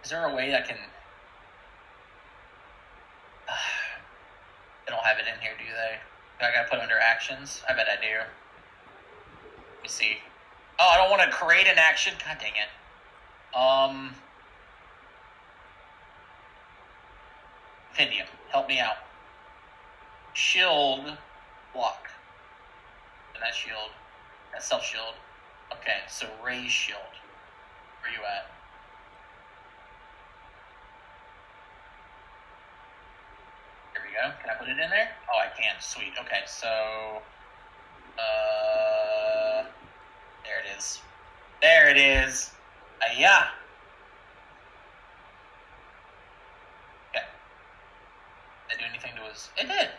Is there a way I can... They don't have it in here, do they? Do I gotta put it under actions? I bet I do. Let me see. Oh, I don't want to create an action? God dang it. Vindium, help me out. Shield, block. And that shield. That self-shield. Okay, so raise shield. Where you at? Here we go. Can I put it in there? Oh, I can. Sweet. Okay, so... there it is. There it is. Yeah. Did it do anything to his... It did.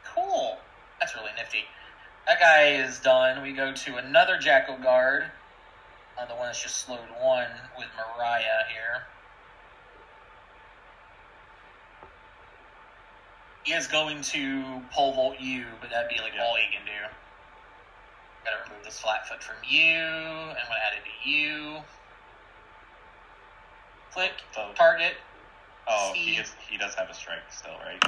Cool. That's really nifty. That guy is done. We go to another Jackal Guard. The one that's just slowed 1 with Mariah here. He is going to pole vault you, but that'd be like all he can do. Gotta remove this flat foot from you, and I'm gonna add it to you. Click, target. Oh, he does have a strike still, right?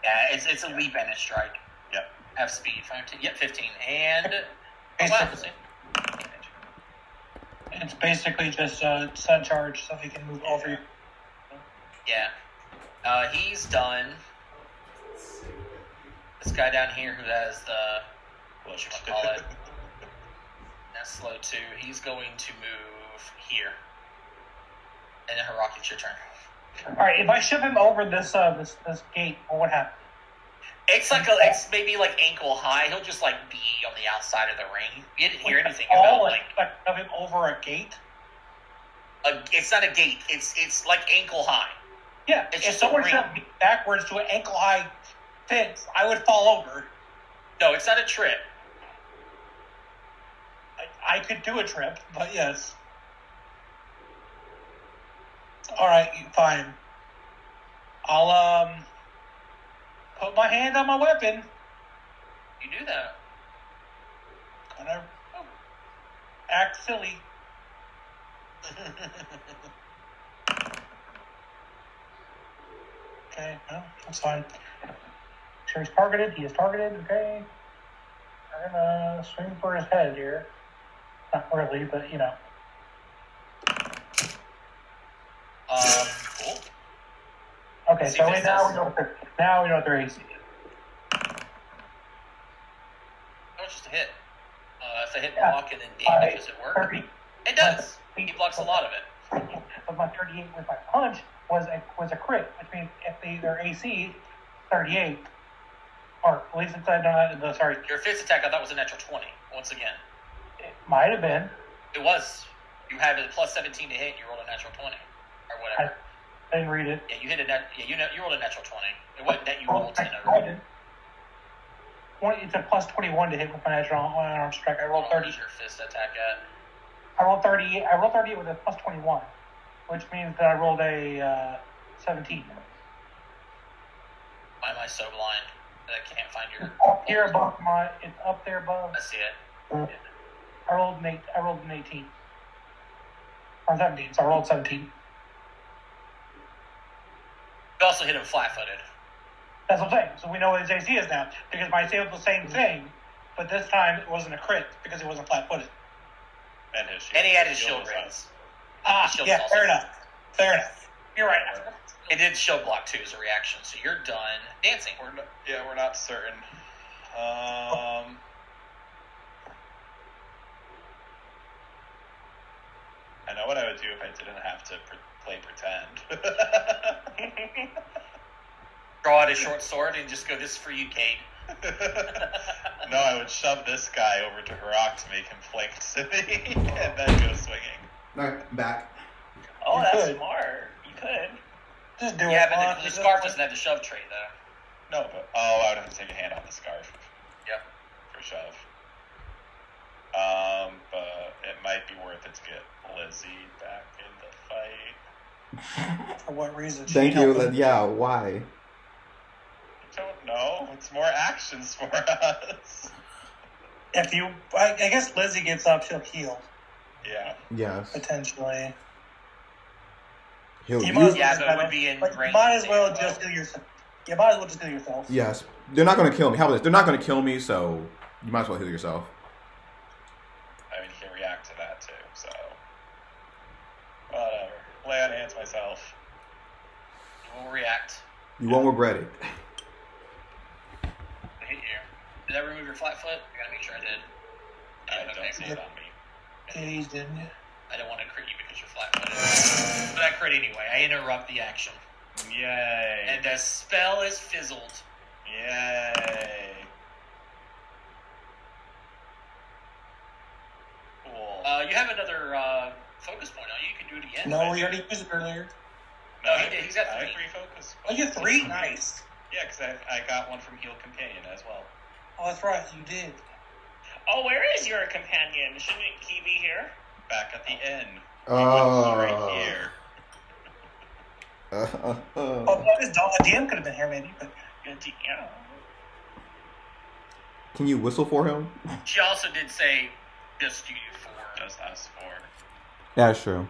Yeah, it's a leap and a strike. Yep. Have speed. 15. And it's basically just sun charge, so he can move over you. Yeah. He's done. This guy down here who has the whatchamacallit. That's slow 2. He's going to move here. And then Hiraki, it's your turn. Alright, if I shove him over this gate, what would happen? It's maybe like ankle high. He'll just like be on the outside of the ring. You didn't hear anything about like shove him over a gate. It's not a gate. It's like ankle high. Yeah, it's if just someone shoved me backwards to an ankle high fence, I would fall over. No, it's not a trip. I could do a trip, but yes. All right, fine. I'll put my hand on my weapon. You do that. And I act silly. Okay, no, that's fine. Sure, he's targeted. He is targeted. Okay. I'm gonna swing for his head here. Not really, but you know. Cool. Okay, so now we know what their AC is. That was just a hit. If I hit block and then damage, does it work? 30. It does. He blocks a lot of it. But my 38 with my punch was a crit, which means if their AC 38, or at least it's sorry. Your fifth attack I thought was a natural 20. Once again, it might have been. It was. You had a plus 17 to hit. You rolled a natural 20 or whatever. I didn't read it. Yeah, you hit a net. Yeah, you rolled a natural 20. It wasn't that you rolled 10 over. It's a plus 21 to hit with my natural unarmed strike. I rolled 30. What's your fist attack at? I rolled 38. I rolled 38 with a plus 21, which means that I rolled a 17. Why am I so blind that I can't find your? It's up here above It's up there above. I see it. I rolled an 18. Or 17. So I rolled 17. You also hit him flat-footed. That's what I'm saying. So we know what his AC is now. Because my AC was the same thing, but this time it wasn't a crit because it wasn't flat-footed. And his shield. And he had his shield raise. Yeah, fair enough. You're right. It did shield block too as a reaction, so you're done dancing. We're not certain. I know what I would do if I didn't have to play pretend. Draw out a short sword and just go, "This is for you, Cade." No, I would shove this guy over to Harak to make him flank Simi, and then go swinging. Alright, back. Oh, that's smart. You could. Just do it. Yeah, but the scarf doesn't have the shove trait, though. No, but I would have to take a hand on the scarf. Yep. For shove. But it might be worth it to get Lizzie back in the fight. For what reason? Thank you. Yeah, why? I don't know. It's more actions for us. I guess Lizzie gets up, she'll heal. Yeah. Yes. Potentially. He'll but it would be in range. You might as well just heal yourself. You might as well just heal yourself. Yes. They're not going to kill me. How about this? They're not going to kill me, so you might as well heal yourself. I mean, you can react to that too, so. Whatever. Lay on hands myself. You will react. You won't regret it. I hit you. Did I remove your flat foot? I gotta make sure I did. I don't see it on me. Yeah, didn't you? I don't want to crit you because you're flat footed. But I crit anyway. I interrupt the action. Yay. And the spell is fizzled. Yay. Cool. You have another focus point on you. You can do it again. No, we already used it earlier. No, he did. He's got 3. I have 3 focus. Oh, you have 3? Nice. Yeah, because I got one from Heal Companion as well. Oh, that's right, you did. Oh, where is your companion? Shouldn't he be here? Back at the inn. Oh. Right here. Oh, this DM could have been here, maybe, but Yeah. Can you whistle for him? She also did say just you four. Just us four. Yeah, that's true.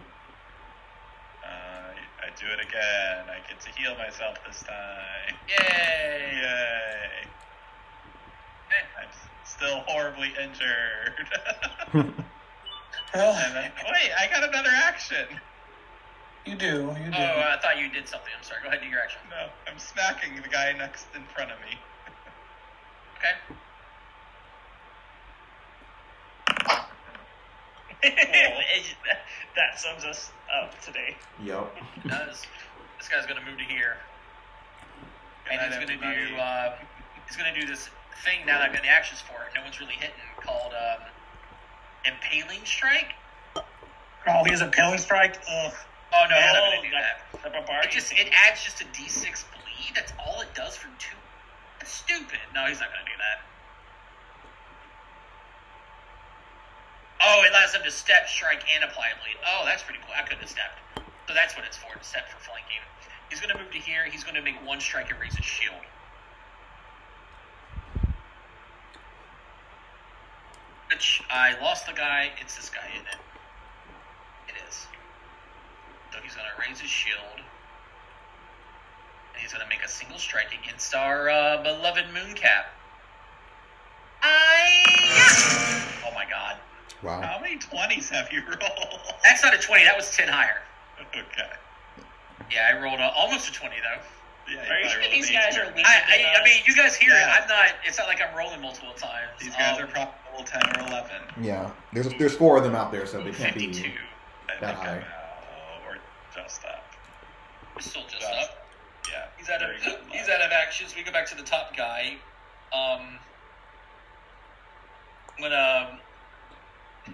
I do it again. I get to heal myself this time. Yay! Yay! I'm still horribly injured. And then, wait, I got another action. you do. Oh, I thought you did something. I'm sorry. Go ahead and do your action. No, I'm smacking the guy next in front of me. Okay. That sums us up today. Yep. This guy's gonna move to here, and he's gonna do this thing now that I've got the actions for it. No one's really hitting, called Impaling Strike. Oh, he has a Impaling Strike? Ugh. Oh no, he's not gonna do that. The barbarian. It adds just a D6 bleed. That's all it does for 2. That's stupid. No, he's not gonna do that. Oh, it allows him to step, strike, and apply a bleed. Oh, that's pretty cool. I couldn't have stepped. So that's what it's for, to step for flanking. He's going to move to here. He's going to make 1 strike and raise his shield. Which, I lost the guy. It's this guy, isn't it? It is. So he's going to raise his shield. And he's going to make a single strike against our beloved Mooncap. Oh my god. Wow. How many 20s have you rolled? That's not a 20. That was 10 higher. Okay. Yeah, I rolled almost a 20, though. Yeah, Are you sure these guys are weak? I mean, you guys hear Yeah. it. I'm not. It's not like I'm rolling multiple times. These guys are probably level 10 or 11. Yeah. There's 4 of them out there, so they can't 52. be I that think high. or just up. We're still just Just- up. Yeah. He's out of very good he's luck. out of actions. We go back to the top guy. I'm gonna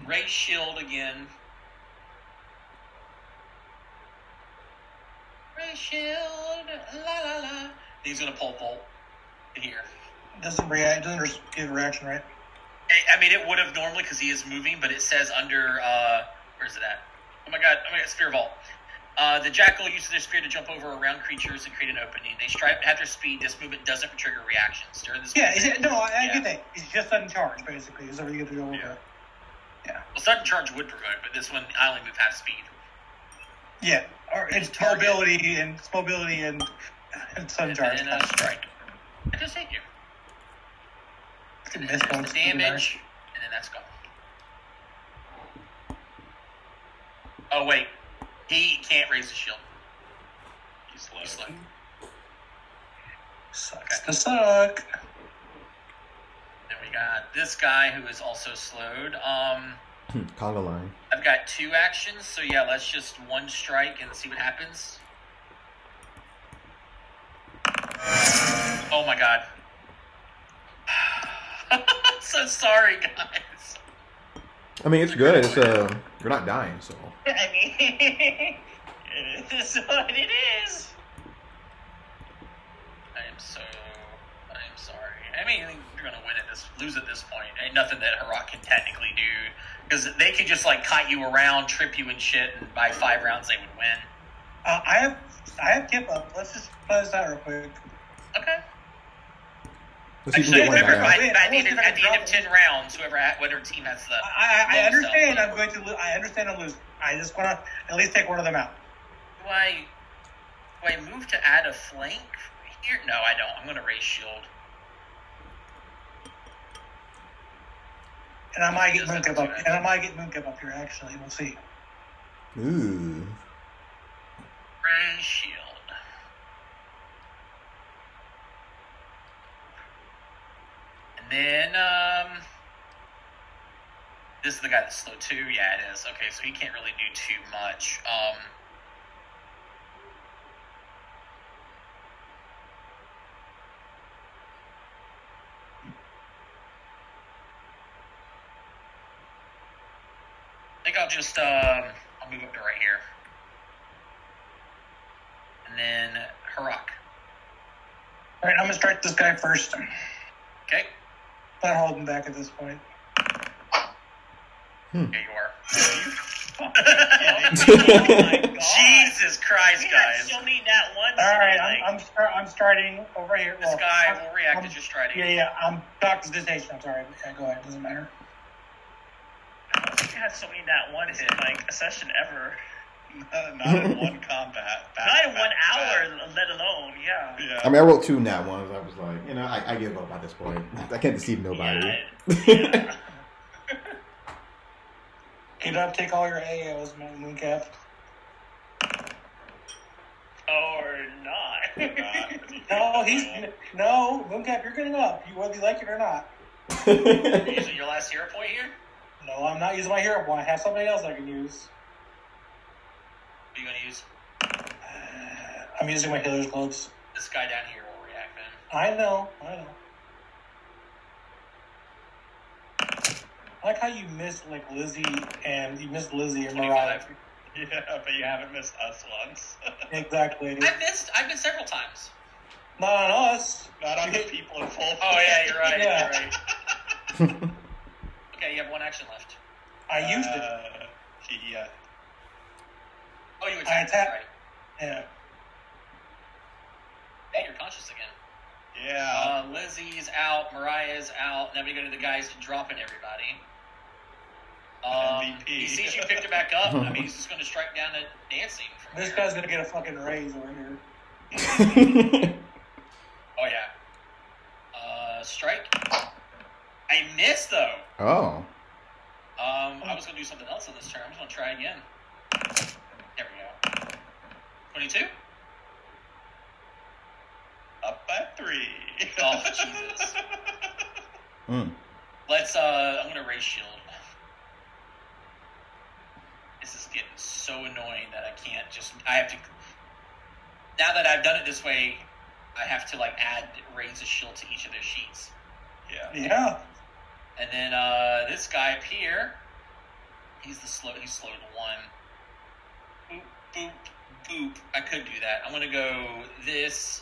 raise shield again. Raise shield, la la la. He's gonna pole vault to here. Doesn't give a reaction, right? I mean, it would have normally because he is moving, but it says under where's it at? Oh my god, Spear Vault. The Jackal uses their spear to jump over around creatures and create an opening. They strive at their speed. This movement doesn't trigger reactions during this. Yeah, movement, I get that. He's just uncharged, basically. Is everything you get to go over? Yeah. Yeah. Well, sudden charge would provoke, but this one I only move half speed. Yeah. Or it's mobility and sun charge. And then strike. I just hit you. And then Miss there's ones the would be nice. damage, and then that's gone. Oh wait, he can't raise the shield. He's slow. He's slow. Sucks to suck. Then we got this guy who is also slowed. Conga line. I've got 2 actions, so yeah, let's just 1 strike and see what happens. Oh my god. So sorry, guys. I mean, it's good. It's you're not dying, so. I mean, it is what it is. I am sorry. I mean, you're gonna lose at this point. Ain't nothing that Harak can technically do because they could just like kite you around, trip you and shit, and by 5 rounds they would win. I have tip up. Let's just buzz that real quick. Okay. Let's see if we Actually, can get one remember, guy out. at the end of 10 rounds, whatever team has the I lowest understand. health. I'm going to. I understand. I'm losing. I just want to at least take one of them out. Do I move to add a flank here? No, I don't. I'm gonna raise shield. And I might get Doesn't Mooncap do up. that. And I might get Mooncap up here. Actually, we'll see. Ooh. Raise shield. And then, this is the guy that's slow too. Yeah, it is. Okay, so he can't really do too much. I think I'll just, I'll move up to right here. And then Harak. right, I'm gonna strike this guy first. Okay. Not holding back at this point. Here you are. Oh my God. Jesus Christ, guys. You need that one. All right, I'm starting over here. This guy will react as you're striding. Yeah. I'm Doctor's Dissertation. I'm sorry. Yeah, go ahead. Doesn't matter. I don't think I had so many nat ones in like a session ever. Not in one combat. Not in 1 hour, let alone, yeah. Yeah. I mean, I wrote 2 nat ones. I was like, you know, I give up at this point. I can't deceive nobody. Yeah. Get up, take all your AOs, Mooncap. Or not. No, Mooncap, you're getting up. Whether you like it or not. You're using your last hero point here? No, I'm not using my hero point. I have somebody else I can use. What are you going to use? I'm using my healer's gloves. This guy down here will react, man. I know. I like how you missed like Lizzie and Mariah. 25. Yeah, but you haven't missed us once. Exactly. I've missed several times. Not on us. Not on the people in full. Oh, yeah, you're right. Yeah. You're right. Okay, you have 1 action left. I used it. Yeah. Oh, you I attacked, attacked. right? Yeah. Hey, you're conscious again. Yeah. Lizzie's out, Mariah's out. Now we go to the guys dropping everybody. MVP. He sees you picked it back up. I mean, he's just going to strike down at dancing. From This here. guy's gonna get a fucking raise over here. Oh, yeah. Strike. I missed, though. Oh. I was going to do something else on this turn. I'm just going to try again. There we go. 22? Up by 3. Oh, Jesus. Mm. Let's, I'm going to raise shield. This is getting so annoying that I have to, now that I've done it this way, I have to, like, raise a shield to each of their sheets. Yeah. And then, this guy up here, he's slowed 1. Boop, boop, boop. I could do that. I'm going to go this,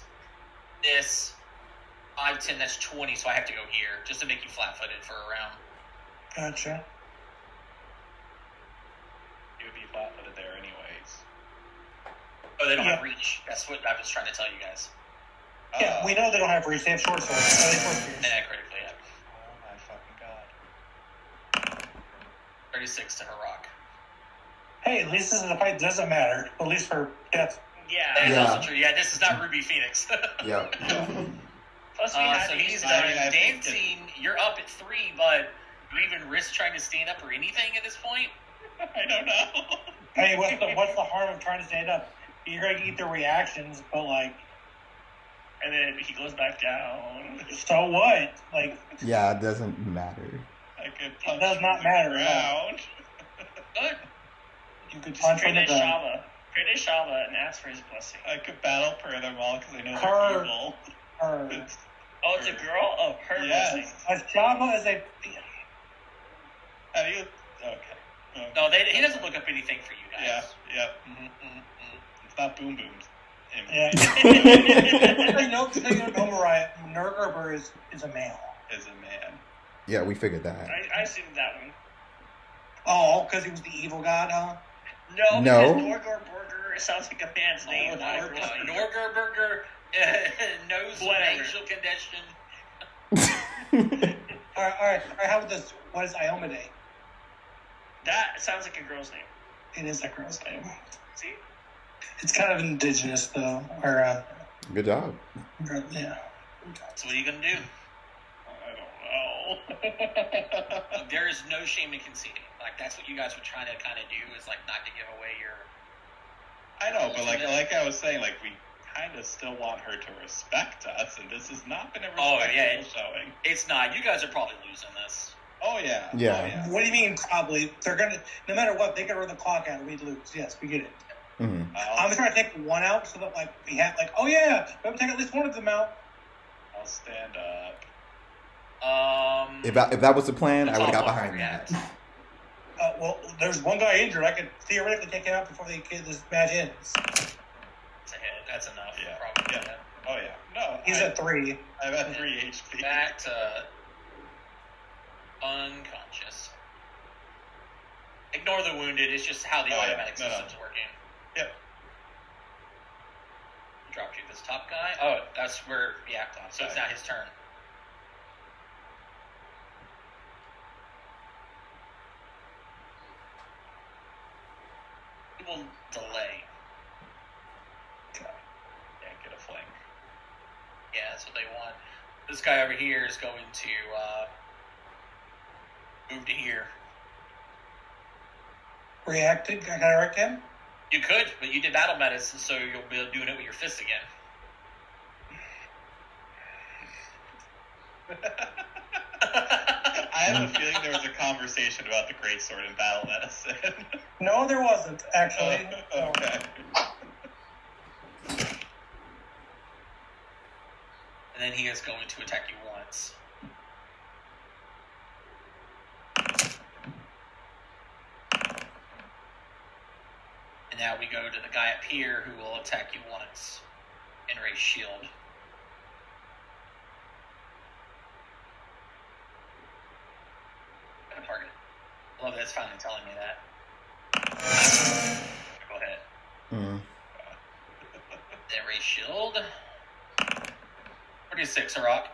5, 10, that's 20, so I have to go here, just to make you flat-footed for a round. Gotcha. You would be flat-footed there anyways. Oh, they don't Yeah. have reach. That's what I was trying to tell you guys. Yeah, we know they don't have reach. They have short swords. And I critically had Oh my fucking god. 36 to her rock. Hey, at least this is a fight that doesn't matter. At least for death. Yeah. That is Yeah. also true. Yeah, this is not Ruby Phoenix. Yeah. Plus, we had So these, he's I done mean, I think dancing. You're up at 3, but do you even risk trying to stand up or anything at this point? I don't know. Hey, what's the harm of trying to stand up? You're gonna get their reactions, but like, and then he goes back down. so what? Like, Yeah, it doesn't matter. I could punch does not the matter at all. ground. Good. you could Just punch from create the a gun. Shava. Create a Shava and ask for his blessing. I could battle for them all because I know Her. they're evil. Her. It's, Oh, it's a girl? Oh, her Yes. blessing. A Java is a. how do you? Okay. No, he doesn't look up anything for you guys. Yeah. Mm-hmm. It's not Boom Boom's. Yeah. no, Mariah. Nurgerber is a male. Is a man. Yeah, we figured that. I seen that one. Oh, because he was the evil god, huh? No, No. because Norgor Burger sounds like a man's name. not a girl's name. Norgerberger knows Whatever. angel condition. All right. How about this? What is Iomade? That sounds like a girl's name. It is a girl's name. See? It's kind of indigenous, though. Or, Good job. yeah. So what are you going to do? I don't know. There is no shame in conceding. Like, that's what you guys were trying to kind of do, is, like, not to give away your... I know, but like I was saying, like we kind of still want her to respect us, and this has not been a respectful showing. It's not. You guys are probably losing this. Oh yeah. Yeah. Oh, yeah. What do you mean, probably? They're going to, no matter what, they can run the clock out and we'd lose. Yes, we get it. Mm-hmm. I'm trying to take one out so that, like, we have, like, oh yeah, we have to take at least one of them out. I'll stand up. If that was the plan, I would have got Top one behind react. that. Well, there's one guy injured. I could theoretically take him out before they get this match ends. to hit. That's enough. Yeah. Probably. Yeah. Oh yeah. No. He's at 3. I'm at 3 HP. Back to unconscious. Ignore the wounded. It's just how the automatic system's working. Yep. Dropped you this top guy. Oh, that's where. Yeah. So it's now his turn. He will delay. Yeah, get a fling. Yeah, that's what they want. This guy over here is going to move to here. Reacted? Can I react him? You could, but you did battle medicine, so you'll be doing it with your fist again. I have a feeling there was a conversation about the greatsword in battle medicine. No, there wasn't, actually. Okay. And then he is going to attack you once. And now we go to the guy up here who will attack you once and raise shield. Target. I love that it's finally telling me that. Go ahead. Then raise shield. 46, a rock.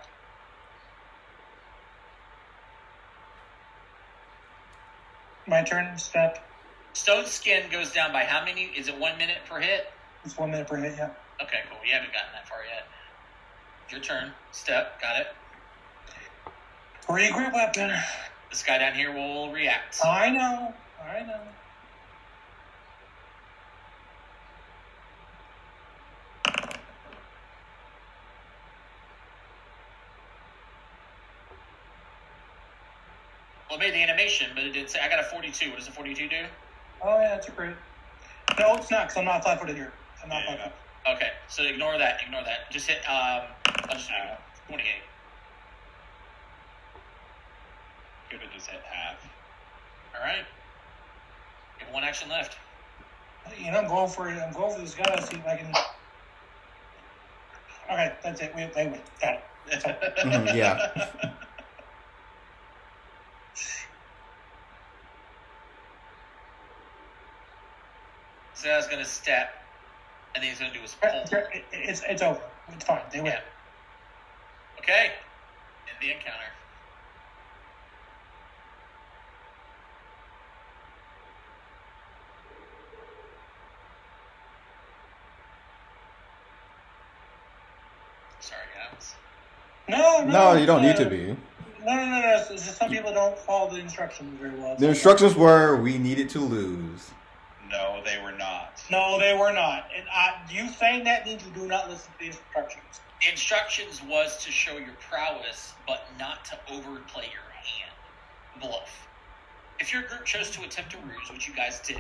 My turn, step. Stone skin goes down by how many? Is it 1 minute per hit? It's 1 minute per hit, yeah. Okay, cool. You haven't gotten that far yet. Your turn. Step. Got it. Regroup weapon. This guy down here will react. I know. Well, it made the animation, but it did say I got a 42. What does a 42 do? Oh, yeah, that's a crit. No, it's not, because I'm not 5 foot here. I'm not 5 foot. Okay, so ignore that. Just hit, I'll just do 28. Could have just hit half. Alright. You have 1 action left. You know, I'm going for this guy to see if I can. Okay, that's it. They win. Got it. That's all. Yeah. So I was going to step, and then he's going to do his pull. It's over. It's fine. They win. Yeah. Okay. End the encounter. Sorry, guys. No, you don't need to be. No. It's just some people don't follow the instructions very well. The instructions were we needed to lose. No, they were not. No, they were not. And you saying that means you do not listen to the instructions. The instructions was to show your prowess, but not to overplay your hand. Bluff. If your group chose to attempt a ruse, which you guys did,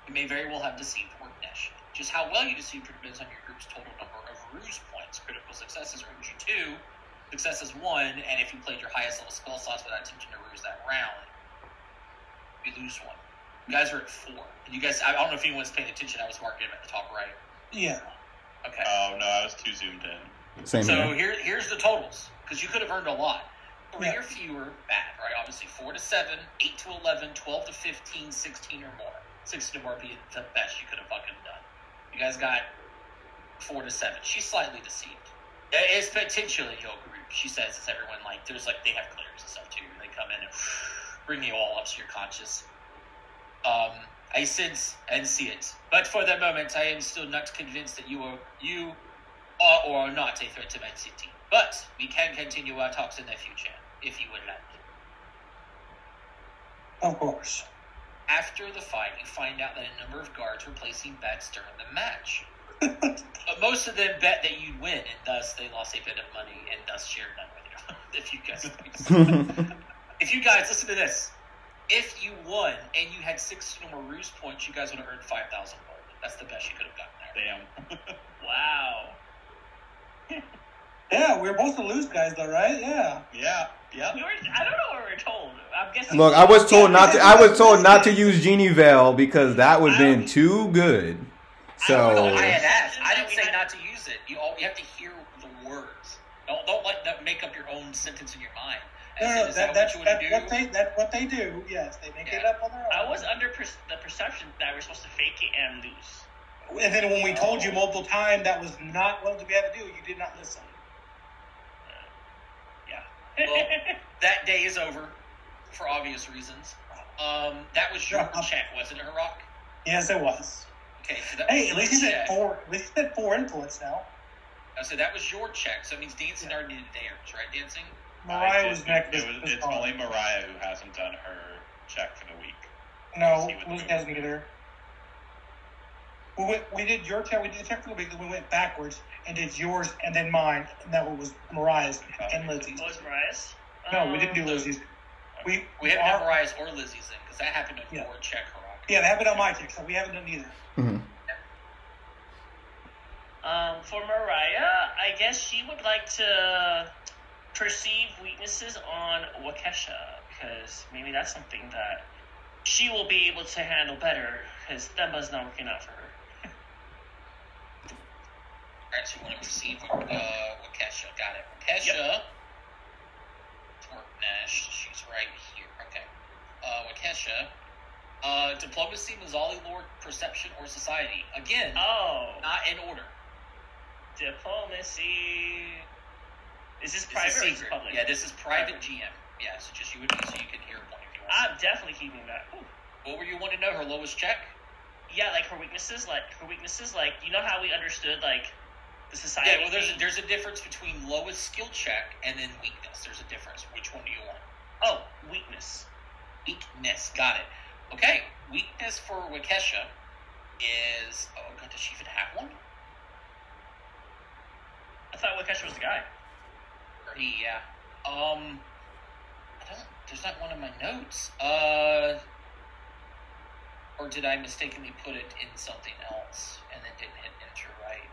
you may very well have deceived Worknesh. Just how well you deceived depends on your group's total number of ruse points. Critical successes earns you 2, successes 1, and if you played your highest level spell slots without attempting to ruse that round, you lose 1. You guys are at 4. You guys, I don't know if anyone's paying attention. I was marking them at the top right. Yeah. Okay. Oh, no, I was too zoomed in. Same So here. here's the totals, because you could have earned a lot. 3 Yeah. or fewer, bad, right? Obviously 4 to 7, 8 to 11, 12 to 15, 16 or more. 16 or more being the best you could have fucking done. You guys got 4 to 7. She's slightly deceived. It's potentially your group. She says it's everyone like there's like they have clears and stuff too. They come in and bring you all up so you're conscious. I sense and see it, but for the moment, I am still not convinced that you are or are not a threat to my city. But we can continue our talks in the future, if you would like. Of course. After the fight, you find out that a number of guards were placing bets during the match. But most of them bet that you'd win, and thus they lost a bit of money, and thus shared none with you. If you guys, listen to this. If you won and you had 6 or more ruse points, you guys would have earned 5,000 gold. That's the best you could have gotten there. Damn. Wow. Yeah, we were supposed to lose, guys, though, right? Yeah. Yeah. I don't know what we were told. I'm guessing. Look, I was told not to. I was told not to use Genie Veil because that would have been too good. So I had asked. I didn't say not to use it. You have to hear the words. Don't let that make up your own sentence in your mind. No, that's what they do. Yes, they make it up on their own. I was under the perception that we're supposed to fake it and lose. And then when we told you multiple times that was not what we had to do, you did not listen. Well, that day is over for obvious reasons. That was your check, wasn't it, Rock? Yes, it was. Okay, so that at least he's at 4. At least he's at 4 influence now. So that was your check. So it means Dancing already did theirs, right, Dancing? Mariah was next. It's only Mariah who hasn't done her check for the week. No, Lucy hasn't either. We did your check. We did the check for the week. Then we went backwards and did yours and then mine, and that was Mariah's and Lizzie's. What was Mariah's? No, we didn't do Lizzie's. We haven't done Mariah's or Lizzie's then, because that happened on your check, Rock. Yeah, that happened on my check, so we haven't done either. Mm-hmm. For Mariah, I guess she would like to perceive weaknesses on Wakesha, because maybe that's something that she will be able to handle better, because Themba's not working out for her. Alright, so you want to perceive Wakesha. Got it. Wakesha. Nash, she's right here. Okay. Wakesha. Diplomacy, Mazzali, Lore, Perception, or Society. Again, not in order. Diplomacy. Is this private or is this public? Yeah, this is private GM. Yeah, so just you and me, so you can hear a point if you want. I'm definitely keeping that. Ooh. What were you wanting to know? Her lowest check? Yeah, like her weaknesses. Like you know how we understood like the society. Yeah, well, there's a difference between lowest skill check and then weakness. There's a difference. Which one do you want? Oh, weakness. Weakness. Got it. Okay. Weakness for Wakesha is. Oh God, does she even have one? I thought Wakesha was the guy. Or he, yeah. I don't. There's not one in my notes. Or did I mistakenly put it in something else and then didn't hit enter right?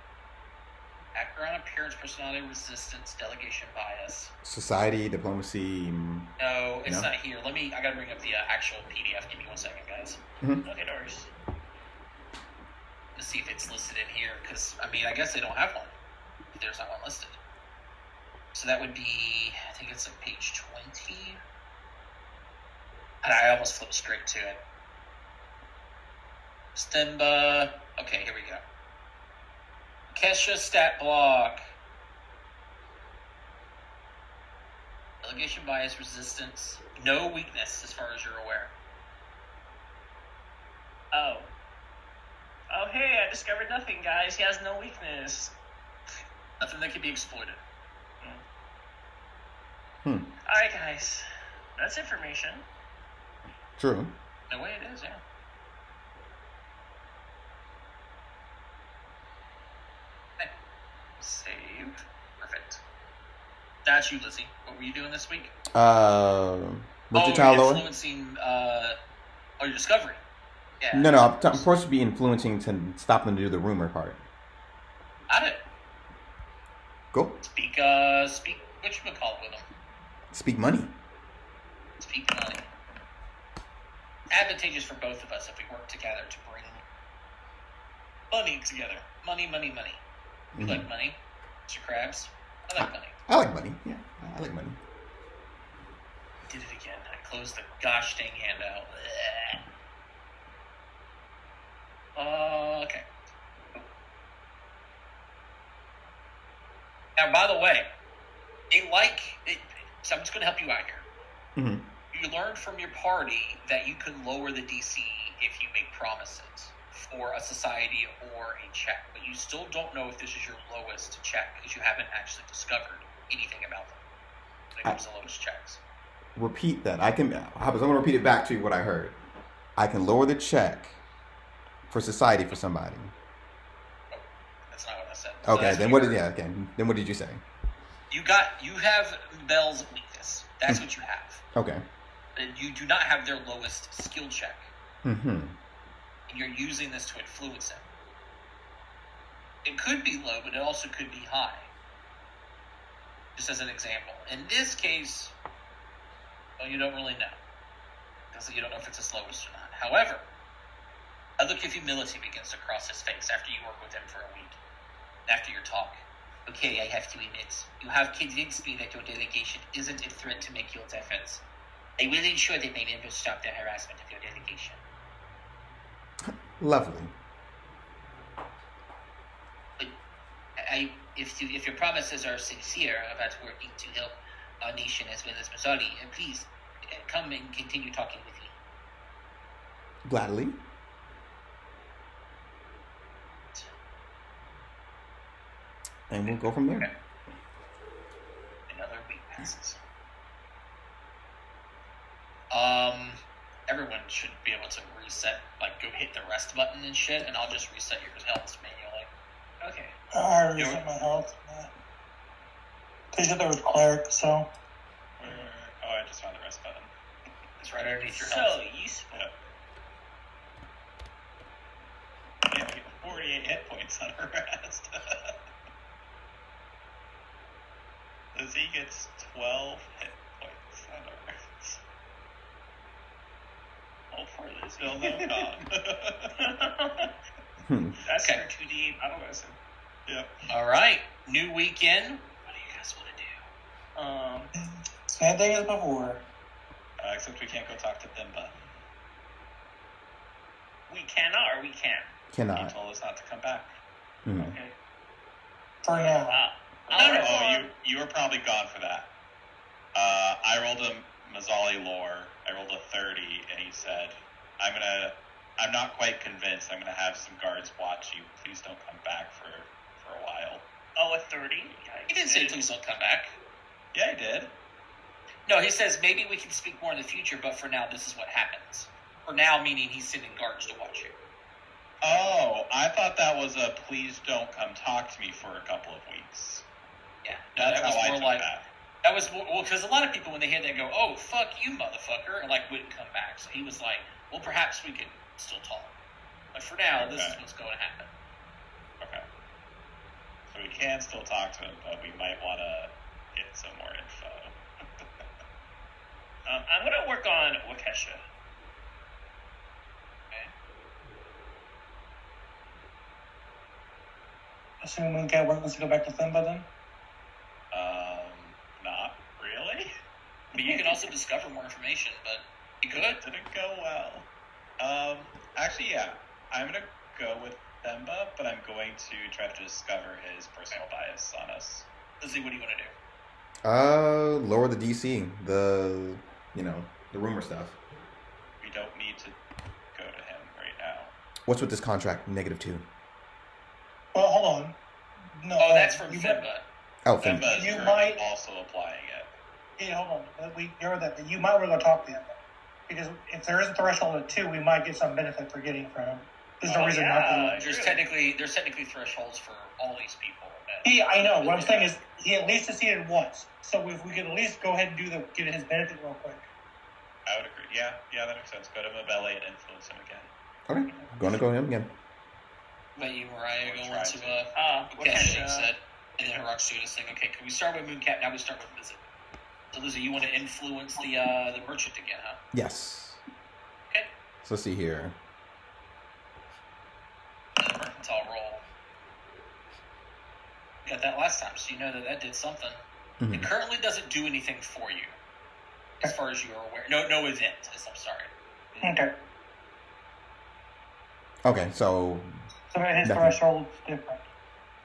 Background, appearance, personality, resistance, delegation, bias. Society, diplomacy. No, it's not here. I gotta bring up the actual PDF. Give me 1 second, guys. Mm-hmm. Okay, no worries. Let's see if it's listed in here, because, I guess they don't have one. If there's not one listed. So that would be, I think it's like page 20. And I almost flipped straight to it. Stemba. Okay, here we go. Kesha stat block. Delegation, bias, resistance. No weakness as far as you're aware. Oh, hey, I discovered nothing, guys. He has no weakness. Nothing that can be exploited. Alright, guys. That's information. True. No way it is, yeah. Okay. Save. Perfect. That's you, Lizzie. What were you doing this week? What's your child lower? Influencing, your discovery. Yeah. No, I'm supposed to be influencing to stop them to do the rumor part. Got it. Cool. Speak, whatchamacallit with them? Speak money. Speak money. Advantageous for both of us if we work together to bring money together. Money. You like money, Mr. Krabs? I like money. I like money. Yeah, I like money. Did it again. I closed the gosh dang handout. Okay. Now, by the way, so I'm just going to help you out here. Mm-hmm. You learned from your party that you can lower the DC if you make promises for a society or a check, but you still don't know if this is your lowest check because you haven't actually discovered anything about them when it comes to lowest checks. Repeat that. I'm going to repeat it back to you what I heard. I can lower the check for society for somebody. Oh, that's not what I said. Okay, then what did you say? You have Belle's weakness. That's what you have. Okay. And you do not have their lowest skill check. Mm-hmm. And you're using this to influence him. It could be low, but it also could be high. Just as an example. In this case, well, you don't really know. Because you don't know if it's his lowest or not. However, A look of humility begins to cross his face after you work with him for a week. After your talk. Okay, I have to admit, you have convinced me that your delegation isn't a threat to McGill's efforts. I will ensure that my members stop the harassment of your delegation. Lovely. But if your promises are sincere about working to help our nation as well as Mazzali, please come and continue talking with me. Gladly. And we'll go from there. Okay. Another week passes. Everyone should be able to reset, like go hit the rest button and shit, and I'll just reset your health manually. Okay. I reset my health. Because you're there with cleric, so. Oh, I just found the rest button. It's right underneath your So health. useful. Yeah, we get 48 hit points on a rest. Lizzie gets 12 hit points on a rest. Oh, poor Lizzie. Still no con. That's Okay. her 2D battle lesson. Yep. All right, new weekend. What do you guys want to do? Same thing as before. Except we can't go talk to Thimba. We cannot or we can? He Cannot. told us not to come back. Mhm. Okay. For now. Oh, you were probably gone for that. I rolled a Mazzali lore. I rolled a 30, and he said, I'm not quite convinced. I'm gonna have some guards watch you. Please don't come back for a while. Oh, a 30? He didn't say please don't come back. Yeah, he did. No, he says maybe we can speak more in the future, but for now, this is what happens. For now, meaning he's sending guards to watch you. Oh, I thought that was a please don't come talk to me for a couple of weeks. Yeah, no, That's that was how I more took like that. that was more, well, because a lot of people when they hear that go, "Oh, fuck you, motherfucker," and like wouldn't come back. So he was like, "Well, perhaps we can still talk, but for now, this is Okay. what's going to happen." Okay. So we can still talk to him, but we might want to get some more info. I'm going to work on Wakesha. Assuming Cat wants to go back to Thimba then? Not really. But you can also discover more information. But you could. Didn't go well. Actually, yeah. I'm gonna go with Themba, but I'm going to try to discover his personal bias on us. Lizzie, what do you want to do? Lower the DC. The rumor stuff. We don't need to go to him right now. What's with this contract? -2. Well, hold on. No. Oh, that's from you Thimba. Oh, Themba Thimba. is You currently might- also applying it. Yeah, hold on. We heard that. You might want to go talk to him. Because if there is a threshold of 2, we might get some benefit for getting from him. There's no Oh, reason yeah. not to. There's technically thresholds for all these people. I know. What I'm saying is he at least succeeded once. So if we could at least go ahead and get his benefit real quick. I would agree. Yeah, that makes sense. Go to Mabele and influence him again. Okay, going to go him again. But you, Mariah, We'll go try into to. Wakesha, you said, and then Hiroxuda's saying, "Okay, can we start with Mooncap? Now we start with Lizzie." So Lizzie, you want to influence the merchant again, huh? Yes. Okay. So let's see here. The mercantile roll. You got that last time, so you know that did something. Mhm. It currently doesn't do anything for you, as far as you are aware. No event. I'm sorry. Okay. Okay, so So his Nothing. threshold's different.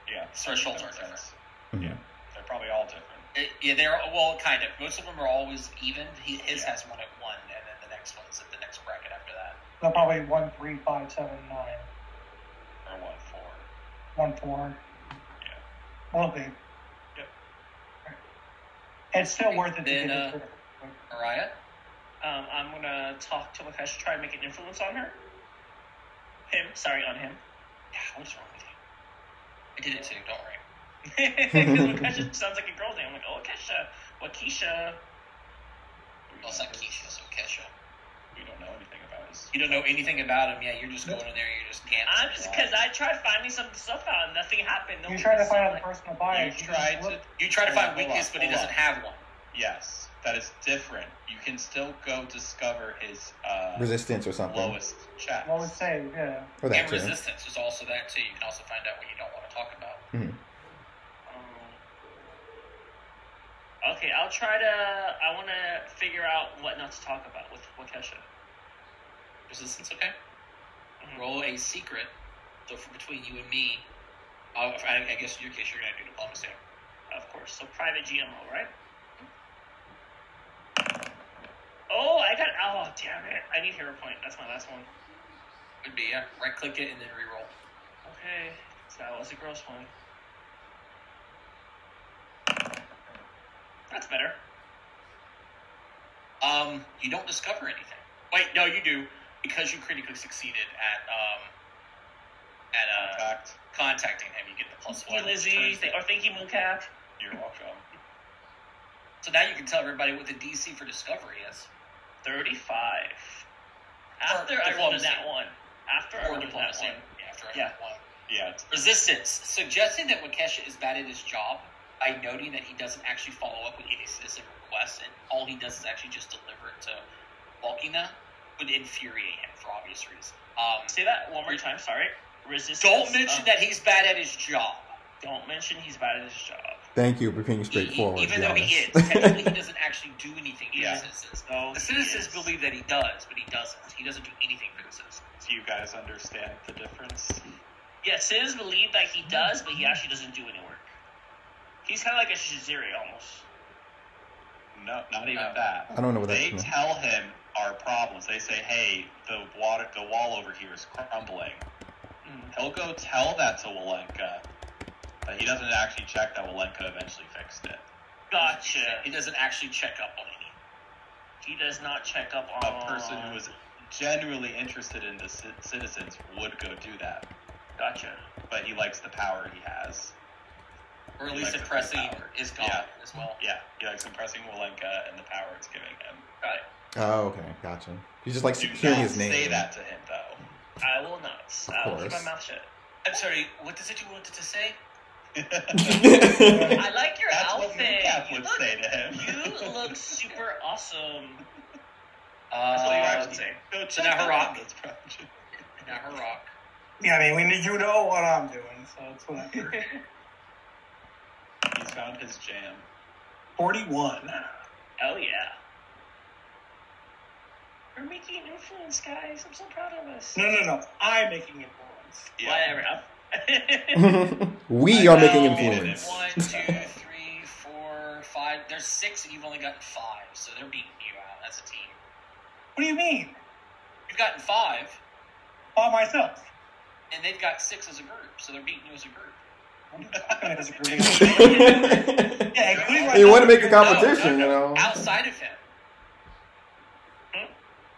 Yeah, Thresholds are makes different. sense. mhm. They're probably all different. Yeah, they're kind of. Most of them are always even. His Yeah. has one at 1, and then the next one's at the next bracket after that. So probably 1, 3, 5, 7, 9, Or 1-4. 1, 4. Yeah. Will be. Yep. It's still worth it to Then, get his Mariah. I'm going to talk to Wakesha, try and make an influence on her. On him. Yeah, what's wrong with you? I did it too. Don't worry. Because Wakesha sounds like a girl's name. I'm like, oh, Wakesha. Well, it's not Keisha, it's Kesha. We don't know anything about his. You don't know anything about him. Yeah, you're just going in there. You're just dancing. I'm just because I tried finding some stuff out and nothing happened. You try to find out the personal You bias. tried to. You try to find Hold on, weakness, but he hold doesn't on. have one. Yes, that is different. You can still go discover his Resistance or something. lowest checks. What would say, yeah. Or that And too. resistance is also that too. You can also find out what you don't want to talk about. Mhm. Okay, I'll try to. I want to figure out what not to talk about with Wakesha. Resistance, okay? Mhm. Roll a secret. So for between you and me, I guess in your case you're going to do diplomacy. Of course. So private GMO, right? Oh, I got. Oh, damn it! I need hero point. That's my last one. Could be, yeah. Right click it and then reroll. Okay, so that was a gross one. That's better. You don't discover anything. Wait, no, you do, because you critically succeeded at Fact. contacting him. You get the +1. Thank you, Lizzie. Thank you, Moocap. You're welcome. So now you can tell everybody what the DC for discovery is. 35. After I rolled a nat 1. After I Or rolled a nat diplomacy. 1. Yeah, after I Yeah. rolled one. Yeah. Resistance. Suggesting that Wakesha is bad at his job by noting that he doesn't actually follow up with any citizen requests and all he does is actually just deliver it to Volkina would infuriate him for obvious reasons. Say that one more time, sorry. Resistance. Don't mention that he's bad at his job. Don't mention he's bad at his job. Thank you for being straightforward. Even to though be he honest. is. Technically, he doesn't actually do anything for Yeah. the citizens. No, The he citizens is. believe that he does, but he doesn't. He doesn't do anything for the citizens. Do you guys understand the difference? Yeah, citizens believe that he does, but he actually doesn't do any work. He's kind of like a Shiziri almost. No, not even No. that. I don't know what They that's. tell him our problems. They say, "Hey, the wall over here is crumbling." He'll go tell that to Walenka, but he doesn't actually check that Walenka eventually fixed it. Gotcha. He doesn't actually check up on any. He does not check up on A person who is genuinely interested in the citizens would go do that, Gotcha. but he likes the power he has. Or at He least likes impressing the power. is gone Yeah. as well. Yeah, he likes impressing Walenka and the power it's giving him. Got it. Oh, okay, gotcha. He just likes Do hearing not his name. say that to him, though. I will not. I will keep my course. mouth shut. I'm sorry, what is it you wanted to say? I like your That's what outfit. Moocap You would look, say to him. you look super awesome. That's what you Uh, would say. Go So check now out Harrock. this project. now her rock. Yeah, I mean, you know what I'm doing, so it's whatever. He's found his jam. 41. Hell yeah. We're making an influence, guys. I'm so proud of us. No. I'm making influence. Whatever. We I are making know. influence. 1, 2, 3, 4, 5. There's 6 and you've only gotten 5, so they're beating you out as a team. What do you mean? You've gotten 5, By myself. and they've got 6 as a group, so they're beating you as a group. What are you talking about as a group? Yeah, including You want to make a myself. competition, No. you know? Outside of him. Hmm?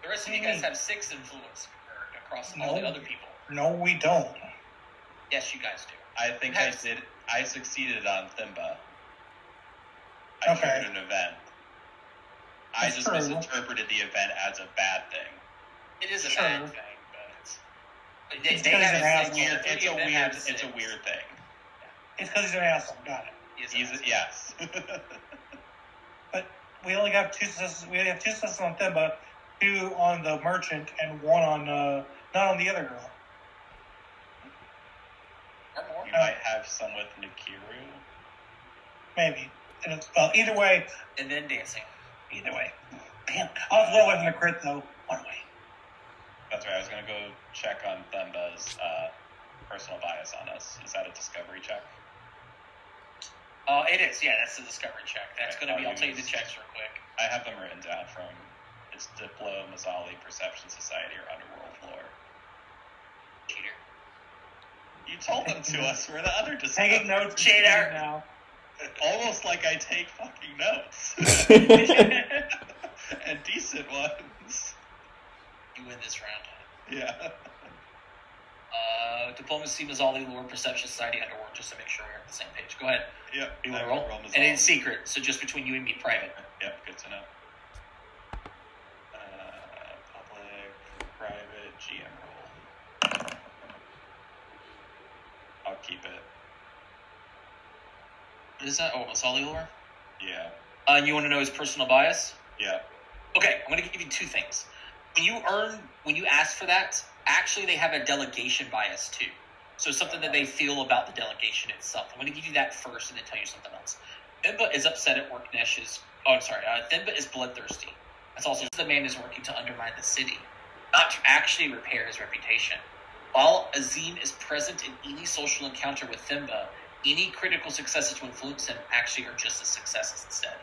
The rest of you guys have 6 influence across all the other people. No, we don't. Yes, you guys do. I think Yes. I succeeded on Thimba. Okay. triggered an event. I That's just true. misinterpreted the event as a bad thing. It is a Sure. bad thing, but it's. But It's they because have it a has six. weird- The three It's a of them weird. have It's six. a weird thing. It's because he's an asshole. Got it. He is He's an asshole. yes. But we only have two systems. We only have 2 systems on Thimba, 2 on the merchant, and 1 on not on the other girl. Or more. You might have some with Nikiru. Maybe. And it's, either way. And then dancing. Either way. Damn. I was 1 away from the crit though. 1 away. That's right. I was gonna go check on Themba's personal bias on us. Is that a discovery check? It is. Yeah, that's the discovery check. That's Okay, going to be. I'll I'll tell you the use- checks real quick. I have them written down from it's Diplo, Mazzali, Perception Society, or Underworld Lore. Cheater. You told them to us. We're the other discovery. Taking notes. Cheater. Now. Almost like I take fucking notes. And decent ones. You win this round. Yeah. Diplomacy, Mazzali, Lore, Perception Society, Underworld, just to make sure we're on the same page. Go ahead. Yep. You I want to will roll? roll And Mazzali. it's secret, so just between you and me, private. Yep, good to know. Public, private, GM roll. I'll keep it. What is that? Oh, Mazzali Lore? Yeah. And you want to know his personal bias? Yeah. Okay, I'm going to give you two things. When you ask for that, actually they have a delegation bias too. So something that they feel about the delegation itself. I'm going to give you that first and then tell you something else. Thimba is upset at Worknesh's... Oh, I'm sorry. Thimba is bloodthirsty. That's also the man is working to undermine the city, not to actually repair his reputation. While Azim is present in any social encounter with Thimba, any critical successes to influence him actually are just as successes instead.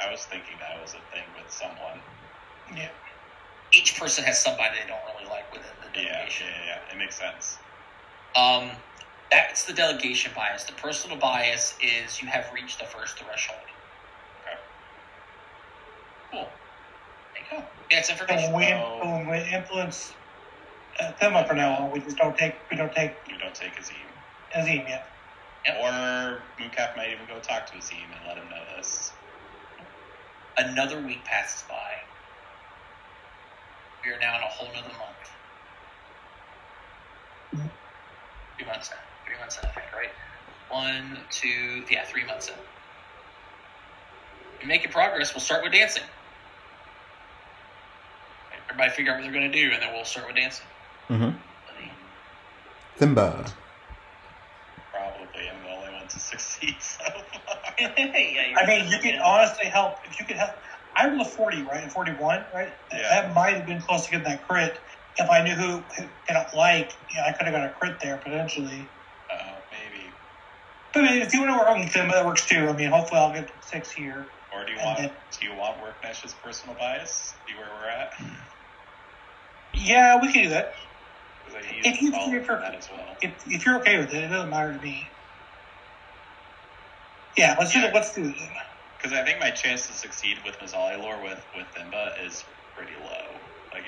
I was thinking that was a thing with someone. Yeah. Each person has somebody they don't really like within the delegation. Yeah. It makes sense. That's the delegation bias. The personal bias is you have reached the first threshold. Okay. Cool. There you go. Yeah, it's information. So when we influence Thimba for now on, we don't take Azim. Azim yet. Yep. Or Moocap might even go talk to Azim and let him know this. Another week passes by. We are now in a whole nother month. 3 months in. 3 months in, I think, right? 3 months in. We're making progress. We'll start with dancing. Everybody figure out what they're going to do, and then we'll start with dancing. Mm-hmm. Thimba. Probably I'm the only one to succeed so far. I mean, you can honestly help. If you could help. I rolled a 40, right? And 41, right? Yeah. That might have been close to getting that crit. If I knew who I don't like, I could have got a crit there, potentially. Maybe. But I mean, if you want to work on Thimba, that works too. I mean, hopefully I'll get 6 here. Or do you want Worknesh's personal bias? See where we're at? Yeah, we can do that. Because I If use all of that as well. If you're okay with it, it doesn't matter to me. Yeah, let's do it. Let's do it. Because I think my chance to succeed with Mazzali lore with Thimba is pretty low. Like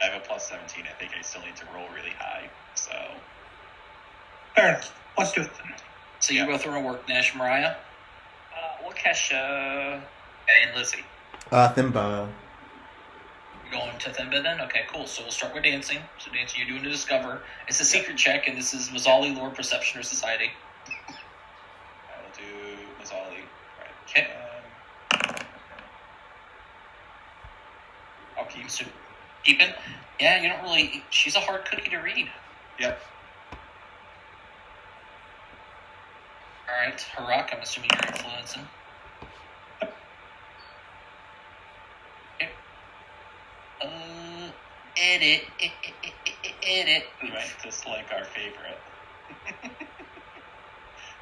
I have a plus 17. I think I still need to roll really high. So Fair enough. Let's do it then. So you both want to work Nash, Mariah? Wakesha. And Lizzie. Thimba. You're going to Thimba then? Okay, cool. So we'll start with dancing. So dancing, you're doing to discover. It's a secret check, and this is Mazzali Lore Perception or Society. I'll do Mazzali. Right. Okay. I'll keeping. Yeah, you don't really... She's a hard cookie to read. Yep. Alright, Harak, I'm assuming you're influencing. Okay. Edit. You might dislike our favorite.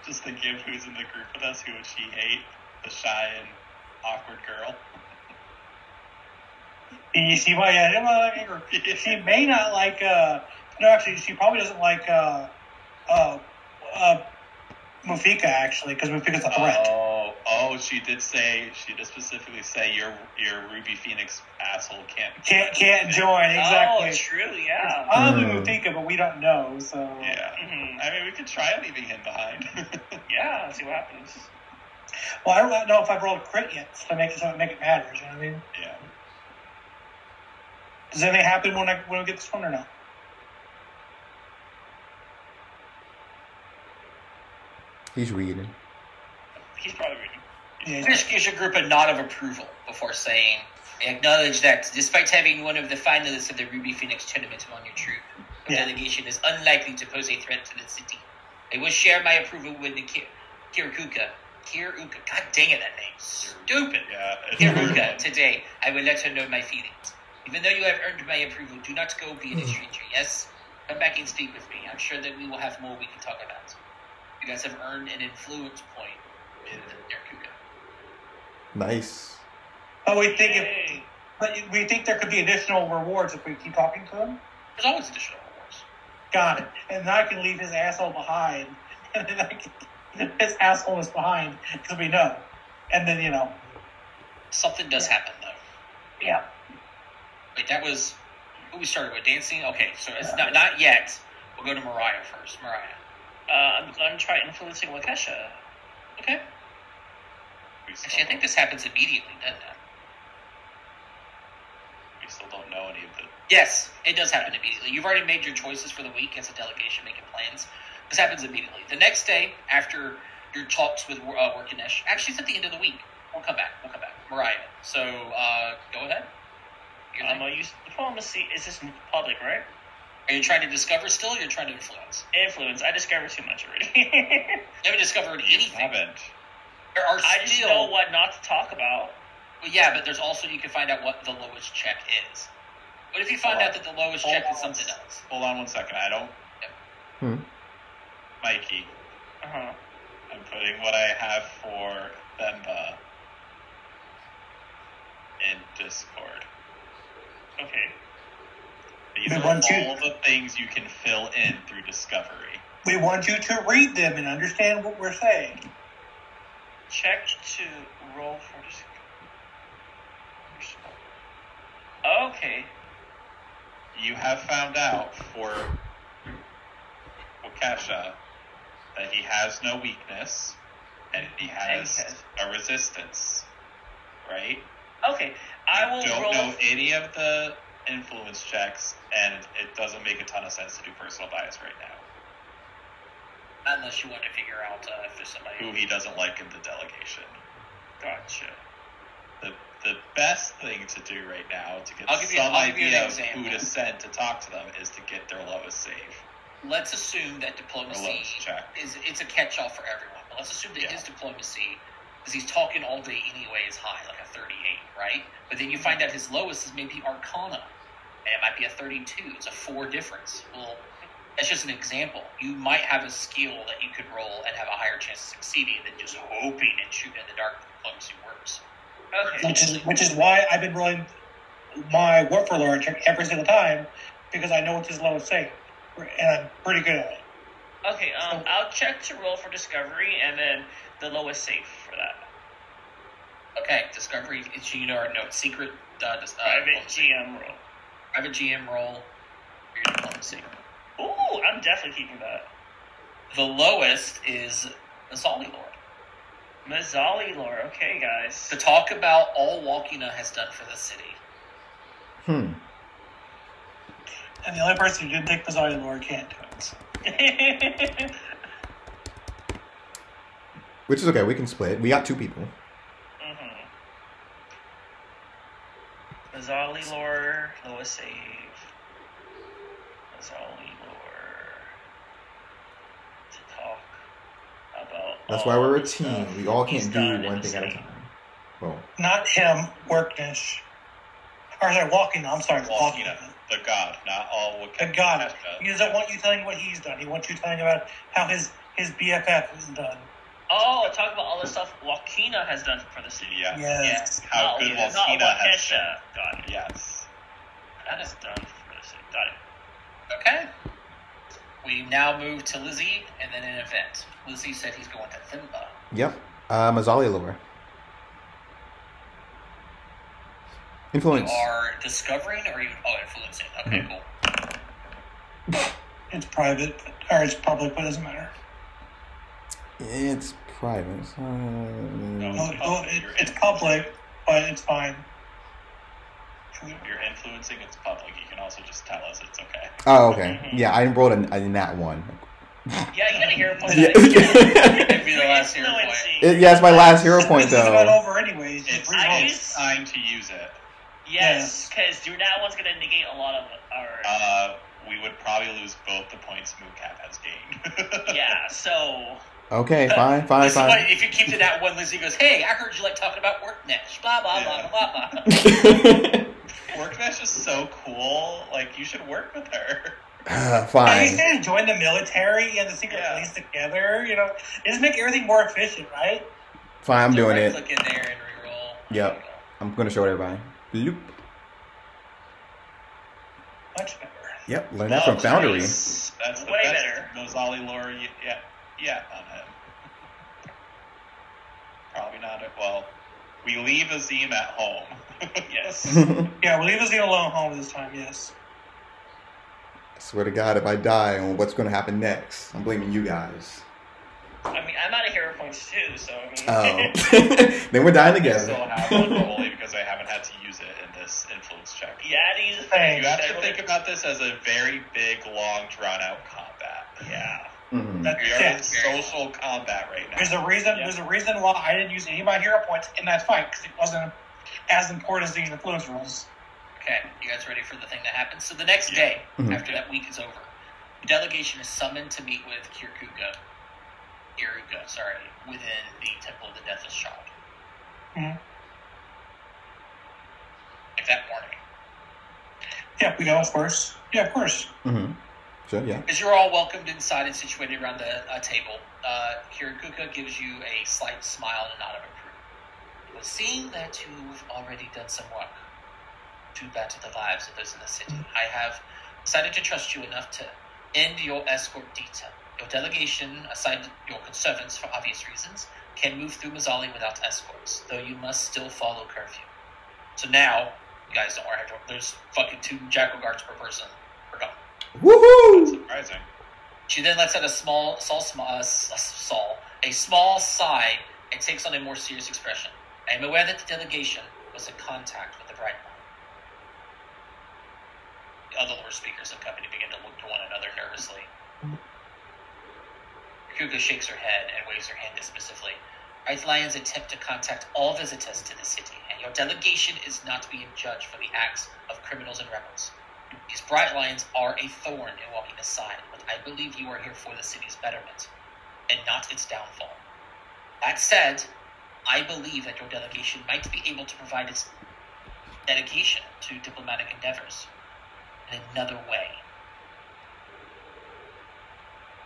Just thinking of who's in the group with us, who would she hate? The shy and awkward girl. She might, she may not like, no, actually, she probably doesn't like, Mufika, actually, because Mufika's a threat. She did specifically say your Ruby Phoenix asshole can't join, exactly. Oh, true, yeah. Probably Mufika, but we don't know, so. Yeah. Mm-hmm. I mean, we could try leaving him behind. Yeah, let's see what happens. Well, I don't know if I've rolled crit yet to make it matter, you know what I mean? Yeah. Does anything happen when we get this one or no? He's reading. He's probably reading. Yeah, Just gives your group a nod of approval before saying, I acknowledge that despite having one of the finalists of the Ruby Phoenix tournament among your troop, the delegation is unlikely to pose a threat to the city. I will share my approval with the Kirakuka. God dang it, that name. Stupid. Yeah. Kirakuka, today, I will let her know my feelings. Even though you have earned my approval, do not go being a stranger, yes? Come back and speak with me. I'm sure that we will have more we can talk about. You guys have earned an influence point with Kirakuka. Nice. But we think there could be additional rewards if we keep talking to him? There's always additional rewards. Got it. And then I can leave his asshole behind. And then his asshole is behind, because we know. And then, Something does happen, though. Yeah. Wait, that was who we started with, dancing? Okay, so it's not yet. We'll go to Mariah first. Mariah. I'm going to try influencing Wakesha. Okay. Actually, I think this happens immediately, doesn't it? We still don't know any of the... Yes, it does happen immediately. You've already made your choices for the week as a delegation making plans. This happens immediately. The next day, after your talks with Workanesh. Actually, it's at the end of the week. We'll come back. Mariah. So, go ahead. Use diplomacy. Is this public, right? Are you trying to discover still, or you're trying to influence? Influence. I discovered too much already. You haven't discovered anything. Haven't. There are I just know what not to talk about. Well, yeah, but there's also, you can find out what the lowest check is. What if you find out that the lowest check is something else? Hold on 1 second. I don't... Hmm. Mikey. Uh-huh. I'm putting what I have for Themba in Discord. Okay. These are all the things you can fill in through Discovery. We want you to read them and understand what we're saying. Check to roll for discovery. Okay. You have found out for Wakesha that he has no weakness and he has a resistance, right? Okay, I will don't roll. know any of the influence checks, and it doesn't make a ton of sense to do personal bias right now. Unless you want to figure out if there's somebody Who he doesn't like in the delegation. Gotcha. The best thing to do right now to get I'll give you idea an of example. who to send to talk to them is to get their lowest save. Let's assume that diplomacy it's a catch-all for everyone. But let's assume that his diplomacy, because he's talking all day anyway, is high, like a 38, right? But then you find out his lowest is maybe Arcana, and it might be a 32. It's a 4 difference. Well, that's just an example. You might have a skill that you could roll and have a higher chance of succeeding than just hoping and shooting in the dark that diplomacy works. Okay. Which is why I've been rolling my Warfare Lore check every single time, because I know what's his lowest save, and I'm pretty good at it. Okay, I'll check to roll for discovery, and then the lowest save for that. Okay, discovery. It's secret. Private GM roll. Private GM roll. For your diplomacy. Ooh, I'm definitely keeping that. The lowest is Mazzali Lore. Mazzali Lore. Okay, guys. To talk about all Walkina has done for the city. And the only person who didn't take Mazzali Lore can't do it. Which is okay. We can split. We got 2 people. Mazzali Lore, lowest save. Mazzali Lore. To talk about. That's why we're a team. We all can't do one thing at a time. Well, not him, Worknish. Or sorry, Walkina. I'm sorry, Walkina. The god, not all the god. He doesn't want you telling what he's done. He wants you telling about how his BFF is done. Oh, talk about all the stuff Walkina has done for the city. Yeah. Yes. How good Walkina has been. Got it. Yes. That is done for the city. Got it. Okay. We now move to Lizzie and then an event. Lizzie said he's going to Thimba. yep. Mazzali Lore. Influence. You are discovering or you influencing? Okay, cool. It's private, or it's public, but it doesn't matter. It's private. It's public, but it's fine. You're influencing, it's public. You can also just tell us it's okay. Oh, okay. Yeah, I rolled a nat 1. Yeah, you got a hero point. Yeah. It'd be the last hero point. Yeah, it's my last hero point, This is about though. over anyways. It's time to use it. Yes, because your nat one's going to negate a lot of our... we would probably lose both the points Moocap has gained. Yeah, so... Okay, fine. If you keep to that one, Lizzie goes, "Hey, I heard you like talking about Worknesh." Blah blah blah blah blah. Worknesh is so cool. Like, you should work with her. Fine. They join the military and the secret police together. Just make everything more efficient, right? Fine, I'm doing it. Click in there and reroll. Yep. I'm going to show everybody. Bloop. Much better. Yep, learn that from Foundry. That's the Way best better. Mazzali Lore. Yeah, on him. Probably not. Well, we leave Azim at home. Yes. Yeah, we'll leave us alone home this time, yes. I swear to God, if I die on what's going to happen next, I'm blaming you guys. I mean, I'm out of hero points too, so I mean... Oh. Then we're dying I together. still have one only because I haven't had to use it in this influence check. Yeah, these Hey, You have to think about this as a very big, long, drawn-out combat. Yeah. Mhm. That's We are in it. social combat right now. There's a reason. Yeah. There's a reason why I didn't use any of my hero points in that fight because it wasn't as important as the influence rules. Okay, you guys ready for the thing that happens? So the next Yeah. day, Mhm. after that week is over, the delegation is summoned to meet with Kiruka, within the Temple of the Deathless Child. Mhm. Like that morning. Yeah, we go, of course. Yeah, of course. Mhm. Sure. Yeah. As you're all welcomed inside and situated around the table, Kiruka gives you a slight smile and a nod of approval. But seeing that you've already done some work to better the lives of those in the city, I have decided to trust you enough to end your escort detail. Your delegation, aside your servants for obvious reasons, can move through Mazzali without escorts, though you must still follow curfew. So now, you guys don't worry, there's fucking 2 jackal guards per person. We're gone. Woohoo! Surprising. She then lets out a small sigh and takes on a more serious expression. I am aware that the delegation was in contact with the Bright Line. The other lore speakers of the company begin to look to one another nervously. Kuka shakes her head and waves her hand dismissively. Bright Lions attempt to contact all visitors to the city, and your delegation is not being judged for the acts of criminals and rebels. These Bright Lions are a thorn in Walkina's side, but I believe you are here for the city's betterment, and not its downfall. That said, I believe that your delegation might be able to provide its dedication to diplomatic endeavors in another way.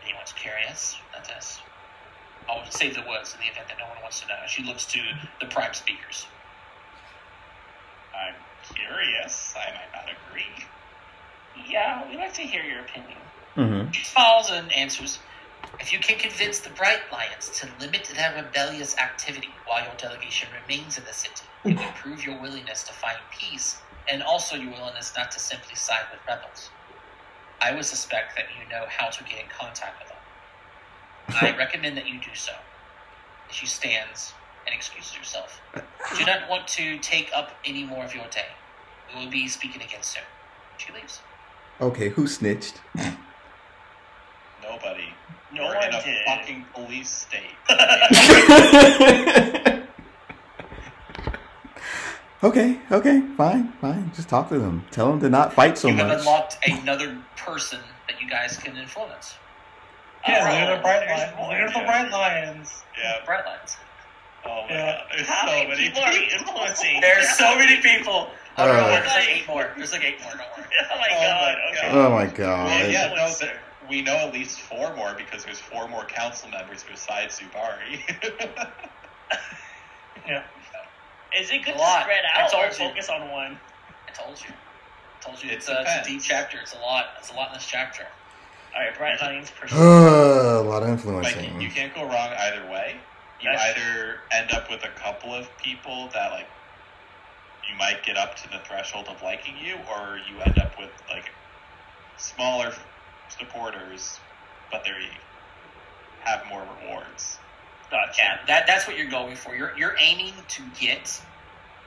Anyone's curious? Not this. I'll save the words in the event that no one wants to know. She looks to the prime speakers. I'm curious. I might not agree. Yeah, we'd like to hear your opinion. Mm-hmm. She smiles and answers, if you can convince the Bright Lions to limit their rebellious activity while your delegation remains in the city, it would prove your willingness to find peace and also your willingness not to simply side with rebels. I would suspect that you know how to get in contact with them. I recommend that you do so. She stands and excuses herself. Do not want to take up any more of your day. We will be speaking again soon. She leaves. Okay, who snitched? Nobody. No We're one in a did. fucking police state. Okay, fine. Just talk to them. Tell them to not fight so You have much. unlocked another person that you guys can influence. Yeah, Oh, leader of the Bright there's Lions. more, Leader of the yeah. Bright Lions. Yeah. Bright Lions. Oh my Yeah. god. There's How so many many people are we influencing? There's so many people. Oh, no, Uh. there's like 8 more. There's like 8 more, don't worry. Oh my Oh god. my Okay. Oh my god. Well, yeah, no, Influencer. we know at least 4 more because there's 4 more council members besides Zubari. Yeah. Is it good A to lot. spread I out told or you. focus on one? I told you. It It's a depends. deep chapter. It's a lot. It's a lot in this chapter. Alright, Bright Lions person. A lot of Like, influencing. you can't go wrong either way. You That's either end up with a couple of people that, like, you might get up to the threshold of liking you, or you end up with, like, smaller supporters, but they have more rewards. Gotcha. Yeah, that's what you're going for. You're aiming to get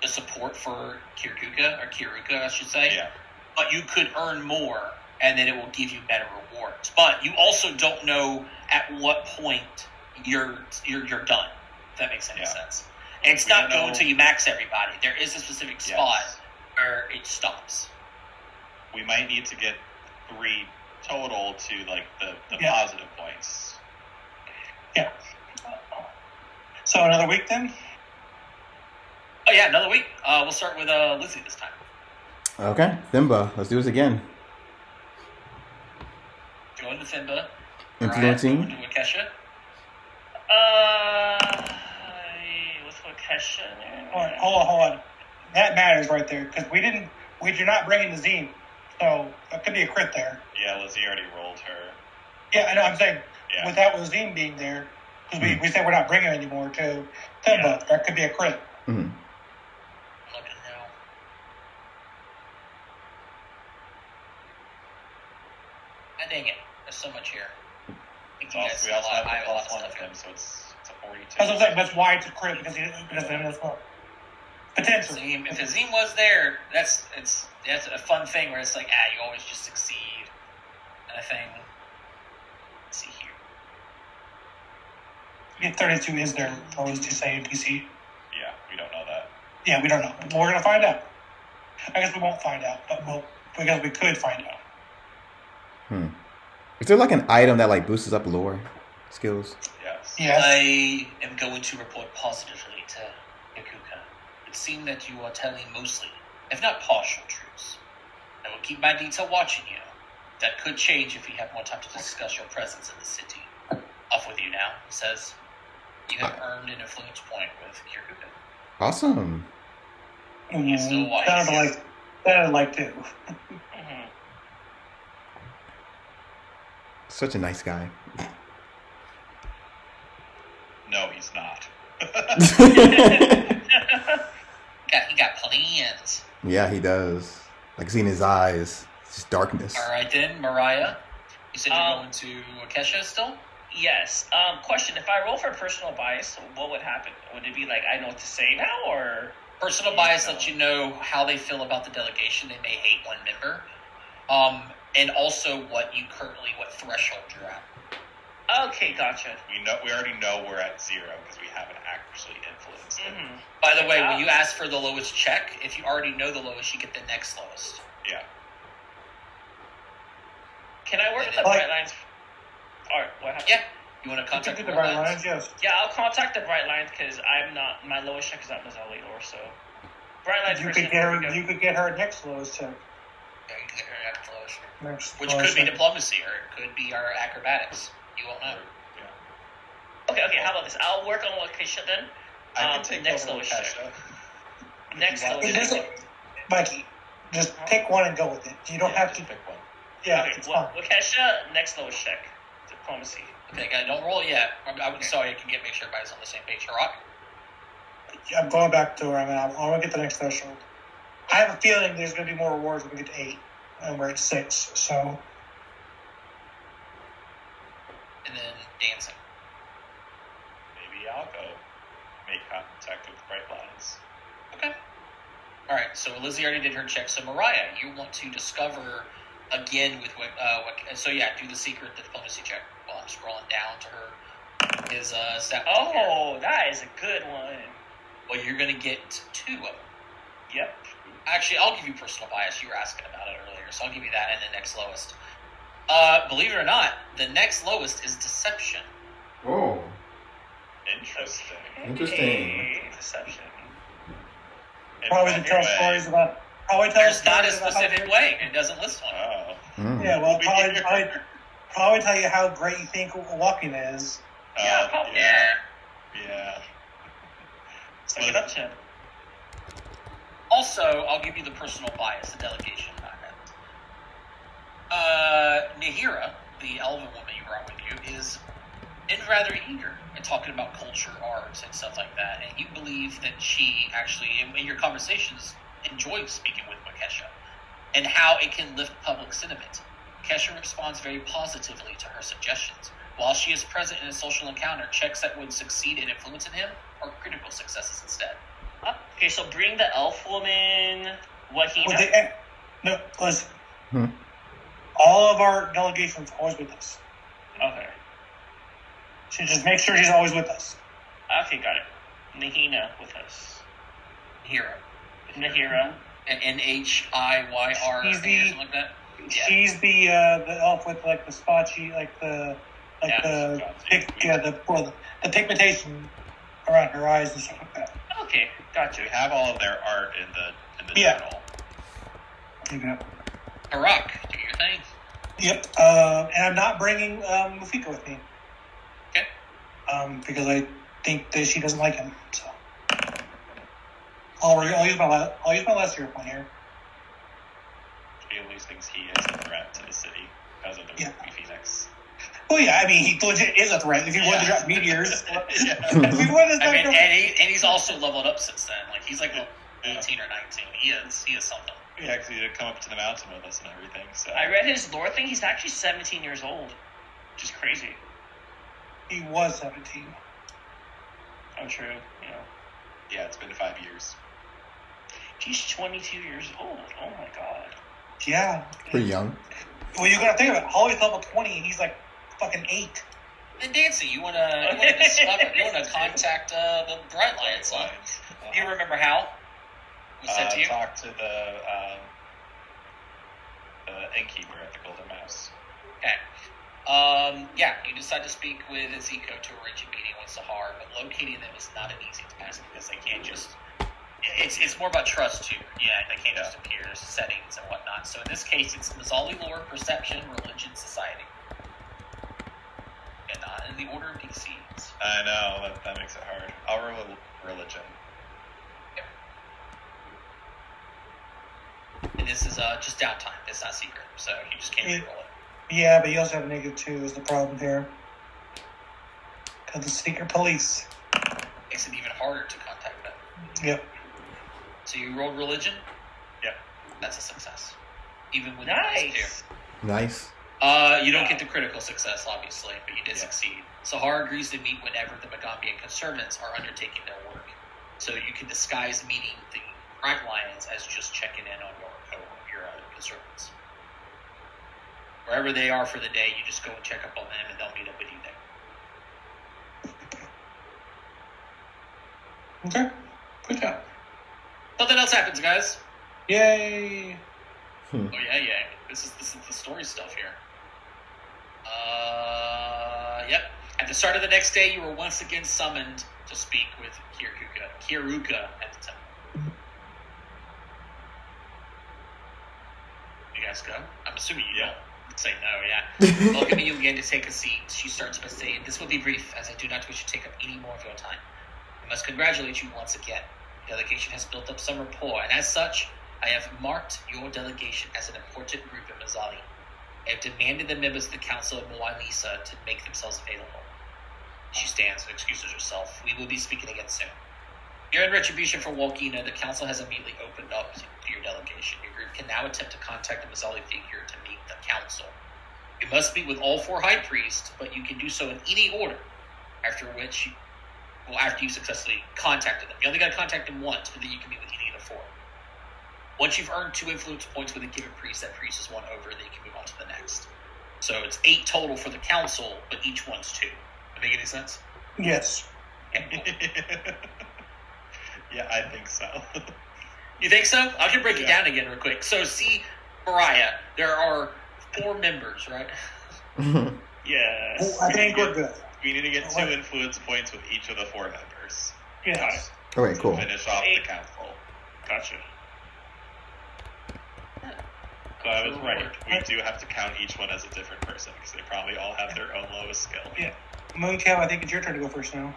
the support for Kiruka, I should say. Yeah. But you could earn more, and then it will give you better rewards. But you also don't know at what point you're done. If that makes any Yeah. sense. And it's We not don't going know- until you max everybody. There is a specific Yes. spot where it stops. We might need to get 3 total to, like, the Yeah. positive points. Yeah. So another week then? Oh yeah, another week. We'll start with Lizzie this time. Okay, Thimba, let's do this again. Join the Thimba. Influencing. Going to Akesha. With Wakesha there. Hold on. That matters right there because we did not bring in the Zine, so that could be a crit there. Yeah, Lizzie already rolled her. Yeah, I know. I'm saying Yeah. without Wazim being there, because we said we're not bringing anymore to Thimba, that could be a crit. Mhm. Let me know. Ah, dang it. There's so much here. I think you guys We have also have I the have a lot of plus 1 stuff with here. him, so it's a 42. That's what I'm saying. That's why it's a crit because of him as well. Potentially. Azim, if Azim was there, that's a fun thing where it's like, you always just succeed. And I think, let's see here. If 32 is their lowest to say PC. Yeah, we don't know that. Yeah, we don't know. We're gonna find out. I guess we won't find out, but because we could find out. Is there like an item that like boosts up lore skills? Yes. Yes. I am going to report positively to Yakuka. It seemed that you are telling mostly, if not partial, truths. I will keep my detail watching you. That could change if we have more time to discuss your presence in the city. Off with you now, he says. You have earned an influence point with Yakuka. Awesome. He's still wise. Sounded like two. Mhm. Such a nice guy. No, he's not. He got plans. Yeah, he does. Like seeing his eyes. It's just darkness. All right then, Mariah. You said you're going to Kesha still? Yes. Question: if I roll for personal bias, what would happen? Would it be like I know what to say now, or Personal bias lets you know how they feel about the delegation. They may hate one member. And also what threshold you're at. okay, gotcha. We already know we're at 0 because we haven't actually influenced it. Mm-hmm. By the way, when you ask for the lowest check, if you already know the lowest, you get the next lowest. Yeah. Can I work with the Bright Lines? All right, what happened? Yeah. You want to contact the the right lines? lines, yes. Yeah, I'll contact the Bright Lines because I'm not. My lowest check is not Mazzoli or so. Bright Lines. You could get her next lowest check. Yeah, you can get her next lowest. Next Which lowest could be check. diplomacy, or it could be our acrobatics. You won't know. Yeah. Okay. How about this? I'll work on location then. I can take next over lowest Kesha. check. Next You want lowest to Just- check. Mikey, just pick one and go with it. You don't have to. Just pick one. Yeah, Okay, it's fine. Wakesha, next lowest check. Diplomacy. Okay, guys, don't roll yet. I'm sorry, I can make sure everybody's on the same page. Rock. I'm going back to where I'm at. I want to get the next threshold. I have a feeling there's going to be more rewards when we get to 8, and we're at 6. So And then dancing. Maybe I'll go make contact with Bright Lines. Okay. All right. So Lizzie already did her check. So Mariah, you want to discover again with what? So yeah, do the secret diplomacy check. Well, I'm scrolling down to her. His stat. Oh, that is a good one. Well, you're gonna get 2 of them. Yep. Actually, I'll give you personal bias. You were asking about it earlier, so I'll give you that and the next lowest. Believe it or not, the next lowest is deception. Oh. Interesting. Interesting. Hey, deception. In probably what to tell way? stories about. Probably tell There's not a stories about how specific way. It doesn't list one. Oh. Yeah, well, probably tell you how great you think walking is. Yeah, probably. Yeah. Suck it up, Chad. Also, I'll give you the personal bias, the delegation behind that. Nahira, the elven woman you brought with you, is rather eager in talking about culture, arts, and stuff like that. And you believe that she actually, in your conversations, enjoys speaking with Wakesha and how it can lift public sentiment. Kesha responds very positively to her suggestions. While she is present in a social encounter, checks that would succeed in influencing him are critical successes instead. Okay, so bring the elf woman, Wahina. No, listen. All of our delegations are always with us. Okay. So just make sure she's always with us. Okay, got it. Nahina with us. Nahira. Nahira. Nhyr, She's something like that. Yeah. She's the elf with like the spotchy, the pigmentation around her eyes and stuff like that. Okay, gotcha. We have all of their art in the Yeah. journal. Yep. Harak, do your thing. Yep. And I'm not bringing Mufika with me. Okay. Because I think that she doesn't like him. So I'll use my last hero point here. She at least thinks he is a threat to the city because of the Phoenix. Well, yeah, I mean, he legit is a threat. If he wanted to drop meteors, Yeah. if he wanted to and he's also leveled up since then. Like he's like 18 or 19. He is something. He actually did come up to the mountain with us and everything. So I read his lore thing. He's actually 17 years old, which is crazy. he was 17. I'm true. You know, yeah, it's been 5 years. he's 22 years old. Oh my god. Yeah. Pretty young. Well, you gotta think about it. Holly's level 20, and he's like fucking 8. And Dancy, you wanna discover? You wanna contact the Bright Lions? Do you remember how? We said to you. Talk to the innkeeper at the Golden Mouse. Okay. Yeah, you decide to speak with Ezekiel to arrange a meeting with Sahar, but locating them is not an easy task because they can't just. It's more about trust too. Yeah, they can't just appear settings and whatnot. So in this case, it's Mazzali lore, perception, religion, society, and not in the order of DCs. I know that makes it hard. I'll roll religion. Yep. And this is just downtime. It's not secret, so you just can't roll it. Yeah, but you also have -2 is the problem here. Because the secret police. Makes it even harder to contact them. Yep. So you rolled religion? Yep. That's a success. Even with Nice. Nice. You don't get the critical success, obviously, but you did succeed. Sahar agrees to meet whenever the Magambian conservatives are undertaking their work. So you can disguise meeting the Bright Lions as just checking in on your other conservatives. Wherever they are for the day, you just go and check up on them, and they'll meet up with you there. Okay. Good job. Something else happens, guys. Yay. Oh yeah. This is the story stuff here. Yep. At the start of the next day, you were once again summoned to speak with Kiruka at the temple. You guys go? I'm assuming you don't say no, yeah. Welcoming you again to take a seat, she starts by saying, "This will be brief, as I do not wish to take up any more of your time. I must congratulate you once again. The delegation has built up some rapport, and as such, I have marked your delegation as an important group in Mazzali. I have demanded the members of the Council of Moai Lisa to make themselves available." She stands and excuses herself. "We will be speaking again soon. Here in retribution for Walkina, the Council has immediately opened up to your delegation. Your group can now attempt to contact the Mazzali figure to meet the Council. You must meet with all 4 High Priests, but you can do so in any order, after you successfully contacted them. You only got to contact them once, but then you can meet with any of the 4. Once you've earned 2 influence points with a given priest, that priest is 1 over, and then you can move on to the next. So it's 8 total for the Council, but each one's 2. Does that make any sense? Yes. Yeah, I think so. You think so? I can break it down again real quick. So see, Mariah, there are 4 members, right? Yes. Oh, I think we're good. We need to get 2 influence points with each of the 4 members. Yes. Okay, cool. Finish off 8. the council. Gotcha. So I was right. We do have to count each one as a different person because they probably all have their own lowest skill. Yeah. Mooncap, I think it's your turn to go first now.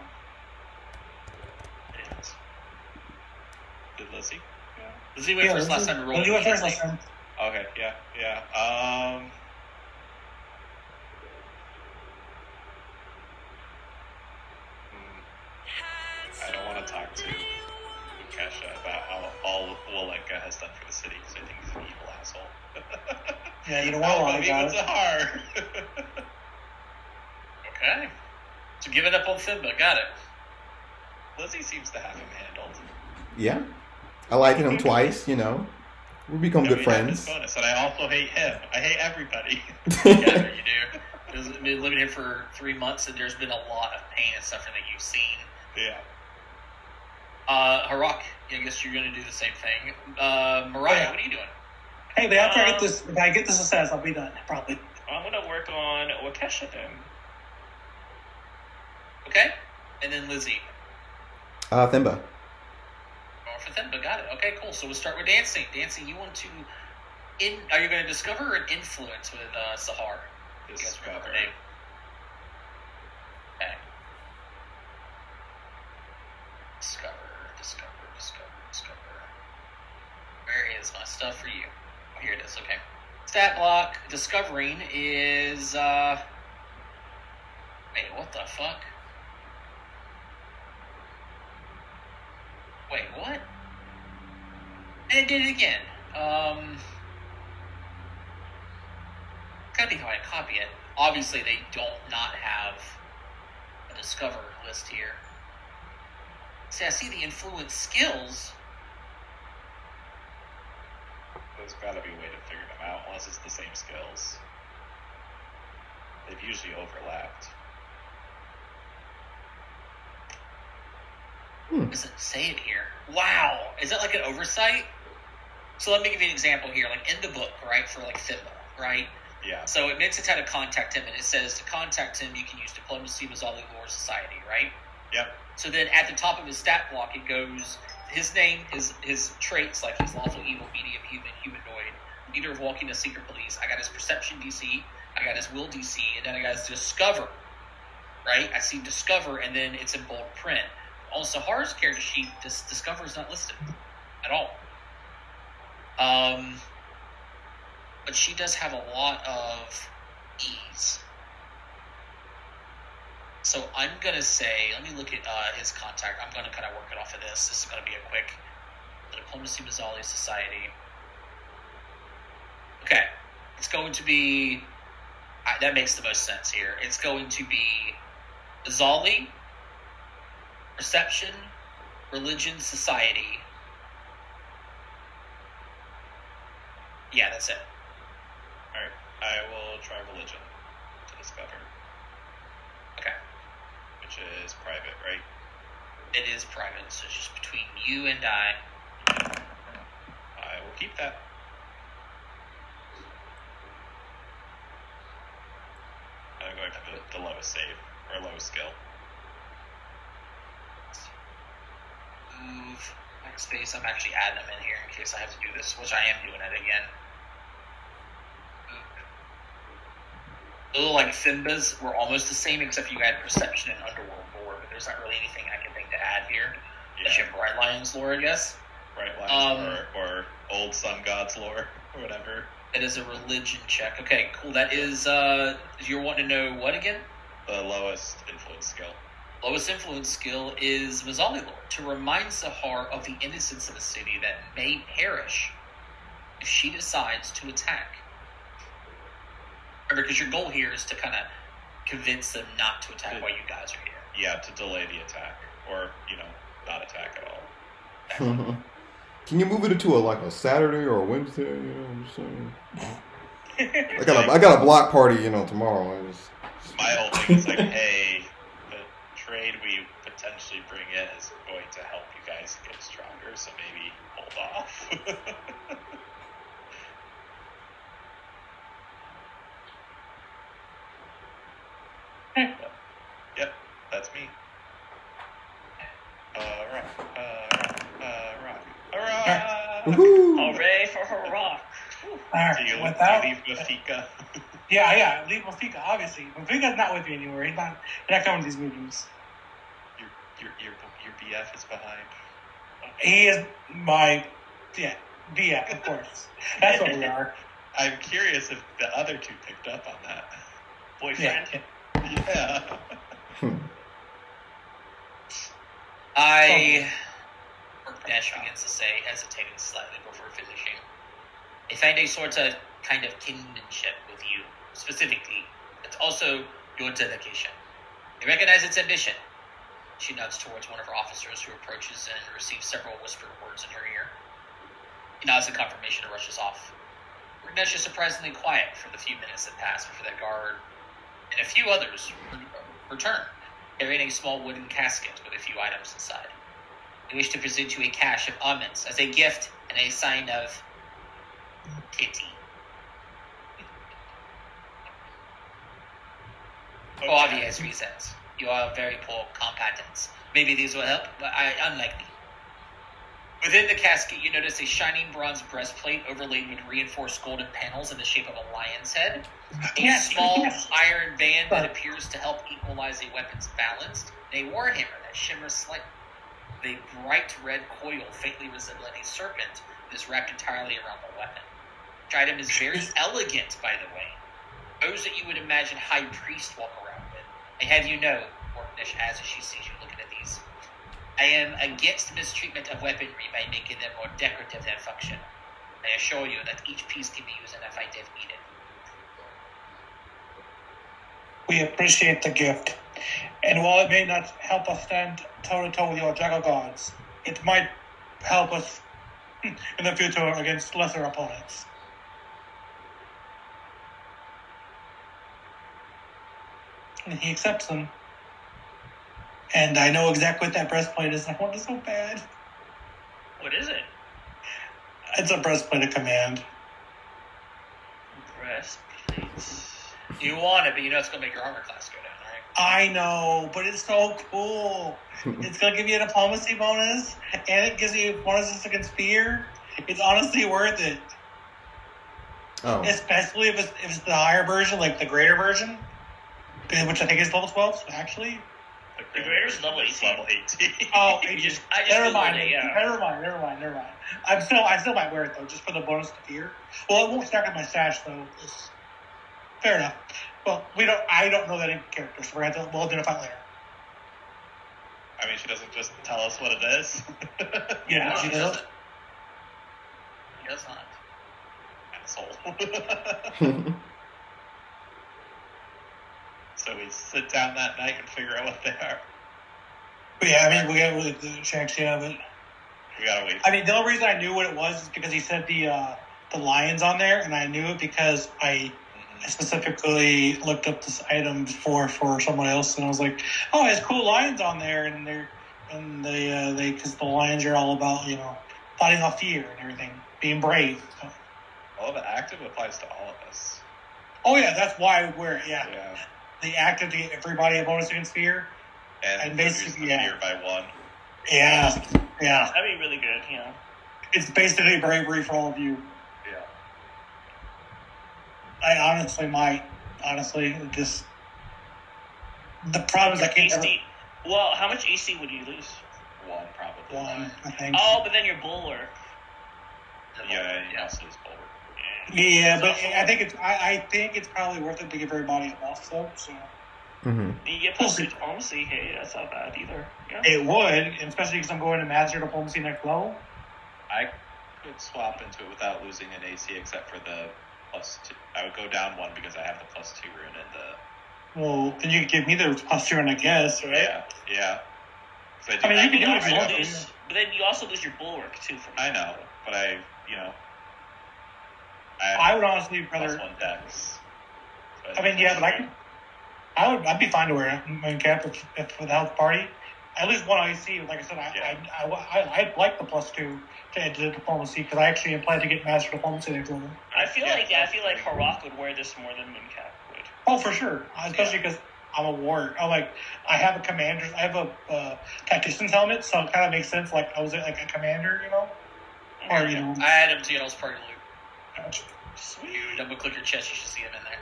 Yes. Did Lizzie? Lizzie went first last time. You went first last time. Okay, yeah. I don't want to talk to Kesha about how all Wolenka has done for the city because I think he's an evil asshole. Yeah, you don't want to lie about it. Zahar. Okay. So give it up on Simba. Got it. Lizzie seems to have him handled. Yeah. I liked him twice, We become good friends. Bonus, and I also hate him. I hate everybody. Yeah, you do. Because I've been living here for 3 months, and there's been a lot of pain and suffering that you've seen. Yeah. Harak, I guess you're going to do the same thing. Mariah, what are you doing? Hey, but after if I get the success, I'll be done, probably. I'm gonna work on Wakesha then. Okay. And then Lizzie. Thimba. Going for Thimba, got it. Okay, cool. So we'll start with Dancing. Dancing, you want to... Are you going to discover or an influence with Sahar? Discover. Okay. Discover. Where is my stuff for you? Oh, here it is. Okay. Stat block discovering is wait, what the fuck? Wait, what? And it did it again. Gotta be how I copy it. Obviously they don't not have a discover list here. See, I see the influence skills. There's got to be a way to figure them out, unless it's the same skills. They've usually overlapped. It doesn't say it here. Wow. Is that like an oversight? So let me give you an example here. Like in the book, right, for like Thimba, right? Yeah. So it makes it how to contact him, and it says to contact him, you can use Diplomacy, Mazzali Lore Society, right? Yep. So then at the top of his stat block, it goes his name, his traits, like his lawful evil, medium, human, humanoid, leader of walking the secret police. I got his perception DC, I got his will DC, and then I got his discover, right? I see discover, and then it's in bold print. On Sahara's character sheet, this discover is not listed at all. But she does have a lot of ease. So I'm going to say, let me look at his contact. I'm going to kind of work it off of this. This is going to be a quick Diplomacy Mazzali Society. Okay. It's going to be, that makes the most sense here. It's going to be Mazzali, Perception, Religion, Society. Yeah, that's it. Alright. I will try religion to discover. Okay. Which is private, right? It is private, so it's just between you and I. I will keep that. I'm going for the lowest save, or lowest skill. Move backspace. I'm actually adding them in here in case I have to do this, which I am doing it again. Little like Thimba's were almost the same, except you add Perception and Underworld lore, but there's not really anything I can think to add here. Unless you have Bright Lions lore, I guess. Bright Lions lore, or Old Sun Gods lore, or whatever. It is a religion check. Okay, cool. That is, you're wanting to know what again? The lowest influence skill. Lowest influence skill is Mazzali lore, to remind Sahar of the innocence of the city that may perish if she decides to attack. Remember, because your goal here is to kind of convince them not to attack while you guys are here. Yeah, to delay the attack, or not attack at all. Can you move it into a Saturday or a Wednesday? I'm just saying. I got a block party, tomorrow. My whole thing is like, hey, the trade we potentially bring in is going to help you guys get stronger, so maybe hold off. Yep, that's me. Rock. Hooray for her rock. Do you leave Mafika? Yeah, leave Mafika, obviously. Mafika's not with me anymore. He's not coming to these meetings. Your BF is behind. He is my BF, of course. That's what we are. I'm curious if the other two picked up on that. Boyfriend? Yeah. Dash begins to say, hesitating slightly before finishing. I find a sort of kind of kinship with you, specifically. It's also your dedication. I recognize its ambition. She nods towards one of her officers who approaches and receives several whispered words in her ear. He nods in confirmation and rushes off. Ragnesh is surprisingly quiet for the few minutes that pass before the guard and a few others return, carrying a small wooden casket with a few items inside. They wish to present you a cache of almonds as a gift and a sign of pity. For obvious reasons. You are very poor combatants. Maybe these will help, but unlikely. Within the casket, you notice a shining bronze breastplate overlaid with reinforced golden panels in the shape of a lion's head. A small iron band that appears to help equalize a weapon's balance, and a warhammer that shimmers slightly. With a bright red coil faintly resembling a serpent that is wrapped entirely around the weapon. Which item is very elegant, by the way. Those that you would imagine high priests walk around with. I have you know, Orknish as she sees you looking at these. I am against mistreatment of weaponry by making them more decorative than function. I assure you that each piece can be used in a fight if needed. We appreciate the gift. And while it may not help us stand toe-to-toe with your Draco gods, it might help us in the future against lesser opponents. And he accepts them. And I know exactly what that breastplate is. I want it so bad. What is it? It's a breastplate of command. Breastplates. You want it, but you know it's going to make your armor class go down, right? I know, but it's so cool. It's going to give you a diplomacy bonus, and it gives you bonuses against fear. It's honestly worth it. Oh. Especially if it's the higher version, like the greater version, which I think is level 12, actually. The greater's level 18. Level 18. Oh, I just never Googled mind. it, yeah. Never mind. I still might wear it though, just for the bonus to fear. Well, it won't stack on my stash though. Fair enough. Well, I don't know that in character, so we'll identify it later. I mean, she doesn't just tell us what it is. Yeah, No, she he does. doesn't. He does not. Asshole. So we sit down that night and figure out what they are. But yeah, I mean, we got really the checks, yeah, but We gotta wait. I mean, the only reason I knew what it was is because he said the lions on there, and I knew it because I specifically looked up this item for someone else, and I was like, "Oh, it has cool lions on there," and they because the lions are all about fighting off fear and everything, being brave. So. Well, the active applies to all of us. Oh yeah, that's why I wear it. Yeah, Yeah. the active to get everybody a bonus against fear. And basically, reduce the fear by 1. Yeah. That'd be really good, It's basically bravery for all of you. Yeah. I honestly might. Honestly, just the problem is I can't. AC. Well, how much AC would you lose? 1, probably. One, I think. Oh, but then your bulwark. Yeah, you also lose bulwark. Yeah, but I think it's probably worth it to give everybody a buff though. So Mm-hmm. You get plus 2 diplomacy. Hey, that's not bad either. Yeah. it would, especially because I'm going to master diplomacy next level. I could swap into it without losing an AC except for the +2. I would go down 1 because I have the +2 rune in the... Well, then you could give me the posture, I guess, right? Yeah. I mean, you can do it if you want to. But then you also lose your bulwark too. From I know, but I I would honestly plus rather. 1 dex. I mean, yeah, but I'd be fine to wear it in cap if for the health party. At least one IC. Like I said, I like the +2 to diplomacy because I actually am planning to get master diplomacy next level. I feel like Harak would wear this more than Mooncap would. Oh, for sure, especially because I'm a warrior. I have a commander. I have a tactician's helmet, so it kind of makes sense. Like I was like a commander, or I had him to Yellow's party loop. Sweet. You double click your chest, you should see him in there.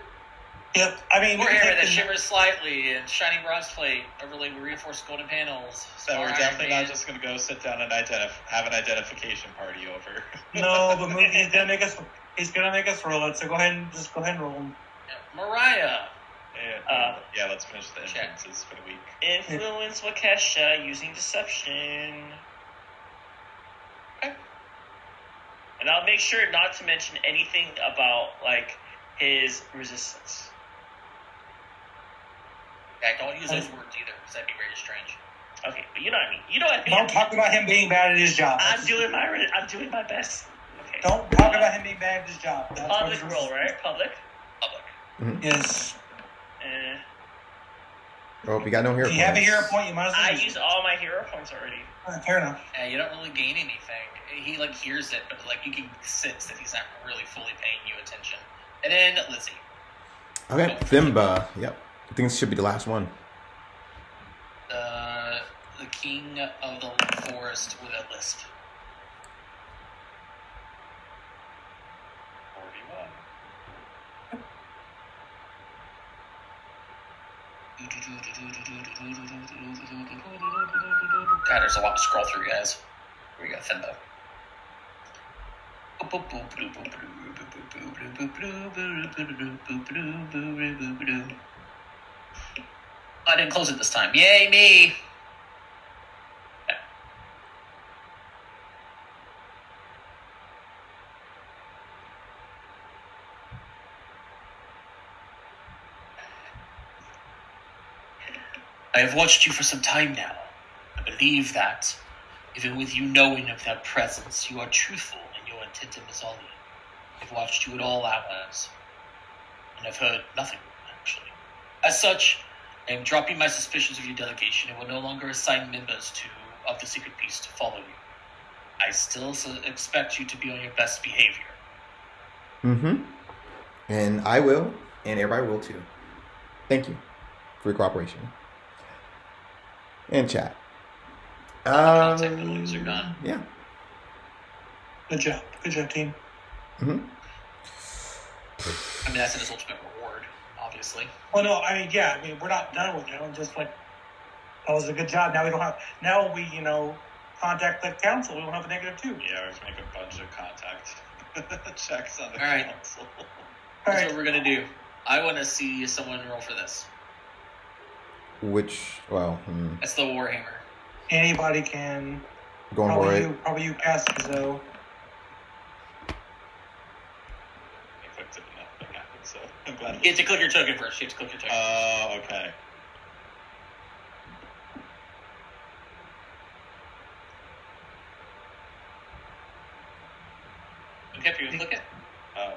Yep. I mean, We're here that shimmers slightly and shiny bronze plate overlaid with reinforced golden panels. So we're definitely not just going to go sit down and have an identification party over. No, but he's gonna make us. He's gonna make us roll it. So go ahead and roll him. Yeah. Mariah. Yeah, let's finish the influences for the week. Influence Wakesha using deception. Okay. And I'll make sure not to mention anything about his resistance. Yeah, don't use those words either, because that'd be very strange. Okay, but you know what I mean. You know what I mean. Don't talk about him being bad at his job. I'm doing my best. Okay. Don't talk about him being bad at his job. That's Public roll, right? Public. Yes. Oh, we got no hero If you have a points. hero point, you might as well. I use used all my hero points already. it. Fair enough. Yeah, you don't really gain anything. He hears it, but you can sense that he's not really fully paying you attention. And then Lizzie. Okay, Thimba. Yep. I think this should be the last one. The king of the forest with a lisp. 41. God, there's a lot to scroll through, guys. Here we go, Thimba. I didn't close it this time. Yay, me! Yeah. I have watched you for some time now. I believe that, even with you knowing of their presence, you are truthful in your intent in Mazzoli. I've watched you at all hours, and I've heard nothing, actually. As such, I am dropping my suspicions of your delegation and will no longer assign members of the Secret Peace to follow you. I still expect you to be on your best behavior. Mm-hmm. And I will, and everybody will too. Thank you for your cooperation. And chat. Contact abilities are done. Yeah. Good job. Good job, team. Mm-hmm. I mean, that's his ultimate reward, obviously. Well, no, we're not done with it. I'm just like, that was a good job. Now we, contact the council. We don't have a -2. Yeah, we have to make a bunch of contact checks on the All right. council. That's what we're going to do. I want to see someone roll for this. That's the Warhammer. Anybody can. Going for it. Probably you, Castizo. I clicked it and nothing happened, so I'm glad. You have to click your token first. You have to click your token. Oh, okay. Okay, you can click it. Oh.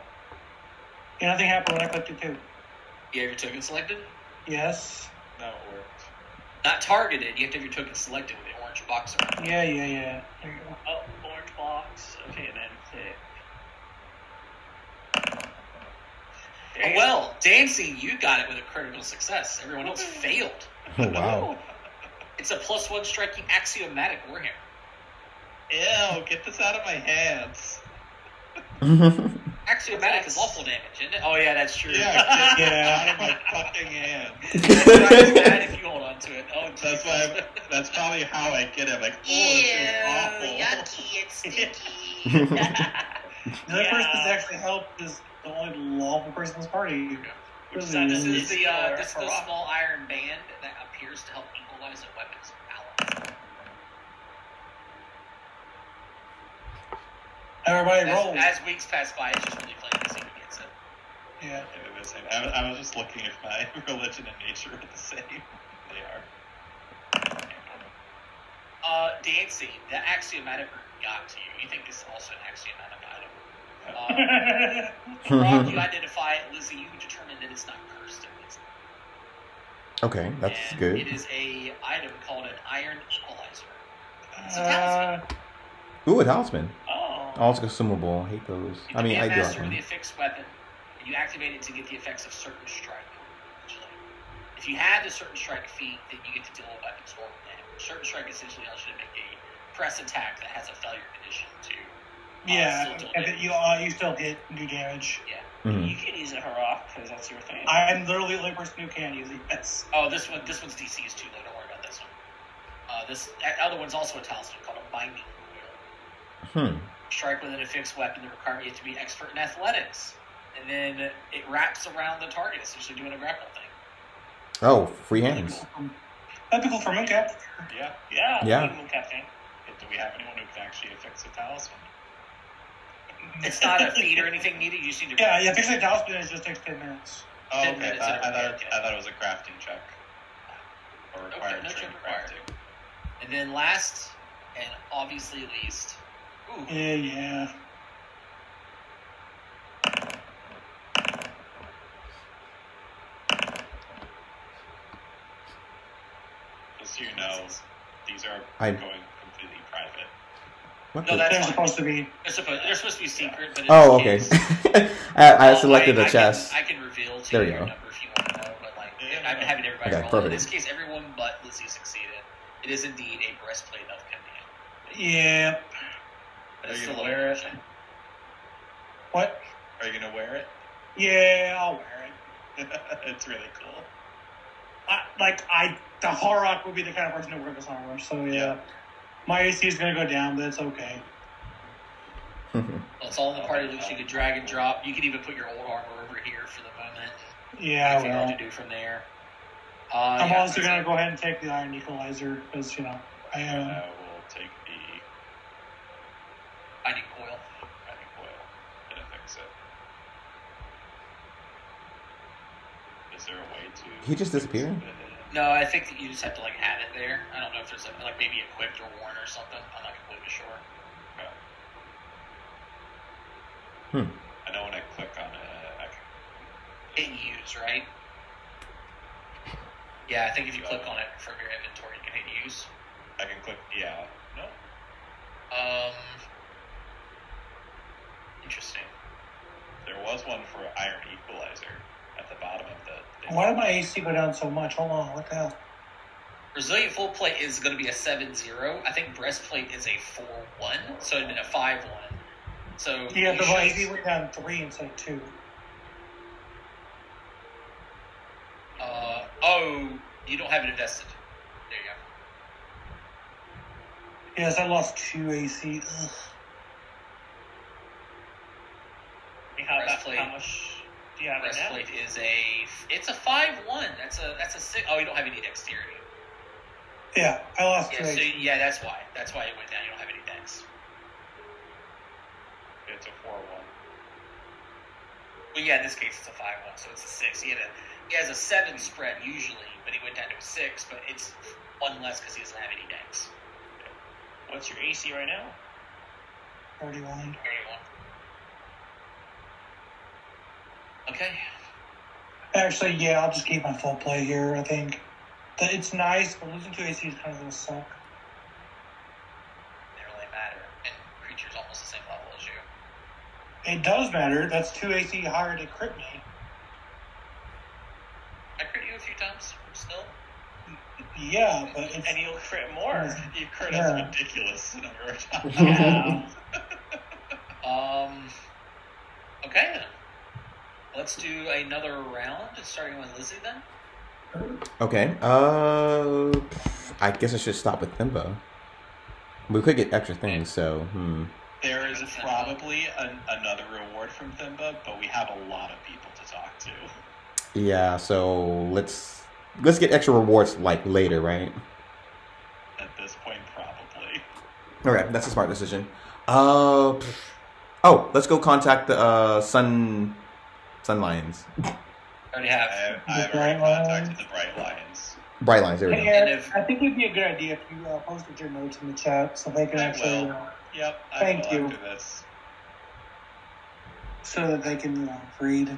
Yeah, nothing happened when I clicked it too. You have your token selected? Yes. No, it worked. Not targeted. You have to have your token selected with the orange box around. Yeah. There you go. Oh, orange box. Okay, and then tick. Oh, well, Dancing, you got it with a critical success. Everyone else failed. Oh, wow. It's a +1 striking axiomatic Warhammer. Ew, get this out of my hands. Axiomatic is awful damage, isn't it? Oh, yeah, that's true. Yeah, get it out of my fucking hands. It's bad if you hold on to it. Oh, That's why. That's probably how I get it. Like, oh, this is awful. yucky, it's sticky. The other person that's actually helped is the only lawful person in this party. This is the small iron band that appears to help equalize the weapons of allies. Everybody roll. As weeks pass by, it's just really funny to see who gets it. Yeah. Yeah, they're the same. I was just looking if my religion and nature are the same. They are. Dancing, the axiomatic got to you. You think this is also an axiomatic item. Rob, you identify it. Lizzie, you determine that it's not cursed at least. Okay, that's And good. it is a item called an iron equalizer. It's a talisman. Ooh, a talisman. Oh. Also consumable. I hate those. You I mean, I can do. master with a fixed weapon, and you activate it to get the effects of certain strike. Essentially. If you have the certain strike feat, then you get to deal with weapons or damage. Certain strike essentially allows you to make a press attack that has a failure condition to Yeah, still deal and damage. you still hit and do damage. Yeah. Mhm. You can use a Harok because that's your thing. I'm literally the only person who can use it. Yes. Oh, this one's DC is too low. Don't worry about this one. This other one's also a talisman called a binding wheel. Strike with an affixed weapon. The requirement you have to be expert in athletics, and then it wraps around the target, essentially doing a grapple thing. Oh, free hands. That'd be cool for Mooncap. Yeah. Yeah. Captain. Do we have anyone who can actually affix a talisman? It's not a feat or anything needed. You just need to. Yeah, fixing a talisman is just takes 10 minutes. Oh, 10 okay. minutes I in a thought round, I thought it was a crafting check. Or required no trade check required. crafting. And then last, and obviously least. Ooh. Yeah. Just so you know, these are I- going completely private. What No, the? that's They're fine. supposed to be. They're supposed to be secret, but in Oh, this okay. case, I selected the I chest. can reveal to There you you your go. number if you want to know, but like Yeah. I'm having everybody Okay, roll. perfect. In this case, everyone but Lizzie succeeded. It is indeed a breastplate of command. Yeah. But Are it's you still gonna wear it? What? Are you gonna wear it? Yeah, I'll wear it. It's really cool. The Harrock would be the kind of person who wears this armor, so yeah. Yeah. My AC is gonna go down, but it's okay. Well, it's all in the party loops. You could drag and drop. You could even put your old armor over here for the moment. Yeah, Figure out well. what to do from there. I'm Yeah, also that's gonna it. go ahead and take the Iron Equalizer, because, I I will take the Binding coil. binding coil and affix it. Is there a way to? He just disappeared? No, I think that you just have to have it there. I don't know if there's maybe equipped or worn or something. I'm not completely sure. I know when I click on it, I can. Hit use, right? Yeah, I think if you click on it from your inventory, you can hit use. I can click. Yeah. No. Interesting. There was one for Iron Equalizer at the bottom of the thing. Why did my AC go down so much? Hold on, what the hell? Resilient full plate is going to be a 7-0. I think breastplate is a 4-1, so it'd been a 5-1. So Yeah, you the should- AC went down 3 instead of 2. Oh, you don't have it invested. There you go. Yes, I lost 2 AC. Ugh. Breastplate. How much do you have right now? Breastplate is it's a 5-1. That's a 6. Oh, you don't have any dexterity. Yeah, I lost 2 Yeah, so AC. yeah, that's why. That's why it went down. You don't have any dex. It's a 4-1. Well, yeah, in this case it's a 5-1, so it's a 6. He has a 7 spread usually, but he went down to a 6. But it's 1 less because he doesn't have any dex. What's your AC right now? 31. 31. Okay. Actually, yeah, I'll just keep my full play here, I think. It's nice, but losing 2 AC is kind of going to suck. They don't really matter, and creature's almost the same level as you. It does matter. That's 2 AC higher to crit me. I crit you a few times, still. Yeah, but it's... And you'll crit more. You crit Yeah. is ridiculous number of times. Yeah. Okay then. Let's do another round, starting with Lizzie then. Okay. I guess I should stop with Thimba. We could get extra things, so There is probably another reward from Thimba, but we have a lot of people to talk to. yeah. So let's get extra rewards like later, right? At this point, probably. Okay, that's a smart decision. Let's go contact the Sun Lions. Already have. I've already contacted the Bright Lions. Bright Lions. There we Hey, go. Eric, if- I think it'd be a good idea if you posted your notes in the chat so they can I actually... will. Yep, I Thank will you. after this. so that they can read.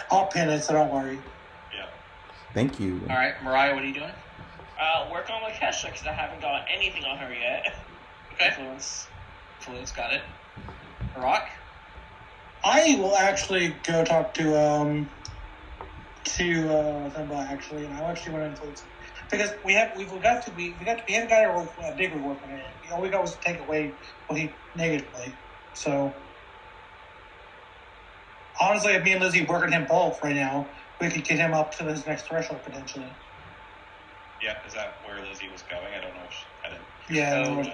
I'll pin it, so don't worry. Yep. Thank you. All right, Mariah, what are you doing? Work on my Kesha because I haven't got anything on her yet. Okay. Influence. Fluid's got it. Rock? I will actually go talk to them actually, and I'll actually want to influence because we haven't got a big reward from it. All we got was to take away what he negatively. So honestly, if me and Lizzie working him both right now, we could get him up to his next threshold potentially. Yeah, is that where Lizzie was going? I don't know if I didn't. Yeah. Oh,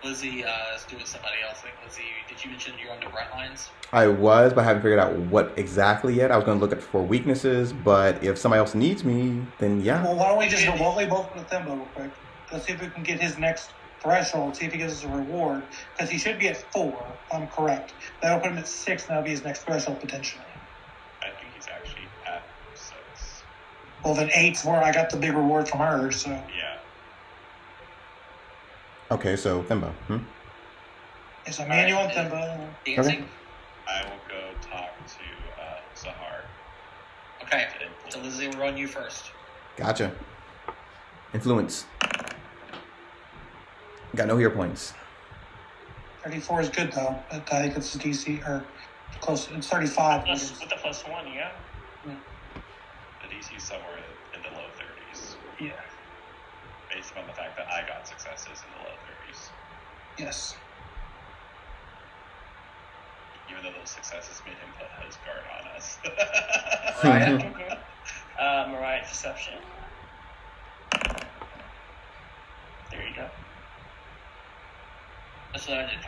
Lizzie is doing somebody else. I think Lizzie, did you mention you're on the Bright Lines? I was, but I haven't figured out what exactly yet. I was going to look at for weaknesses, but if somebody else needs me, then yeah. Well, why don't we just both with Thimba real quick? Let's see if we can get his next threshold, see if he gives us a reward. Because he should be at 4, if I'm correct. That'll put him at 6, and that'll be his next threshold potentially. I think he's actually at 6. Well, then 8's where I got the big reward from her, so. Yeah. Okay, so Thimba. It's a manual and Thimba. Dancing? Okay. I will go talk to Zahar. Okay. to influence. So Lizzie, we're on you first. Gotcha. Influence. Got no hero points. 34 is good, though. I think it's DC, or close. It's 35. With the +1, yeah. The DC somewhere in the low 30s, Yeah. based on the fact that I got successes in the low 30s. Yes. Even though those successes made him put his guard on us. Mariah? Mariah Perception. There you go. That's what I did.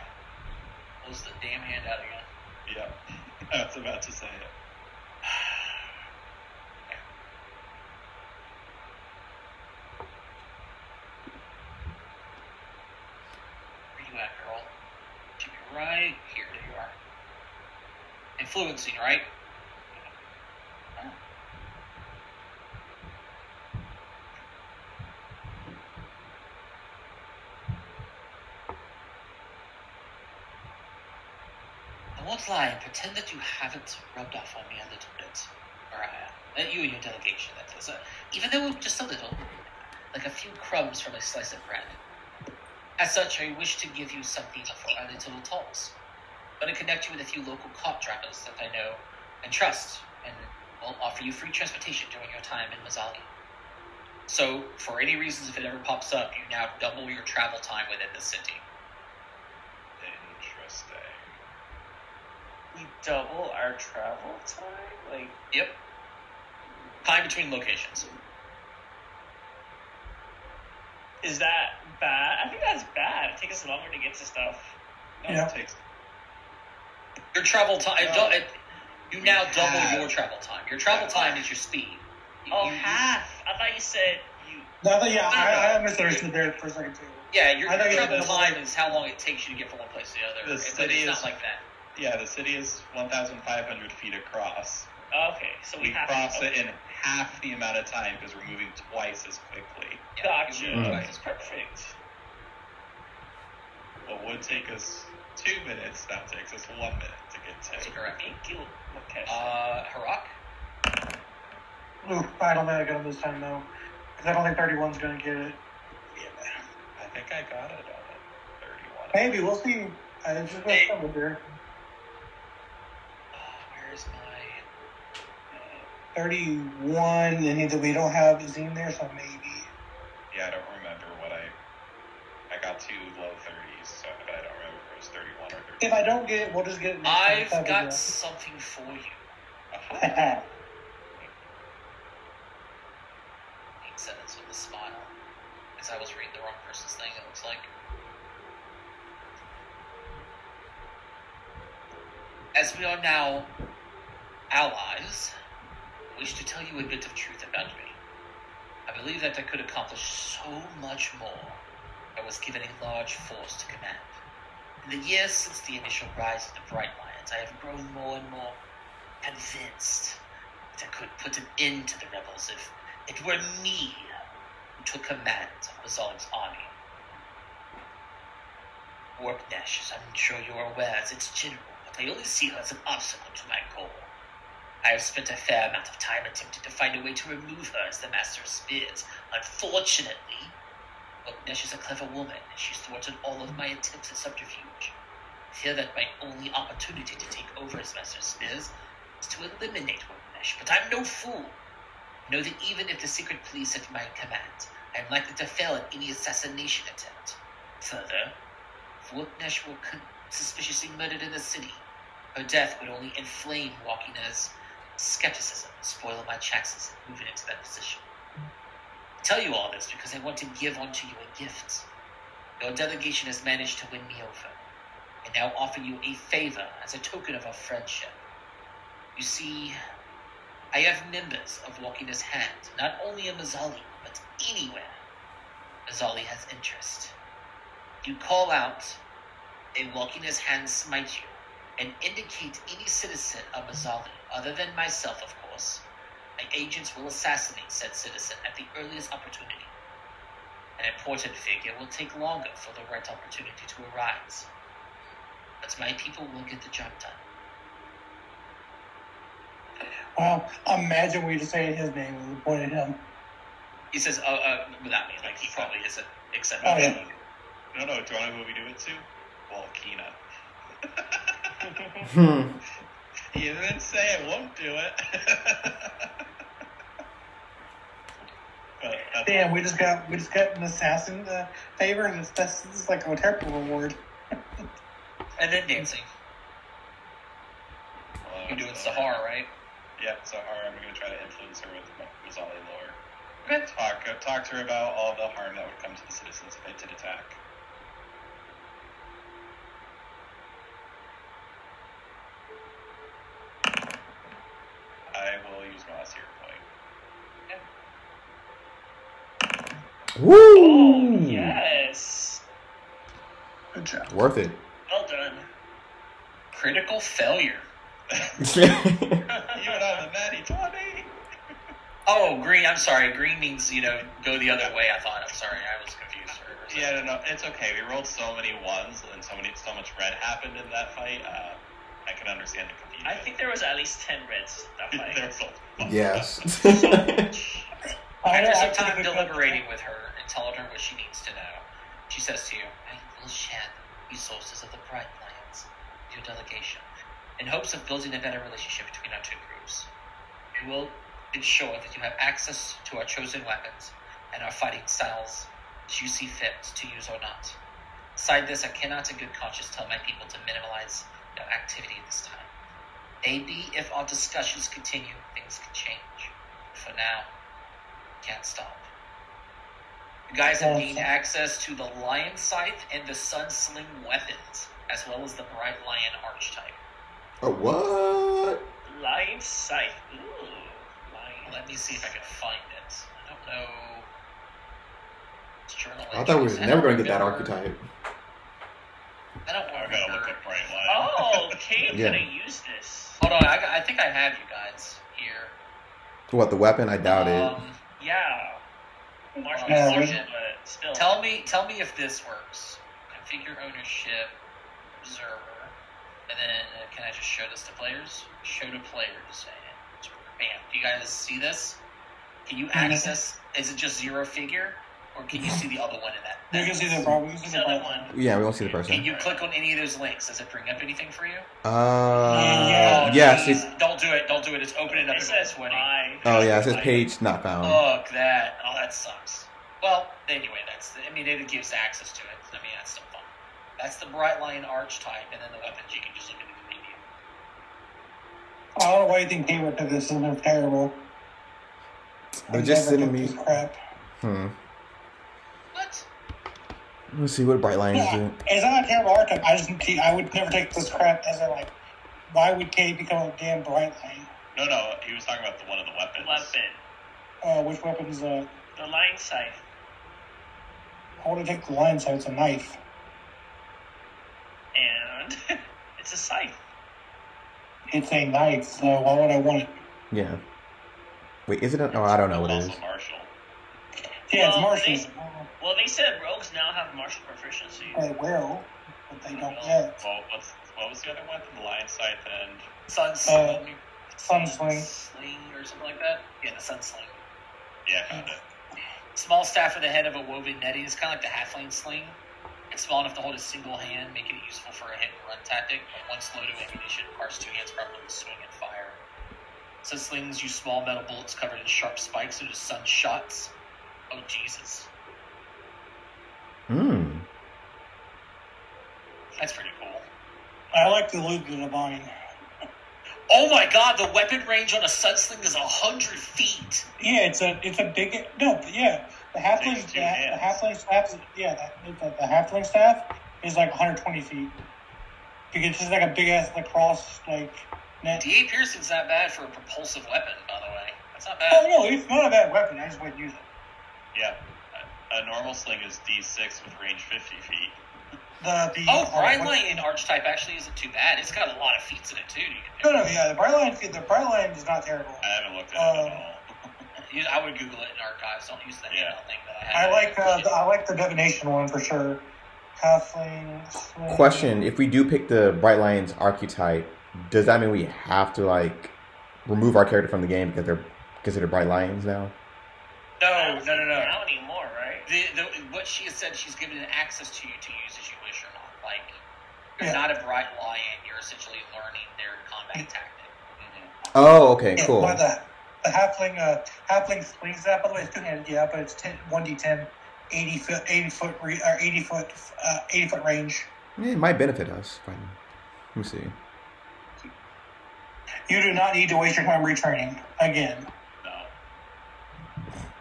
Close the damn hand out again. Yep. I was about to say it. Where you at, girl? Should be right here. There you are. Influencing, right? Oh. I won't lie and pretend that you haven't rubbed off on me a little bit. or you and your delegation, that is. Even though just a little, like a few crumbs from a slice of bread. As such, I wish to give you something for our little talks. I'm going to connect you with a few local cart drivers that I know and trust, and will offer you free transportation during your time in Mazzali. So, for any reasons, if it ever pops up, you now double your travel time within the city. Interesting. We double our travel time? Like, Yep. Time between locations. is that bad? I think that's bad. It takes us longer to get to stuff. No, Yeah. it takes. Your travel time, No. you now double Half. your travel time. Your travel Yeah. time is your speed. Oh, half. I thought you said you. No, I misunderstood there for a second too. Yeah, your I thought you travel said- time is how long it takes you to get from one place to the other. The But city it's is- not like that. Yeah, the city is 1,500 feet across. Okay, so we We have cross to. it in half the amount of time because we're moving twice as quickly. Yeah, Gotcha. you Mm. move That's twice. perfect. What would take us 2 minutes now takes us 1 minute to get That's to. correct. Thank you, Mukesh. Harak? Ooh, I don't think I got him this time though, because I don't think 31's gonna get it. I think I got it on it. 31. Maybe we'll see. It's just Hey. gonna come there. Where's my... 31, and either we don't have Zine there, so maybe. Yeah, I don't remember what I got 2 low 30s, so but I don't remember if it was 31 or 30. If I don't get it, we'll just get it. next I've time. got something for you. Uh-huh. He said this with a smile. Because I was reading the wrong person's thing, it looks like. As we are now allies, I wish to tell you a bit of truth about me. I believe that I could accomplish so much more if I was given a large force to command. In the years since the initial rise of the Bright Lions, I have grown more and more convinced that I could put an end to the rebels if it were me who took command of Mazzali's army. Worknesh, as I'm sure you are aware, is its general, but I only see her as an obstacle to my goal. I have spent a fair amount of time attempting to find a way to remove her as the Master of Spears. Unfortunately, Worknesh is a clever woman, and she's thwarted all of my attempts at subterfuge. I fear that my only opportunity to take over as Master of Spears is to eliminate Worknesh, but I'm no fool. I know that even if the secret police at my command, I am likely to fail at any assassination attempt. Further, if Worknesh were suspiciously murdered in the city, her death would only inflame Walkina's skepticism and spoil my chances of moving into that position. I tell you all this because I want to give unto you a gift. Your delegation has managed to win me over. I now offer you a favor as a token of our friendship. You see, I have members of Walkina's hand, not only in Mazzali, but anywhere Mazzali has interest. You call out, they Walkina's hand smite you, and indicate any citizen of Mazzali, other than myself, of course. My agents will assassinate said citizen at the earliest opportunity. An important figure will take longer for the right opportunity to arise. But my people will get the job done. Well, imagine we just saying his name and we pointed him. He says, without me, like he probably isn't, except Oh, yeah. No, do you want to know who we do it to? Walkina. He didn't say it won't do it. But Damn, we just got an assassin favor, and this is like a terrible reward. And then dancing. You're doing Sahara, right? Yeah, Sahara. I'm going to try to influence her with Mazzali lore. Okay. Talk to her about all the harm that would come to the citizens if they did attack. I will use my last hero point. Woo! Oh, yes. Good job. Worth it. Well done. Critical failure. Even on the natty 20. Oh, green. I'm sorry. Green means, go the other way, I thought. I'm sorry. I was confused. for a second. Yeah, no, it's okay. We rolled so many ones and so much red happened in that fight. I can understand the confusion. I think there was at least 10 reds that fight. There's a Yes. After some time deliberating with her and telling her what she needs to know, she says to you, I will share the resources of the Bright Lions with your delegation in hopes of building a better relationship between our two groups. We will ensure that you have access to our chosen weapons and our fighting styles as you see fit to use or not. Aside this, I cannot in good conscience tell my people to minimize their activity at this time. Maybe if our discussions continue, things can change. For now, can't stop. You guys have gained access to the Lion Scythe and the Sun Sling weapons, as well as the Bright Lion Archetype. Oh, what? Lion Scythe. Ooh. Lion. Let me see if I can find it. I don't know. It's journal I thought we entries. were I never don't going to get that remember. archetype. I don't I remember. gotta look up Bright Lion. Oh, Kate Yeah. could have used this. Hold on, I think I have you guys here. What, the weapon? I doubt it. Yeah. Martial Yeah, precision, but still. Tell me if this works. Configure ownership, observer, and then can I just show this to players? Show to players, and bam. Do you guys see this? Can you access? Is it just zero figure, or can you see the other one in that? You can see the problem. You can see the other problem. one. Yeah, we won't see the Can person. you click on any of those links? Does it bring up anything for you? Yeah. Yes. Please, It, don't do it. Don't do it. It's opening up It to says 20. bye. oh, yeah, it says page not found. Look that. Oh, that sucks. Well, anyway, it gives access to it. I mean, that's still fun. That's the Bright Lion Archetype, and then the weapons you can just look at the preview. I don't know why you think Gamer did this. They're terrible. They're just Never sending took me. this crap. What? Let's see what Bright Lions Yeah, do. it's not a terrible archetype. I would never take this crap as a like. Why would K become a damn Bright Lion? No, he was talking about one of the weapons. Weapon. Which weapons? The Lion Scythe. I want to take the Lion Scythe. It's a knife. And it's a scythe. It's a knife, so why would I want it? Yeah. Wait, is it? Oh, I don't know what it is. Also Martial. Yeah, it's Well, martial. Well, they said rogues now have martial proficiency. They will, but they don't yet. Well, what was the other weapon? The Lion Scythe and Sun Sling. Sun Sling. Sling or something like that? Yeah, the Sun Sling. yeah, found it. Small staff with the head of a woven netting. It's kind of like the halfling sling. It's small enough to hold a single hand, making it useful for a hit and run tactic. But once loaded with ammunition, requires two hands properly to swing and fire. Sun slings use small metal bullets covered in sharp spikes, so just sun shots. Oh, Jesus. That's pretty cool. I like the Luke the Divine. Oh my god, the weapon range on a sun sling is 100 feet. Yeah, it's a big the halfling Takes two staff hands. the halfling staff the halfling staff is like 120 feet because it's just like a big ass lacrosse like net. D.A. Pearson's not bad for a propulsive weapon, by the way. That's not Oh bad. no, it's not a bad weapon. I just wouldn't use it. Yeah. A normal sling is D6 with range 50 feet. Oh, Bright Lion Archetype actually isn't too bad. It's got a lot of feats in it, too. You can No, yeah, the Bright Lion is not terrible. I haven't looked at it at all. I would Google it in archives. Don't use the Yeah. email thing that I have. I like the divination one for sure. Halfling sling. Question: if we do pick the Bright Lions archetype, does that mean we have to like remove our character from the game because they're considered Bright Lions now? No. Not anymore, right? What she has said, she's given access to you to use as you wish or not. Like, you're Yeah. not a Bright Lion. You're essentially learning their combat tactic. Oh, okay, Yeah, cool. but the halfling sling staff, by the way, is two-handed, yeah, but it's 1d10, 80 foot range. Yeah, it might benefit us. Fine. Let me see. You do not need to waste your time retraining again. No.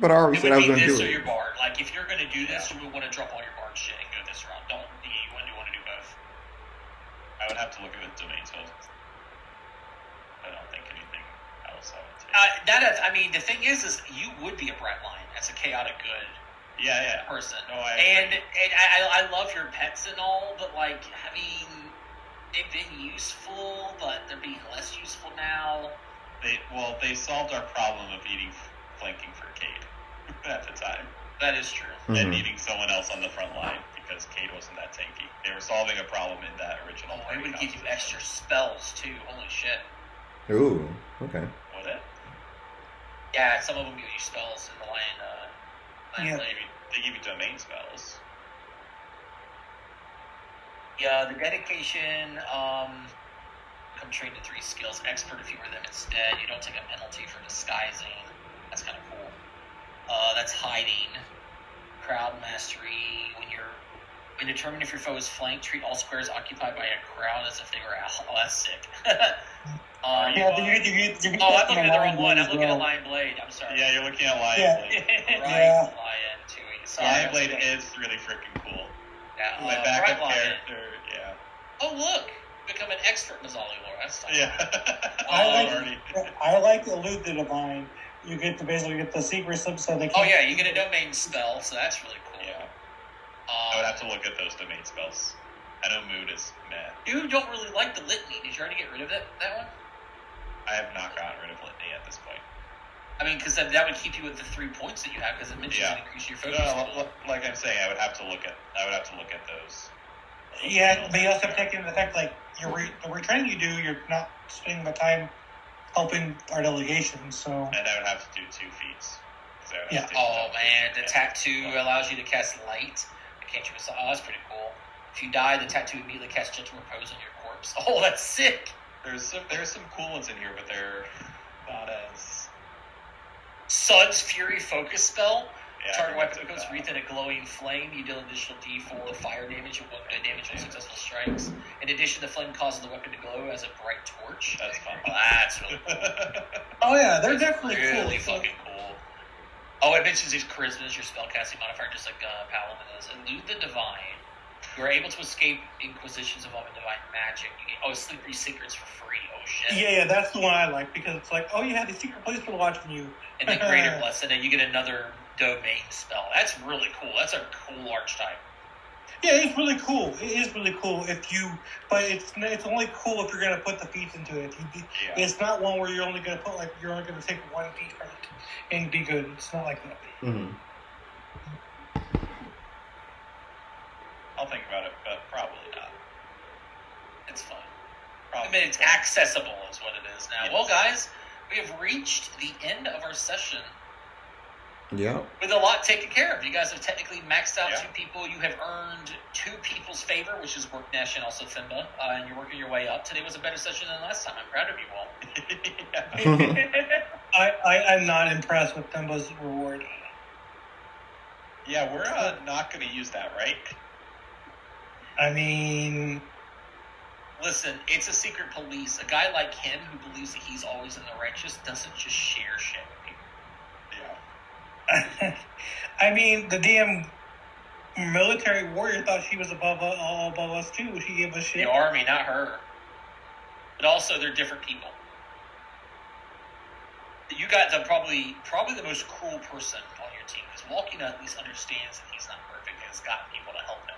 But I already It said I would was be going to this do or it. your bard. Like, if you're going to do this, you would want to drop all your bard shit and go this route. You wouldn't want to do both. I would have to look at the domain tools. I don't think anything else I would take. The thing is you would be a Bright Lion as a chaotic good Yeah. person. No, I and agree. I love your pets and all, but like, I mean, they've been useful, but they're being less useful now. They solved our problem of needing flanking for Cade at the time. That is true. And Mhm. needing someone else on the front line because Cade wasn't that tanky. They were solving a problem in that original. Oh, it would give you extra spells too. Holy shit! Ooh, okay. Would it? Yeah, some of them give you spells in the Lion. Yeah. Blade. They give you domain spells. Yeah, the dedication. Come trained to 3 skills. Expert if you were them instead. You don't take a penalty for disguising. That's kind of cool. That's hiding. Crowd mastery. When determined if your foe is flanked, treat all squares occupied by a crowd as if they were out. Oh, that's sick. Yeah, you get I'm looking at the wrong one. I'm as looking well. at Lion Blade. I'm sorry. Yeah, you're looking at Lion Yeah. Blade. Right, Yeah. Lion too. Sorry, Lion that's Blade okay. is really freaking cool. Yeah, My backup Bright Lion. character, yeah. Oh look, become an expert in Mazzali lore. That's nice. Yeah. I like to elude the divine. You get to basically get the secret slip so they can't. Oh yeah, you get a domain spell, so that's really cool. Yeah. I would have to look at those domain spells. I know Mood is meh. You don't really like the litany. Did you already get rid of that one? I have not gotten rid of Litany at this point. I mean, because that would keep you with the 3 points that you have, because it mentions Yeah. increase your focus. No, like I'm saying, I would have to look at those. Yeah, but you also have to take into effect like the retraining you do. You're not spending the time helping our delegation. So And I would have to do 2 feats. Yeah. Oh man, the tattoo allows you to cast light. Can't you? Oh, that's pretty cool. If you die, the tattoo immediately casts gentle repose on your corpse. Oh, that's sick. There's some cool ones in here, but they're not as. Sun's Fury focus spell. Yeah, Target I weapon took becomes that. wreathed in a glowing flame. You deal additional D4 fire damage and 1 good damage on successful strikes. In addition, the flame causes the weapon to glow as a bright torch. That's fun. Oh, that's really cool. oh yeah, they're That's definitely really cool. fucking cool. Oh, it mentions his charisma as your spellcasting modifier, just like Paladin is. Elude the Divine. You are able to escape inquisitions involving divine magic. You get, Slippery Secrets for free. Oh shit. Yeah, that's the one I like because it's like, oh yeah, the secret place for watching you. And then Greater Blessing, and you get another domain spell. That's really cool. That's a cool archetype. Yeah, it's really cool. It is really cool but it's only cool if you're gonna put the feats into it. Yeah. It's not one where you're only gonna take 1 feat from it and be good. It's not like that. Mm-hmm. I'll think about it, but probably not. It's fun. Probably. I mean, it's accessible is what it is now. Yes. Well, guys, we have reached the end of our session Yeah. with a lot taken care of. You guys have technically maxed out Yeah. 2 people. You have earned 2 people's favor, which is Worknash and also Thimba, and you're working your way up. Today was a better session than last time. I'm proud of you all. I'm not impressed with Thimba's reward. Yeah, we're not going to use that, right? I mean, Listen, it's a secret police. A guy like him who believes that he's always in the right just doesn't just share shit with people. Yeah. I mean, the damn military warrior thought she was above us too. She gave us shit. The army, not her. But also, they're different people. You got probably the most cruel person on your team, because Walkina at least understands that he's not perfect and has got people to help him.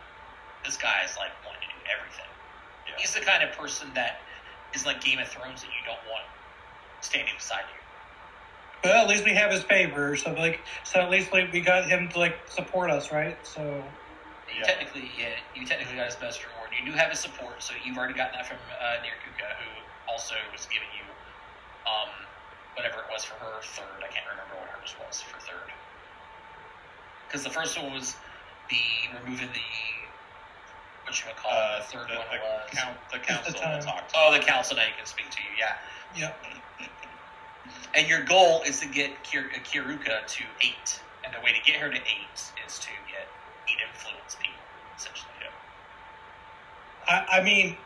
This guy is like wanting to do everything. Yeah. He's the kind of person that is like Game of Thrones that you don't want standing beside you. Well, at least we have his favor, so at least we got him to support us, right? So You Yeah. technically got his best reward. You do have his support, so you've already gotten that from Nirkuka, who also was giving you whatever it was for her third. I can't remember what hers was for third. Because the first one was removing the the third one was the council time. will talk to. Oh, the council now you can speak to you, yeah. yep. And your goal is to get Kiruka to 8. And the way to get her to 8 is to get 8 influence people, essentially. I mean,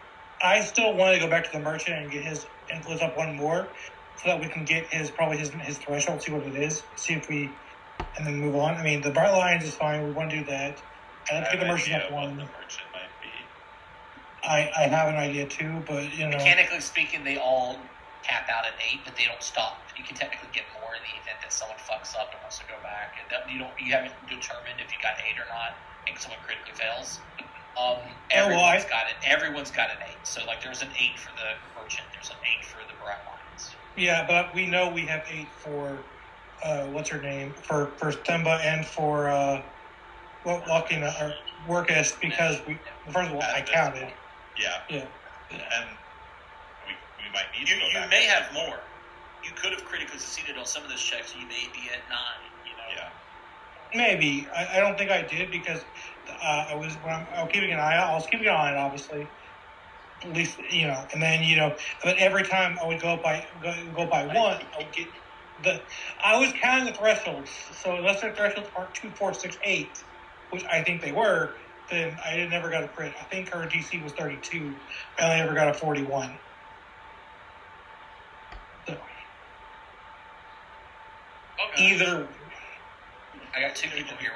I still want to go back to the merchant and get his influence up 1 more, so that we can get his threshold, see what it is, and then move on. I mean, the Bright Lions is fine. We want to do that. I'd like to get the merchant up 1. The merchant might be. I have an idea too, but Mechanically speaking, they all cap out at 8, but they don't stop. You can technically get more in the event that someone fucks up and wants to go back. And you haven't determined if you got 8 or not, and someone critically fails. Everyone's got it. Everyone's got an 8. So there's an 8 for the merchant. There's an 8 for the Bright Lions. yeah, but we know we have 8 for what's her name for Themba and for walking our workest because first of all, I counted. Yeah. Yeah. And we might need to go You back may and- have more. You could have critically succeeded on some of those checks. You may be at 9. You know. Yeah. Maybe. I don't think I did because I was keeping an eye out. I was keeping an eye on it, obviously. At least, and then, but every time I would go by one, I would get I was counting the thresholds. So unless their thresholds are 2, 4, 6, 8, which I think they were, then I never got a crit. I think her DC was 32. I only ever got a 41. So Okay. either I got two people here.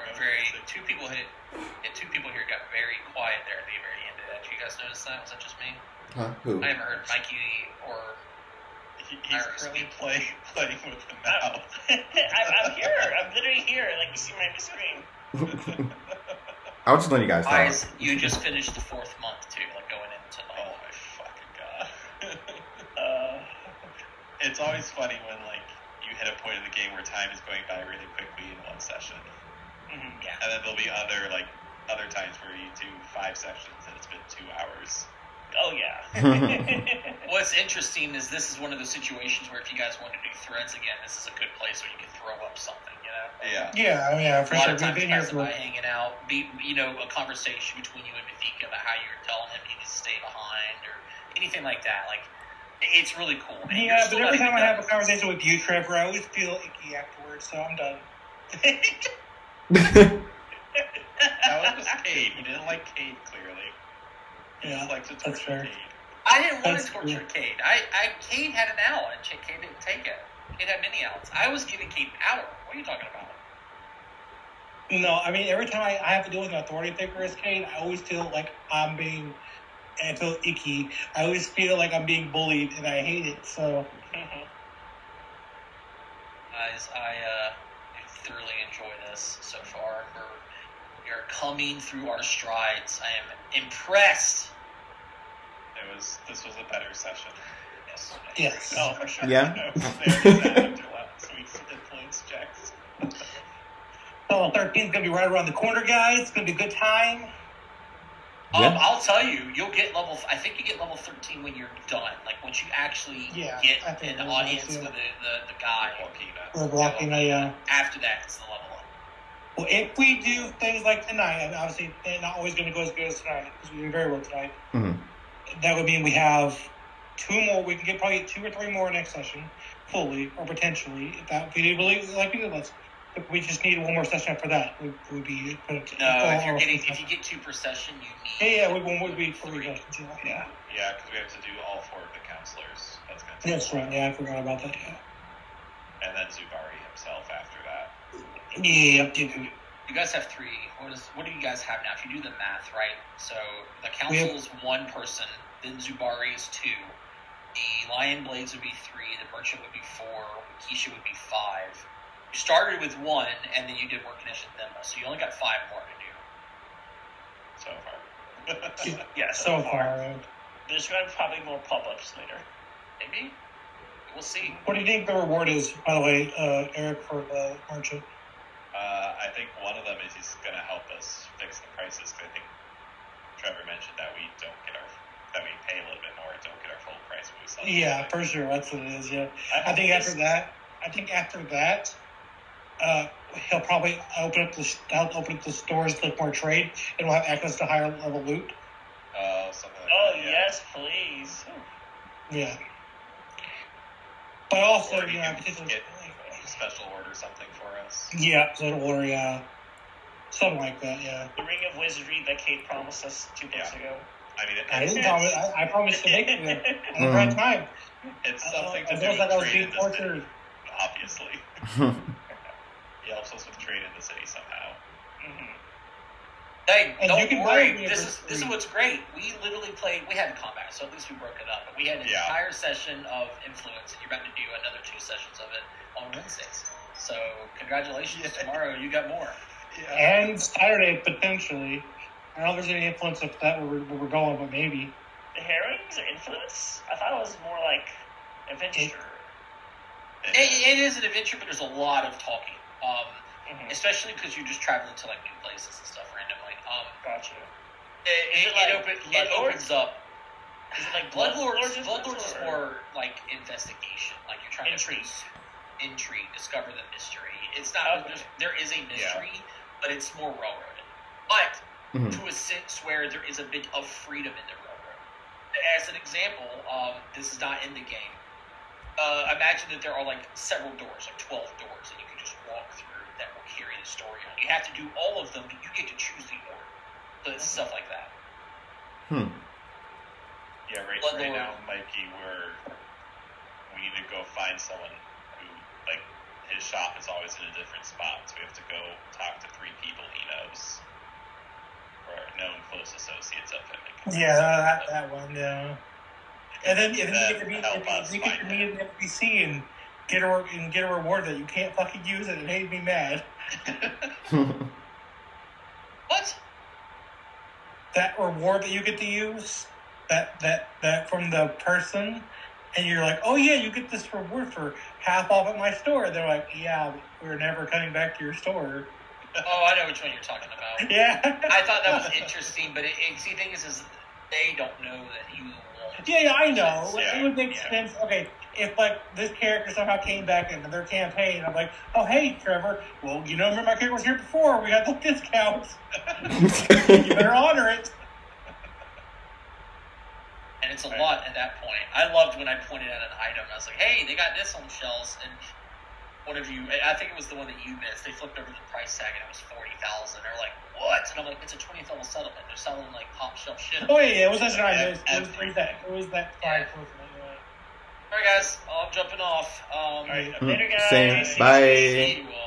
Two people here got very quiet there at the very end of that. Did you guys notice that? Was that just me? Huh? Who? I haven't heard Mikey or He's Iris currently speak. playing with the mouse. I'm here. I'm literally here. Like, you see my screen. I'll just let you guys talk. Guys, you just finished the 4th month too, like going into Oh my fucking god. It's always funny when you hit a point in the game where time is going by really quickly in one session. Yeah. And then there'll be other times where you do 5 sessions and it's been 2 hours. Oh, yeah. What's interesting is this is one of those situations where if you guys want to do threads again, this is a good place where you can throw up something, Yeah. yeah, for A lot sure. of We've times been here passing for by hanging out, a conversation between you and Mafika about how you're telling him he needs to stay behind or anything like that. Like, it's really cool, man. You're yeah, still but every not time I even have a done. conversation with you, Trevor, I always feel icky afterwards, so I'm done. That was just Cade. He didn't like Cade, clearly. He Yeah, just liked to that's torture fair. Cade. I didn't want That's to torture cool. Cade. Cade had an hour, and Cade didn't take it. Cade had many hours. I was giving Cade an hour. What are you talking about? No, I mean, every time I have to deal with an authority figure as Kane, I always feel like I'm being, and I feel icky. I always feel like I'm being bullied, and I hate it, so. Guys, I thoroughly enjoy this so far. We are coming through our strides. I am impressed. This was a better session. Yes. Yes. Oh, for sure. Yeah. I was very sad after last week's influence checks. So 13 is going to be right around the corner, guys. It's going to be a good time. Yeah. I'll tell you, you'll get level. I think you get level 13 when you're done. Like once you actually Yeah, I get think an we're audience going with to. the guy. We're blocking After that, it's the level up. Well, if we do things like tonight, and obviously they're not always going to go as good as tonight, because we did very well tonight. Mhm. That would mean we have 2 more. We can get probably 2 or 3 more next session, fully or potentially. If we really like we did last, if we just need 1 more session after that, we'd be. No, if you get 2 per session, you need. Yeah, we would be 3 sessions. Yeah. Yeah, because we have to do all 4 of the counselors. That's going to take That's a while. right. Yeah, I forgot about that. Yeah. And then Zubari himself after that. Yeah. You guys have 3. What do you guys have now? If you do the math, right? So the We council have- is 1 person. Then Zubari is 2. The Lion Blades would be 3. The Merchant would be 4. Keisha would be 5. You started with 1, and then you did work connection with them. So you only got 5 more to do. So far. Yeah, So far. There's going to be probably more pop-ups later. Maybe. We'll see. What do you think the reward is, by the way, Eric, for the merchant? I think one of them is he's going to help us fix the prices. 'Cause I think Trevor mentioned that we pay a little bit more, don't get our full price when we sell. Yeah, something. for sure. That's what it is. Yeah. I I think this- after that, he'll probably open up the stores to look more trade, and we'll have access to higher level loot. Something like Oh, that. Yeah. yes, please. Yeah. But also, Or he can potentially, get a special order something for us. yeah, so it'll order, yeah, something like that. Yeah. The Ring of Wizardry that Kate promised us 2 months Yeah. ago. I mean, I didn't promise. I promised to make it there at the Mhm. right time. it's something to It do feels with like I was trade being in the city, tortured. obviously. He helps us with trade in the city somehow. Mm-hmm. Hey, And you don't can worry. buy it This for is free. what's great. We literally played. We had combat, so at least we broke it up. But we had an Yeah. entire session of influence, and you're about to do another 2 sessions of it on Wednesdays. So congratulations! Yeah. Tomorrow you got more. Yeah. And Saturday potentially. I don't know if there's any influence of that where we're going, but maybe. The herrings are influence? I thought it was more like adventure. It is an adventure, but there's a lot of talking. Mhm. Especially because you're just traveling to like new places and stuff. stuff randomly. Gotcha. It opens up. Is it like Bloodlords is or- more like investigation. Like you're trying Intrigue. to intrigue, discover the mystery. It's not. Okay. There is a mystery, but it's more railroaded. But Mhm. to a sense where there is a bit of freedom in the railroad. As an example, this is not in the game. Imagine that there are like several doors, like 12 doors, that you can just walk through that will carry the story on. You have to do all of them, but you get to choose the order. So it's stuff like that. Yeah, right Bloodlord. now, Mikey, we need to go find someone who, like, his shop is always in a different spot, so we have to go talk to 3 people he knows, or known close associates of him. Yeah, that one, yeah. And then you get to meet help us an find him. NPC and get a reward that you can't fucking use it. It made me mad. What? That reward that you get to use, that from the person, and you're like, oh yeah, you get this reward for half off at my store. They're like, yeah, we're never coming back to your store. Oh, I know which one you're talking about. Yeah. I thought that was interesting, but see, the thing is they don't know that you won't. Yeah, I know. Yeah, It would make yeah. sense. Okay, if like this character somehow came back into their campaign, I'm like, oh hey, Trevor. Well, you know, remember my character was here before. We got the discounts. You better honor it. And it's a lot at that point. I loved when I pointed out an item. I was like, hey, they got this on the shelves. And one of you, I think it was the one that you missed, they flipped over the price tag and it was $40,000. They're like, what? And I'm like, it's a 20th level settlement. They're selling like top shelf shit. Oh yeah, it was such an idea. Yeah, It was that price. Alright, guys, I'm jumping off. All right. Later, guys. Same. See Bye. you all.